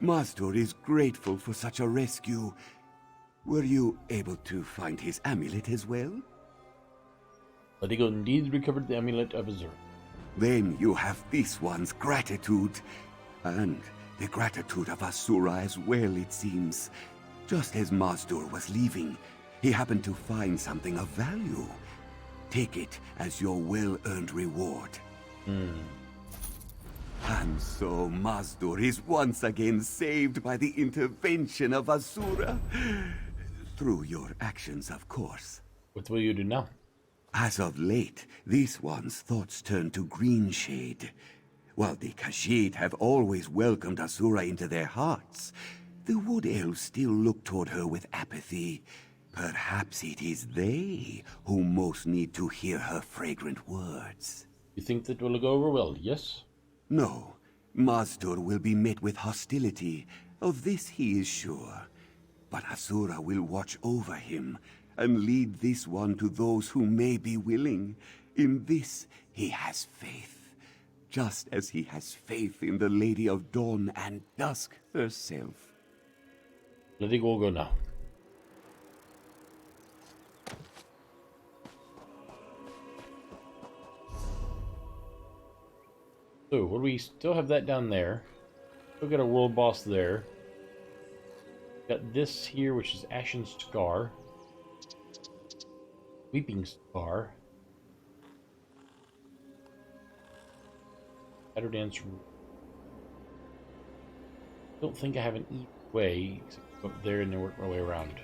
Mazdur is grateful for such a rescue. Were you able to find his amulet as well? Ledigo indeed recovered the amulet of Azure. Then you have this one's gratitude. And the gratitude of Asura as well, it seems. Just as Mazdur was leaving, he happened to find something of value. Take it as your well-earned reward. And so Mazdur is once again saved by the intervention of Asura. Through your actions, of course. What will you do now? As of late, this one's thoughts turn to Greenshade. While the Khajiit have always welcomed Asura into their hearts, the Wood Elves still look toward her with apathy. Perhaps it is they who most need to hear her fragrant words. You think that will go over well, yes? No. Mazdur will be met with hostility. Of this he is sure. But Asura will watch over him and lead this one to those who may be willing. In this he has faith, just as he has faith in the Lady of Dawn and Dusk herself. Let it go now. So, what do we still have that down there? Still got a world boss there. Got this here, which is Ashen Scar. Weeping Scar. Shadow Dance. Don't think I have an easy way, except go up there and then work my way around.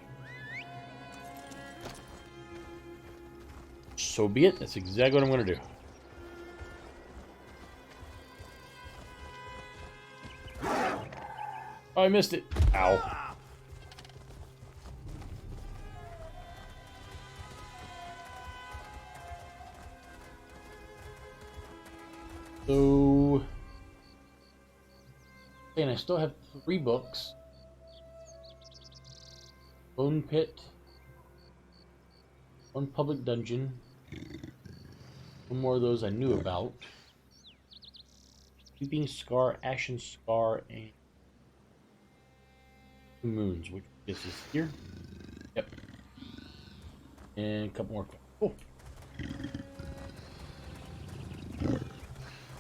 So be it. That's exactly what I'm going to do. Oh, I missed it. Ow. So, and I still have 3 books. Bone Pit, 1 public dungeon, 1 more of those I knew about. Weeping Scar, Ashen Scar, and moons, which this is here. Yep. And a couple more. Cool.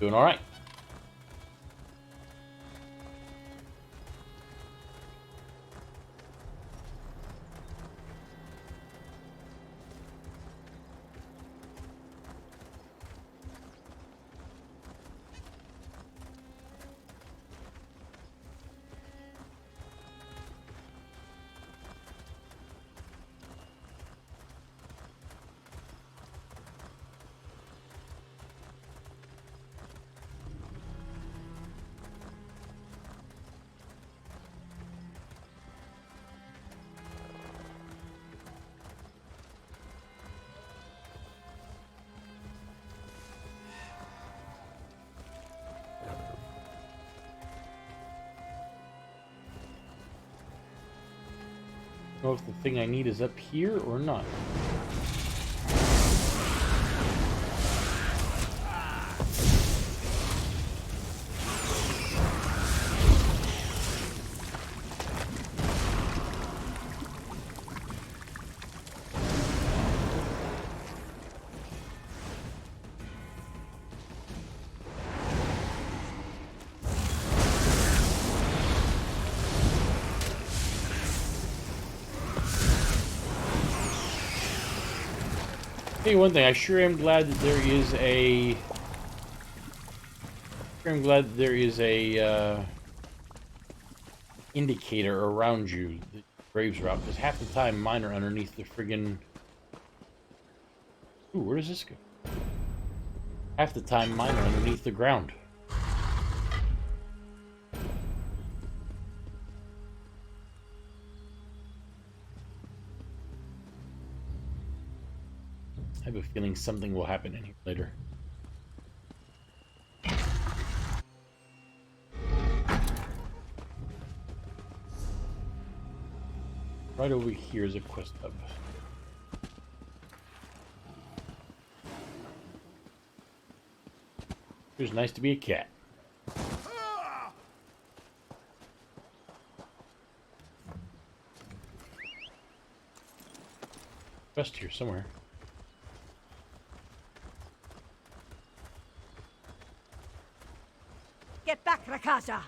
Doing all right. I don't know if the thing I need is up here or not. Tell you one thing, I sure am glad that there is a. Indicator around you that graves are out, because half the time mine are underneath the friggin'. Ooh, where does this go? Half the time mine are underneath the ground. I have a feeling something will happen in here later. Right over here is a quest hub. It's nice to be a cat. Quest here somewhere. Get back, Rakaja!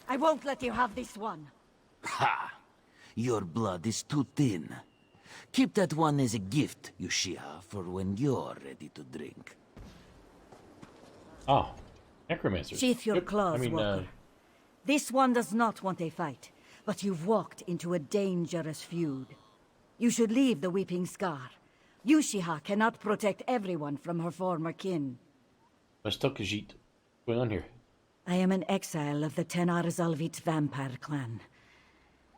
I won't let you have this one. Ha! Your blood is too thin. Keep that one as a gift, Yushiha, for when you're ready to drink. Oh, necromancer. Sheath your claws, Walker. This one does not want a fight, but you've walked into a dangerous feud. You should leave the Weeping Scar. Yushiha cannot protect everyone from her former kin. What's going on here? I am an exile of the Tenar Zalvit vampire clan.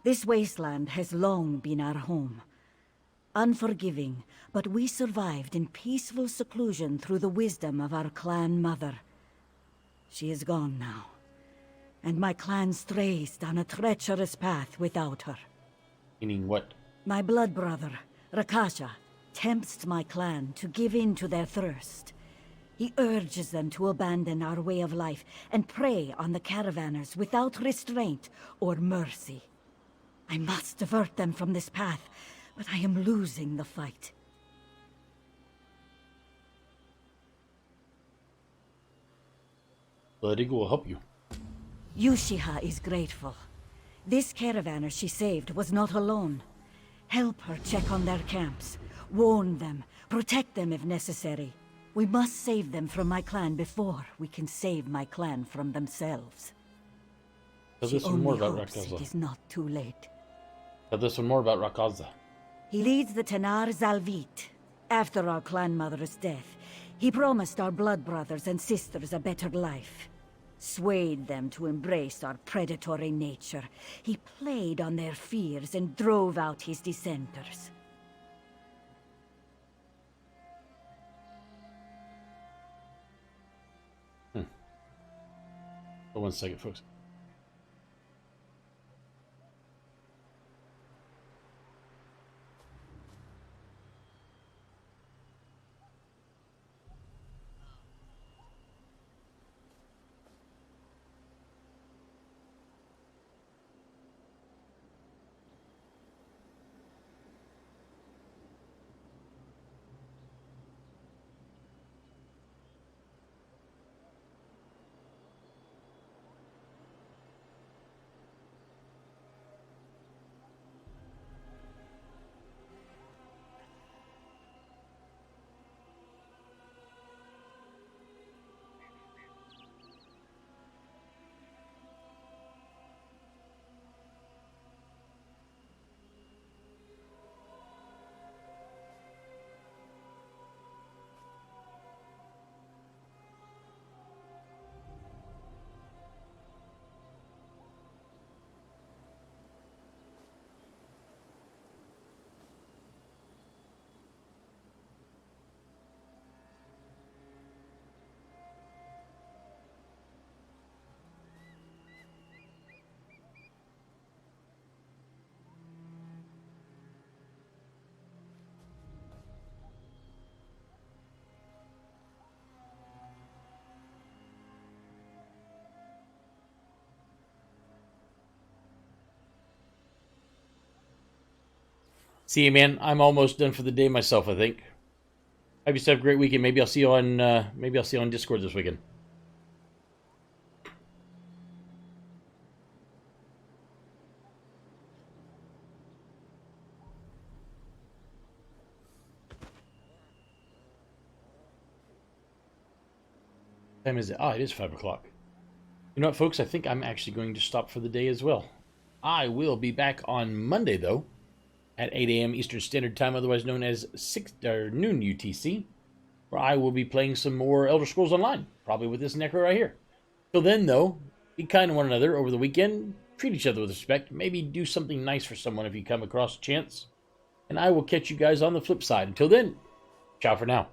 This wasteland has long been our home. Unforgiving, but we survived in peaceful seclusion through the wisdom of our clan mother. She is gone now, and my clan strays down a treacherous path without her. Meaning what? My blood brother, Rakasha, tempts my clan to give in to their thirst. He urges them to abandon our way of life and prey on the caravanners without restraint or mercy. I must divert them from this path, but I am losing the fight. Blood Eagle will help you. Yushiha is grateful. This caravaner she saved was not alone. Help her check on their camps. Warn them. Protect them if necessary. We must save them from my clan before we can save my clan from themselves. Tell She this one more only about hopes it Rakaza. is not too late. Tell this one more about Rakaza. He leads the Tenar Zalvit. After our clan mother's death, he promised our blood brothers and sisters a better life. Swayed them to embrace our predatory nature. He played on their fears and drove out his dissenters. Hold 1 second, folks. See you, man. I'm almost done for the day myself, I think. Have yourself a great weekend. Maybe I'll see you on Discord this weekend. What time is it? Ah, it is 5 o'clock. You know what, folks? I think I'm actually going to stop for the day as well. I will be back on Monday, though, at 8 a.m. Eastern Standard Time, otherwise known as noon UTC, where I will be playing some more Elder Scrolls Online, probably with this Necro right here. Till then, though, be kind to one another over the weekend, treat each other with respect, maybe do something nice for someone if you come across a chance, and I will catch you guys on the flip side. Until then, ciao for now.